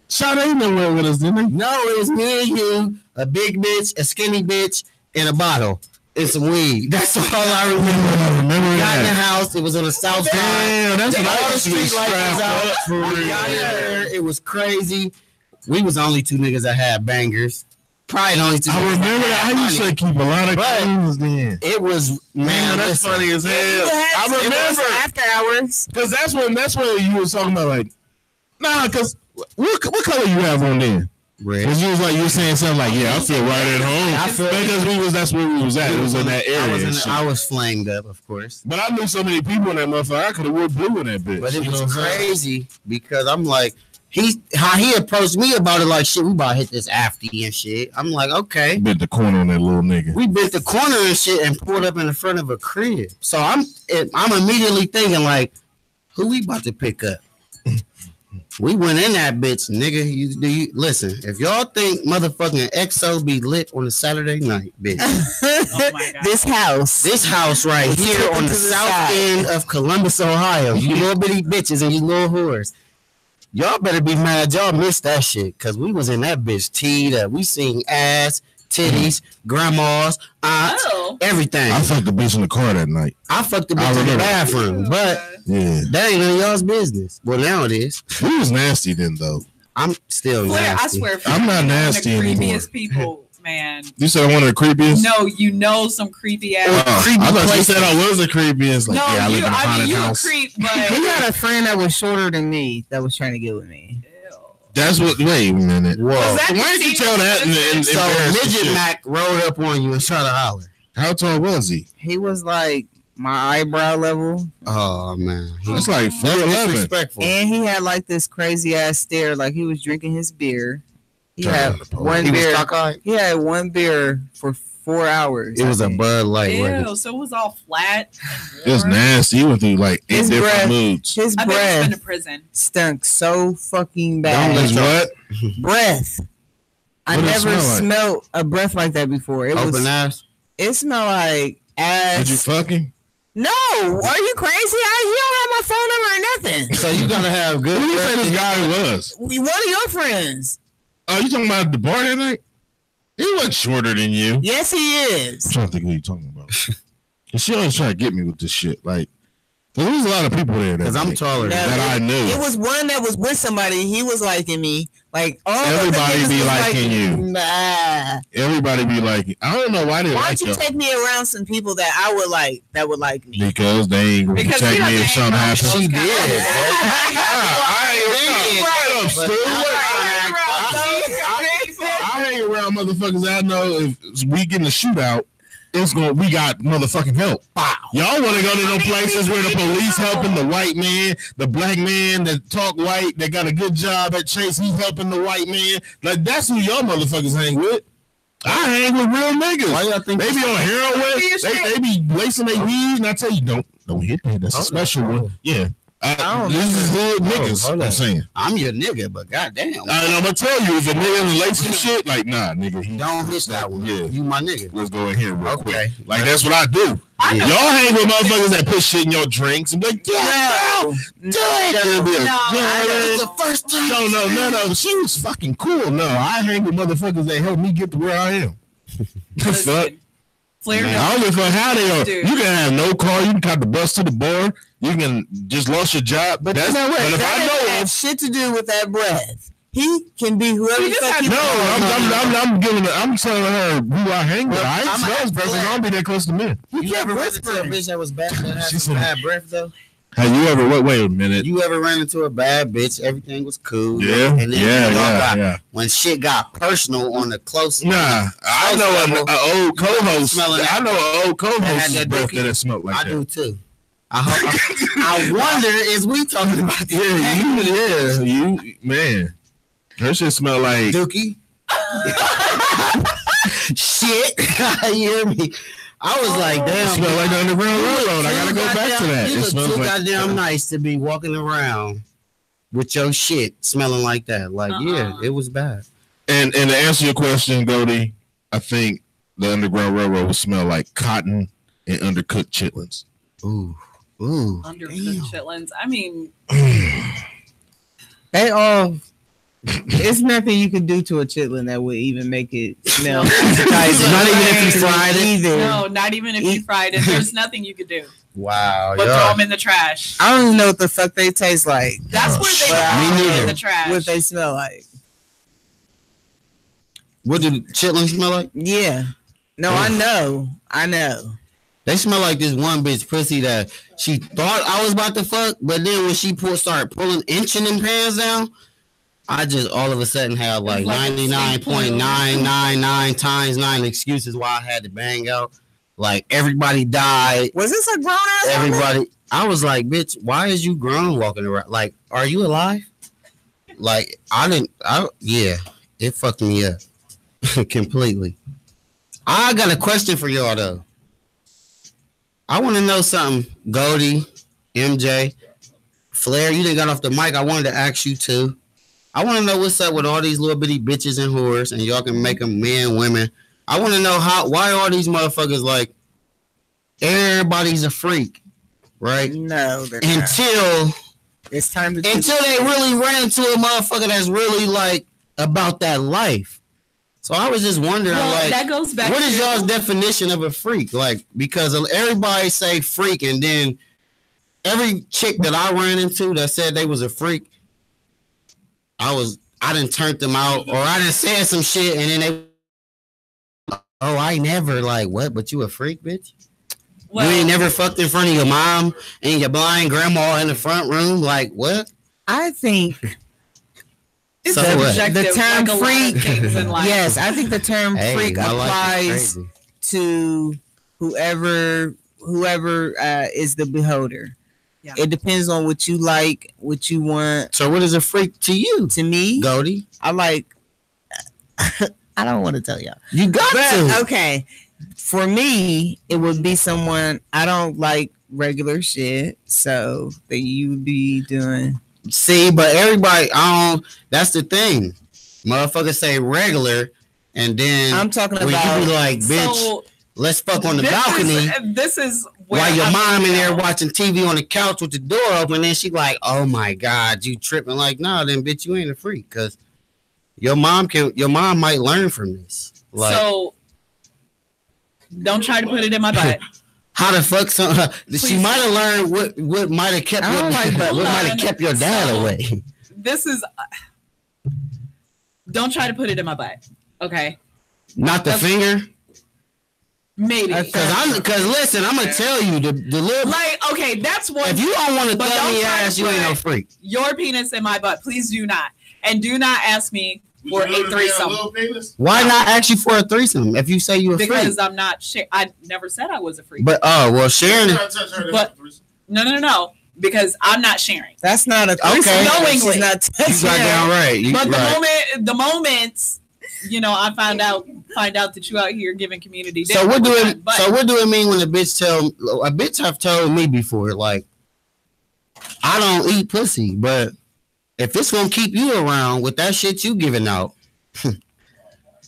Sade went with us, didn't he? No, it was me and you, a big bitch, a skinny bitch, and a bottle and some weed. That's all I remember. Got in the house. It was on the south side. Damn, that's what I used to be strapped up for. It was crazy. We was the only two niggas that had bangers. Probably the only two. I remember that. I used to keep a lot of cleans then. It was that's funny as hell. I remember after hours because that's when you was talking about like, nah, because what color you have on then? Red. Because you were saying something like, yeah, I feel right at home. Because that's where we was at. It was in that area. I was flamed up, of course. But I knew so many people in that motherfucker. I could have wore blue in that bitch. But it was crazy because I'm like. How he approached me about it like shit. We about to hit this after and shit. I'm like, okay. Bit the corner on that little nigga. We bit the corner and shit and pulled up in the front of a crib. So I'm immediately thinking like, who we about to pick up? We went in that bitch, nigga. You listen? If y'all think motherfucking EXO be lit on a Saturday night, bitch. Oh my God. This house right here on the south end of Columbus, Ohio. You little bitty bitches and you little whores. Y'all better be mad. Y'all missed that shit because we was in that bitch teed up. We seen ass, titties, grandmas, aunts, everything. I fucked the bitch in the car that night. I fucked the bitch in the bathroom, but that ain't none of y'all's business. Well, now it is. We was nasty then, though. I'm still nasty. I swear, I'm not nasty anymore. Creepiest people, man. You said I'm one of the creepiest? No, you know some creepy ass. I thought you said I was the creepiest. Like, no, I live in a haunted house. Creep, but he had a friend that was shorter than me that was trying to get with me. That's what. Wait a minute. Whoa. Why did you tell that? So Midget Mac rolled up on you and tried to holler. How tall was he? He was like my eyebrow level. Oh man, that's like 4'11". And he had like this crazy ass stare, like he was drinking his beer. He had one beer. He had one beer for 4 hours. It was a Bud Light. Ew, so it was all flat. It was nasty. He went through like 8 different moods. His breath stunk so fucking bad. What? Breath. I never smelled a breath like that before. It was ass. It smelled like ass. Did you fuck him? No, are you crazy? You don't have my phone number or nothing. So you gotta have good. Who you say this guy was? One of your friends. Oh, you talking about the bar that night? He wasn't shorter than you. Yes, he is. I'm trying to think who you talking about. She always trying to get me with this shit. Like, there was a lot of people there because I'm taller that I knew. It was one that was with somebody. He was liking me. Like, everybody be liking you. Nah. Everybody be liking. I don't know why they like you. Why don't you take me around some people that I would like that would like me? Because they ain't gonna protect me if something happens. She did. I hang around motherfuckers I know if we get in a shootout, we got motherfucking help. Wow. Y'all want to go to those places where the police helping the white man, the black man that talk white, that got a good job at Chase, he's helping the white man. Like, that's who y'all motherfuckers hang with. I hang with real niggas. Why y'all think they be on heroin? They be lacing their weed, and I tell you, don't hit that. That's a special one. Yeah. This is hood niggas. I'm saying. I'm your nigga, but goddamn. I'm gonna tell you, if a nigga lace some shit, like, nah, nigga. Don't hit that one. Yeah. You my nigga. Let's go in here real quick. Like, that's what I do. Y'all hang with motherfuckers that put shit in your drinks and be like, yeah, do it. It's the first time. No. She was fucking cool. No, I hang with motherfuckers that help me get to where I am. Fuck. Flair, I don't give a fuck how they are. You can have no car. You can cut the bus to the bar. You can just lost your job. But that's not what. That have shit to do with that breath. He can be whoever the fuck he wants. I'm telling her who I hang with. I ain't smells breath. I don't be that close to men. You ever whispered to a bitch that was bad? That had some bad breath though. Have you ever? Wait a minute. You ever ran into a bad bitch? Everything was cool. Yeah, and then yeah. When shit got personal on the close. Nah, I know an old co-host. I know an old co-host's breath that smelled like that. I do too. I wonder, is we talking about this? You man. Her shit smell like Dookie. Shit. You hear me? I was like, damn. It smell like the Underground Railroad. I gotta go back to that. You It look smells too like goddamn nice to be walking around with your shit smelling like that. Like, yeah, it was bad. And to answer your question, Goldie, I think the Underground Railroad would smell like cotton and undercooked chitlins. Ooh. Undercooked chitlins. I mean, they all. It's nothing you can do to a chitlin that would even make it smell appetizing. Not even if you fried it. Either. No, not even if you fried it. There's nothing you could do. Wow. But throw them in the trash. I don't even know what the fuck they taste like. That's where they go in the trash. What they smell like. What do chitlins smell like? Yeah. No, I know. They smell like this one bitch pussy that she thought I was about to fuck, but then when she started pulling, inching them pants down, I just all of a sudden had like 99.999 times 9 excuses why I had to bang out. Like everybody died. Was this a grown ass? Everybody. I was like, bitch, why is you grown walking around? Like, are you alive? Like, yeah, it fucked me up completely. I got a question for y'all though. I want to know something. Goldie, MJ, Flair, you didn't got off the mic. I wanted to ask you too. I want to know what's up with all these little bitty bitches and whores, and y'all can make them men, women. I want to know why all these motherfuckers like everybody's a freak, right? No, until it's time to until they really ran into a motherfucker that's really like about that life. So I was just wondering, that goes back. What is y'all's definition of a freak? Like, because everybody say freak, and then every chick that I ran into that said they was a freak, I didn't turn them out, or I didn't say some shit, and then they, I never like what? But you a freak, bitch? Well, you ain't never fucked in front of your mom and your blind grandma in the front room? Like what? I think it's the term like freak. Yes, I think the term freak applies to whoever is the beholder. Yeah. It depends on what you like, what you want. So what is a freak to you? To me, Goldie? I like I don't want to tell y'all. You got to. Okay. For me, it would be someone I don't like regular shit, so that you would be doing. See, but everybody, that's the thing. Motherfuckers say regular, and then I'm talking about you be like, bitch, let's fuck on the balcony. This is while your mom in there watching TV on the couch with the door open, and then she like, oh my God, you tripping. Like, nah, then bitch, you ain't a freak, because your mom might learn from this. Like, so don't try to put it in my butt. How the fuck she might have learned what might have kept your dad away. This is don't try to put it in my butt. Okay. Not the finger? Maybe. Because listen, I'm gonna tell you the little okay, that's one. If you don't want to throw me ass, you ain't no freak. Your penis in my butt, please do not. And do not ask me for a threesome. Why not ask you for a threesome if you say you're a freak? Because I'm not. I never said I was a freak. But sharing. But no. Because I'm not sharing. That's not a threesome. Knowingly, you got down right. But the moment, I find out that you out here giving community. So what do it mean when a bitch have told me before, like, I don't eat pussy, but if it's gonna keep you around with that shit you giving out,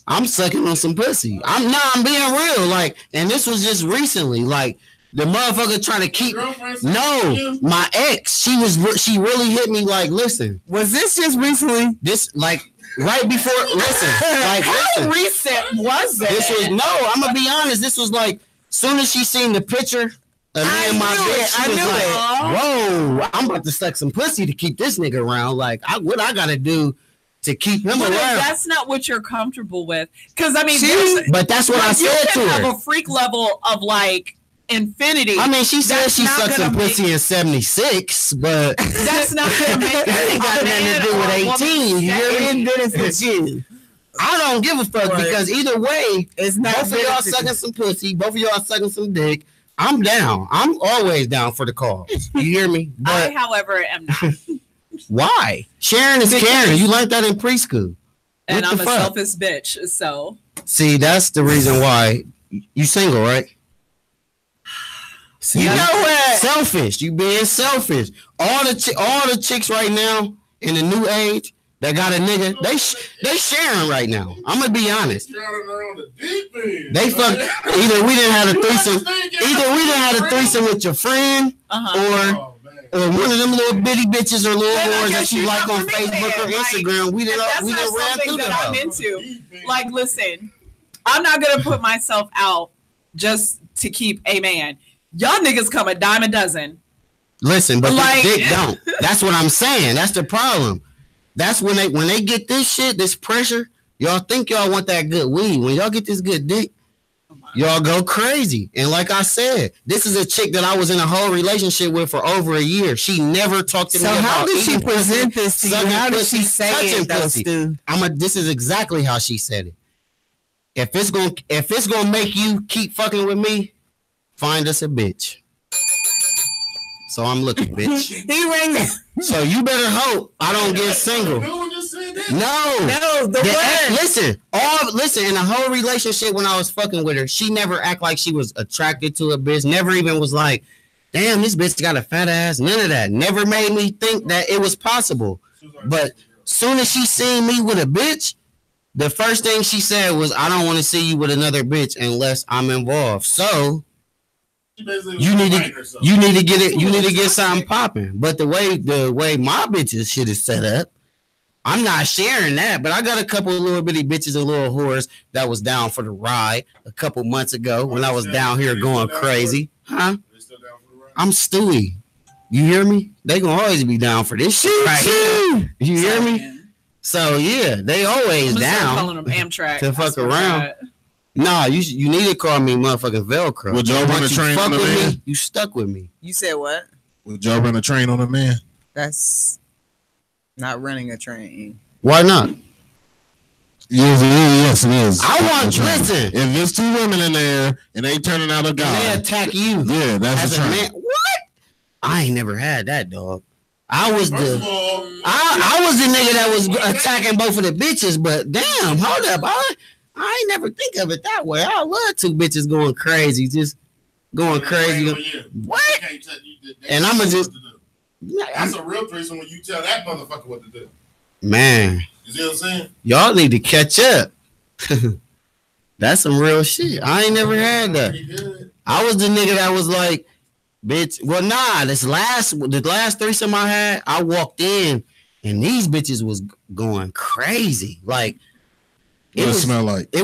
I'm sucking on some pussy. I'm being real. Like, and this was just recently. Like, the motherfucker trying to keep. No, my ex. She really hit me. Like, listen. Was this just recently? This right before. Listen. Like, how recent was it? This was I'm gonna be honest. This was like soon as she seen the picture. Me and my bitch, I knew it. Whoa, I'm about to suck some pussy to keep this nigga around. Like, what I gotta do to keep him around? That's not what you're comfortable with. Because, I mean, but that's what I said to her. You can have a freak level of, like, infinity. I mean, she said she sucked some pussy in 76, but that's not gonna make that ain't got nothing to do with 18. You hear me? benefits you. I don't give a fuck because either way, it's not both of y'all sucking some pussy, both of y'all sucking some dick. I'm down. I'm always down for the cause. You hear me? But I, however, am not. Why? Sharing is caring. You learned that in preschool. And I'm a selfish bitch, so. See, that's the reason why you single, right? See, you know what? Selfish. You being selfish. All the chicks right now in the new age that got a nigga, they sharing right now. I'm gonna be honest. They fuck. Either we didn't have a threesome. Either we didn't have a threesome with your friend, or one of them little bitty bitches or little whores that you like on Facebook or Instagram. We didn't ran through that. I'm into. Like, listen, I'm not gonna put myself out just to keep a man. Y'all niggas come a dime a dozen. Listen, but like, this dick don't. That's what I'm saying. That's the problem. That's when they get this shit, this pressure, y'all think y'all want that good weed. When y'all get this good dick, y'all go crazy. And like I said, this is a chick that I was in a whole relationship with for over a year. She never talked to me about how did she present this to you? How did she say it, though, this is exactly how she said it. If it's gonna make you keep fucking with me, find us a bitch. So I'm looking, bitch. He rang that. So you better hope I don't get single. No. Listen. In a whole relationship when I was fucking with her, she never act like she was attracted to a bitch. Never even was like, damn, this bitch got a fat ass. None of that. Never made me think that it was possible. But soon as she seen me with a bitch, the first thing she said was, I don't want to see you with another bitch unless I'm involved. So you need to get something popping. But the way my bitches shit is set up, I'm not sharing that. But I got a couple of little bitty bitches and little whores that was down for the ride a couple months ago when I was down here going crazy. Huh? I'm Stewie. You hear me? They gonna always be down for this shit right here. You hear me? So yeah, they always down calling them Amtrak to fuck around. Nah, you need to call me motherfucking Velcro. Would y'all run a train on a man? You stuck with me. You said what? Would y'all run a train on a man? That's not running a train. Why not? Yes, it is. Listen. If there's two women in there and they turning out a guy, and they attack you. Yeah, that's as a man. What? I ain't never had that, dog. I was the nigga that was attacking both of the bitches, but damn, hold up. I ain't never think of it that way. I love two bitches going crazy, just going crazy. What? And I'm just. That's a real threesome when you tell that motherfucker what to do. Man. You see what I'm saying? Y'all need to catch up. That's some real shit. I ain't never had that. I was the nigga that was like, bitch. Well, nah, the last threesome I had, I walked in and these bitches was going crazy. Like, what it smell like?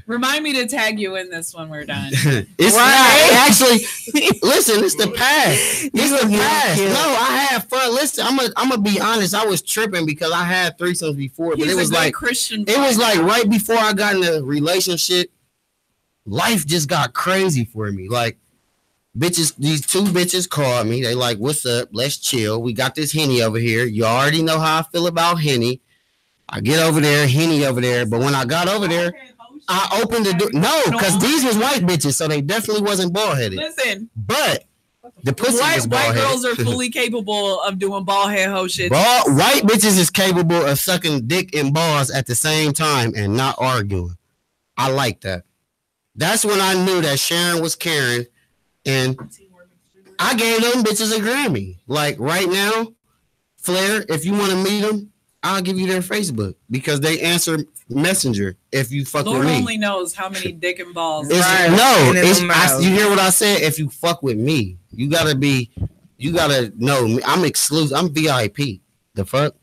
Remind me to tag you in this when we're done. It's right. Actually, listen, it's the past. It's the past. No, I had fun. Listen, I'm gonna be honest. I was tripping because I had threesomes before, but it was like Christian. It was like right before I got in a relationship, life just got crazy for me. Like, bitches, these two bitches called me. They like, what's up? Let's chill. We got this Henny over here. You already know how I feel about Henny. I get over there, Henny over there. But when I got over there, I opened the door. No, because these was white bitches, so they definitely wasn't bald-headed. Listen. But the pussy was bald-headed. White girls are fully capable of doing bald-head hoe shit. White bitches is capable of sucking dick and balls at the same time and not arguing. I like that. That's when I knew that Sharon was caring. And I gave them bitches a Grammy. Like right now, Flair, if you want to meet them, I'll give you their Facebook because they answer Messenger if you fuck Lord with me. Lord only knows how many dick and balls. You hear what I said? If you fuck with me, you gotta know me. I'm exclusive. I'm VIP. The fuck?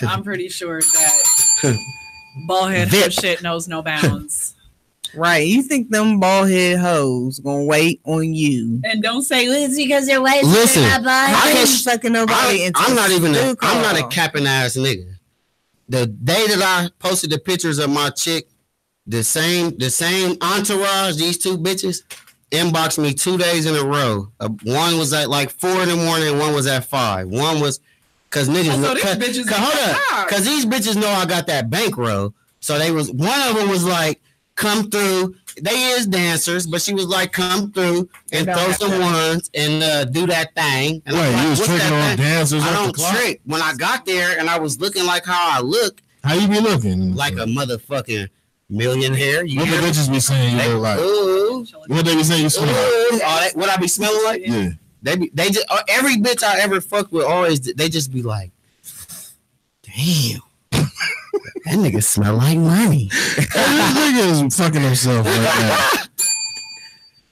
I'm pretty sure that bald head shit knows no bounds. Right, you think them bald head hoes gonna wait on you? And don't say it's because they're white. Listen, I'm not a capping ass nigga. The day that I posted the pictures of my chick the same entourage, these two bitches inboxed me 2 days in a row. One was at like 4 in the morning, and one was at 5. One was because niggas because these bitches know I got that bankroll. So they was one of them was like, come through. They is dancers, but she was like, come through and throw some ones and do that thing. And wait, like, you was tricking on dancers? I don't trick. When I got there and I was looking like how I look. How you be looking? Like a motherfucking millionaire. What the bitches be saying you look like? Ooh. What they be saying you smell like? What I be smelling like? Yeah. They just every bitch I ever fucked with always they just be like, damn. That nigga smell like money. This nigga is fucking himself right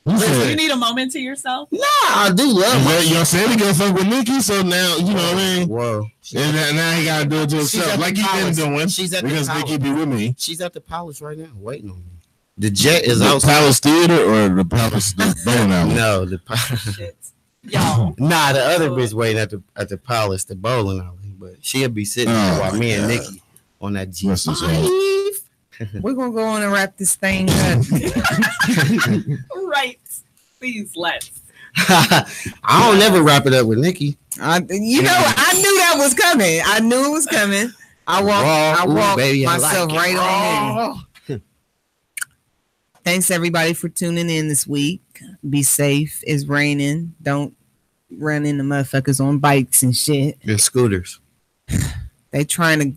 now. Do you need a moment to yourself? Nah, I do love it. Y'all said he gonna fuck with Nikki, so now you know what I mean. Whoa. And now he gotta do it to himself, like he been doing. Because Nikki be with me. She's at the Palace right now, waiting on me. The jet is the outside. Palace Theater or the Palace bowling alley? No, the Y'all. Nah, the other bitch waiting at the Palace, the bowling alley. But she'll be sitting there while me and Nikki on that G5. We're gonna go on and wrap this thing up. Right. Please let's. I don't never wrap it up with Nikki. I knew that was coming. I knew it was coming. I walked myself right on in. Thanks everybody for tuning in this week. Be safe. It's raining. Don't run into motherfuckers on bikes and shit. And scooters. They trying to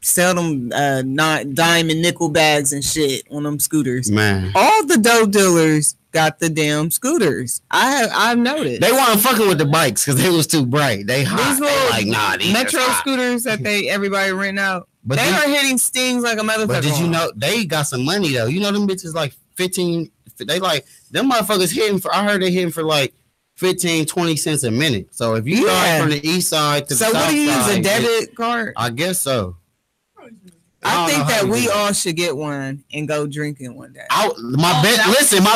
sell them not dime and nickel bags and shit on them scooters. Man, all the dope dealers got the damn scooters. I've noticed. They weren't fucking with the bikes because they was too bright. They hot. These little like these Metro scooters that everybody rent out. But they are hitting stings like a motherfucker. But did you know they got some money though? You know them bitches like 15. They like them motherfuckers hitting for. I heard they hitting for like 15, 20 cents a minute. So if you start from the east side to the south side. So what do you use, a debit card? I guess so. I think that we all should get one and go drinking one day. My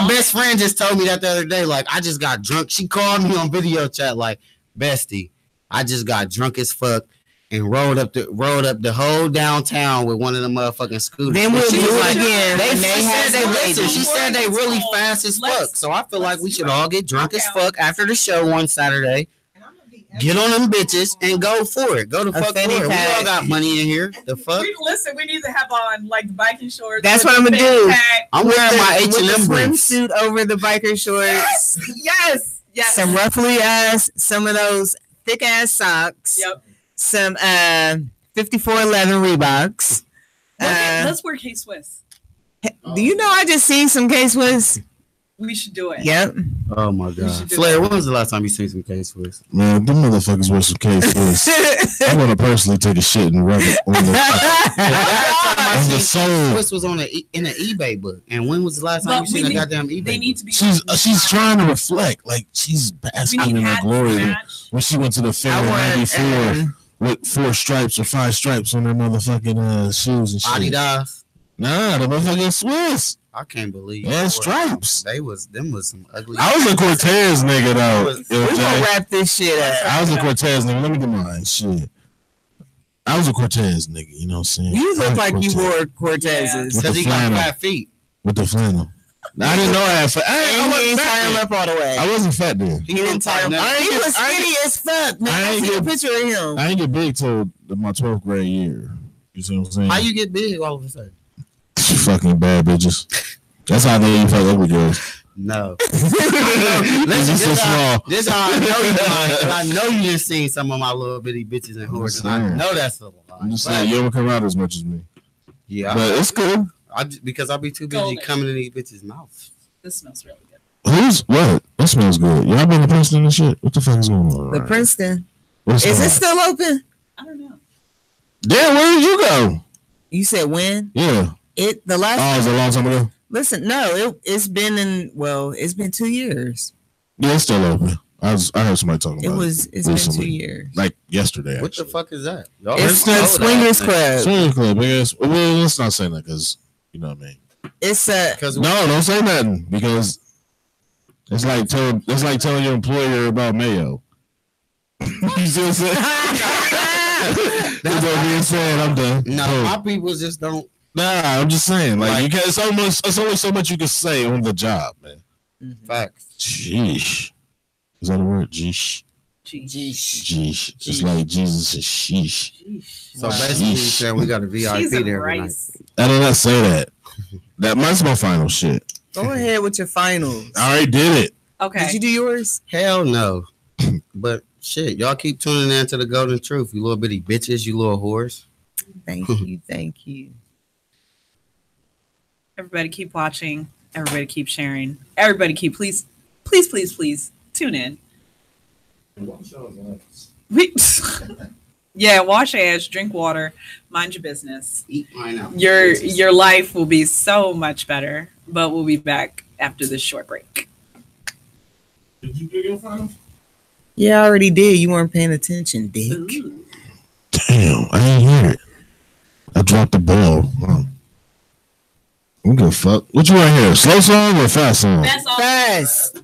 best friend just told me that the other day. Like, I just got drunk. She called me on video chat like, bestie, I just got drunk as fuck and rolled up the whole downtown with one of the motherfucking scooters. Then we'll do it again. She said they really fast as fuck. So I feel like we should all get drunk as fuck after the show one Saturday. Get on them bitches and go for it. Go to fuck for it. We all got money in here. The fuck? We need to have on like the biking shorts. That's what I'm gonna do. I'm wearing my H&M swimsuit over the biker shorts. Yes. Some ruffly ass, some of those thick ass socks. Yep. Some 5411 Reeboks. Let's wear K-Swiss. Do you know I just seen some K-Swiss? We should do it. Yep. Oh my god, Flair, when was the last time you seen some K-Swiss? Man, them motherfuckers wear some K-Swiss. I want to personally take a shit and rub it on the soul. Swiss was on in an eBay book. And when was the last time you seen a goddamn eBay? They need to be. She's trying to reflect, like she's basking in her glory. When she went to the fair in '94 with 4 stripes or 5 stripes on her motherfucking shoes and shit. Adidas. Nah, the motherfucking Swiss. I can't believe. Yeah, stripes. Them was some ugly. I was a Cortez nigga though. We gonna wrap this shit up. I was a Cortez nigga. Let me get mine. Shit. I was a Cortez nigga. You know what I'm saying? You look like you wore Cortezes because he got fat feet. With the flannel. I didn't know I had fat. I didn't tie him up all the way. I wasn't fat then. He didn't tie him up. He was skinny as fuck. Man, I see a picture of him. I didn't get big till my 12th grade year. You see what I'm saying? How you get big all of a sudden? Fucking bad bitches. That's how they fuck ugly girls. No. This how I know you lying. I know you just seen some of my little bitty bitches and whores. I know that's a lie. I'm just saying, you don't come out as much as me. Yeah. But it's good. Because I'll be too busy coming in these bitches' mouths. This smells really good. What? That smells good. Y'all been to Princeton and shit? What the fuck is going on? The Princeton. Is it still open? I don't know. Damn, where did you go? You said when? Yeah. It was a long time ago. Listen, no, it's been 2 years. Yeah, it's still open. I heard somebody talking about it. It's recently. Been 2 years. Like yesterday. What the fuck is that? It's the Swingers Club. Swingers Club, yes. Well, let's not say that because you know what I mean. It's don't say nothing because it's like telling your employer about mayo. You see what I'm saying? That's what being said. I'm done. No, my people just don't. Nah, I'm just saying, like you can. It's only so much you can say on the job, man. Facts. Sheesh. Is that a word? Jeesh. Jeesh. It's like Jesus and sheesh. So basically, you saying we got a VIP there tonight. I did not say that. That's my final shit. Go ahead with your finals. I already did it. Okay. Did you do yours? Hell no. But shit, y'all keep tuning in to the Golden Truth, you little bitty bitches, you little whores. Thank you. Everybody keep watching. Everybody keep sharing. Everybody keep please tune in. Yeah, wash ass, drink water, mind your business. Eat pineapple. Your life will be so much better. But we'll be back after this short break. Did you do your final? Yeah, I already did. You weren't paying attention, dick. Ooh. Damn, I didn't hear it. I dropped the ball. I'm gonna fuck. What you want to hear? Slow song or fast song? Fast.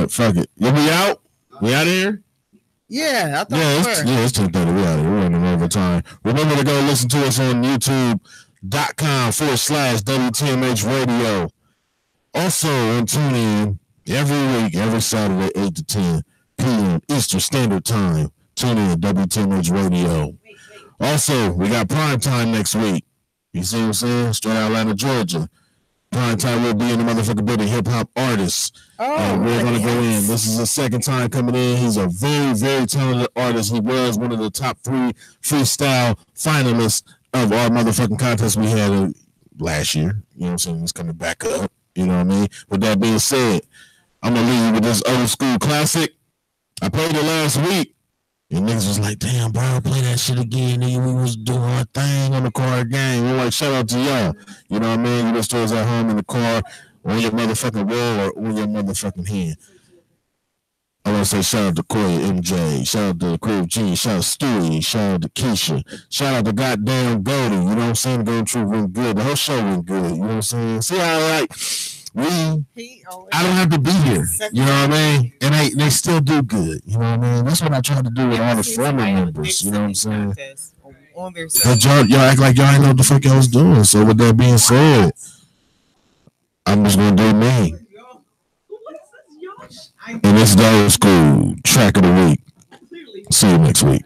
Fuck it. You be out? We out of here? Yeah, I thought it's 10:30. We out of here. We're running over time. Remember to go listen to us on YouTube.com/WTMH Radio. Also on TuneIn every week, every Saturday, 8 to 10 p.m. Eastern Standard Time. Tune in WTMH Radio. Also, we got prime time next week. You see what I'm saying? Straight out Atlanta, Georgia. Prime time will be in the motherfucking building, hip hop artists. And we're going to go in. This is his second time coming in. He's a very, very talented artist. He was one of the top 3 freestyle finalists of our motherfucking contest we had last year. You know what I'm saying? He's coming back up. You know what I mean? With that being said, I'm going to leave you with this old school classic. I played it last week. And niggas was like, damn, bro, play that shit again. Nigga, we was doing our thing on the card game. We're like, shout out to y'all. You know what I mean? You listen to us at home in the car, on your motherfucking wall, or on your motherfucking hand. I want to say shout out to Corey MJ, shout out to Crib G, shout out to Stewie, shout out to Keisha, shout out to goddamn Goldie. You know what I'm saying? Golden Truth went good. The whole show went good. You know what I'm saying? See how like I don't have to be here. You know what I mean? And they still do good. You know what I mean? That's what I try to do with all the former members. You know what I'm saying? But y'all act like y'all ain't know what the fuck y'all was doing. So with that being said, I'm just gonna do me. And this is the old school track of the week. See you next week.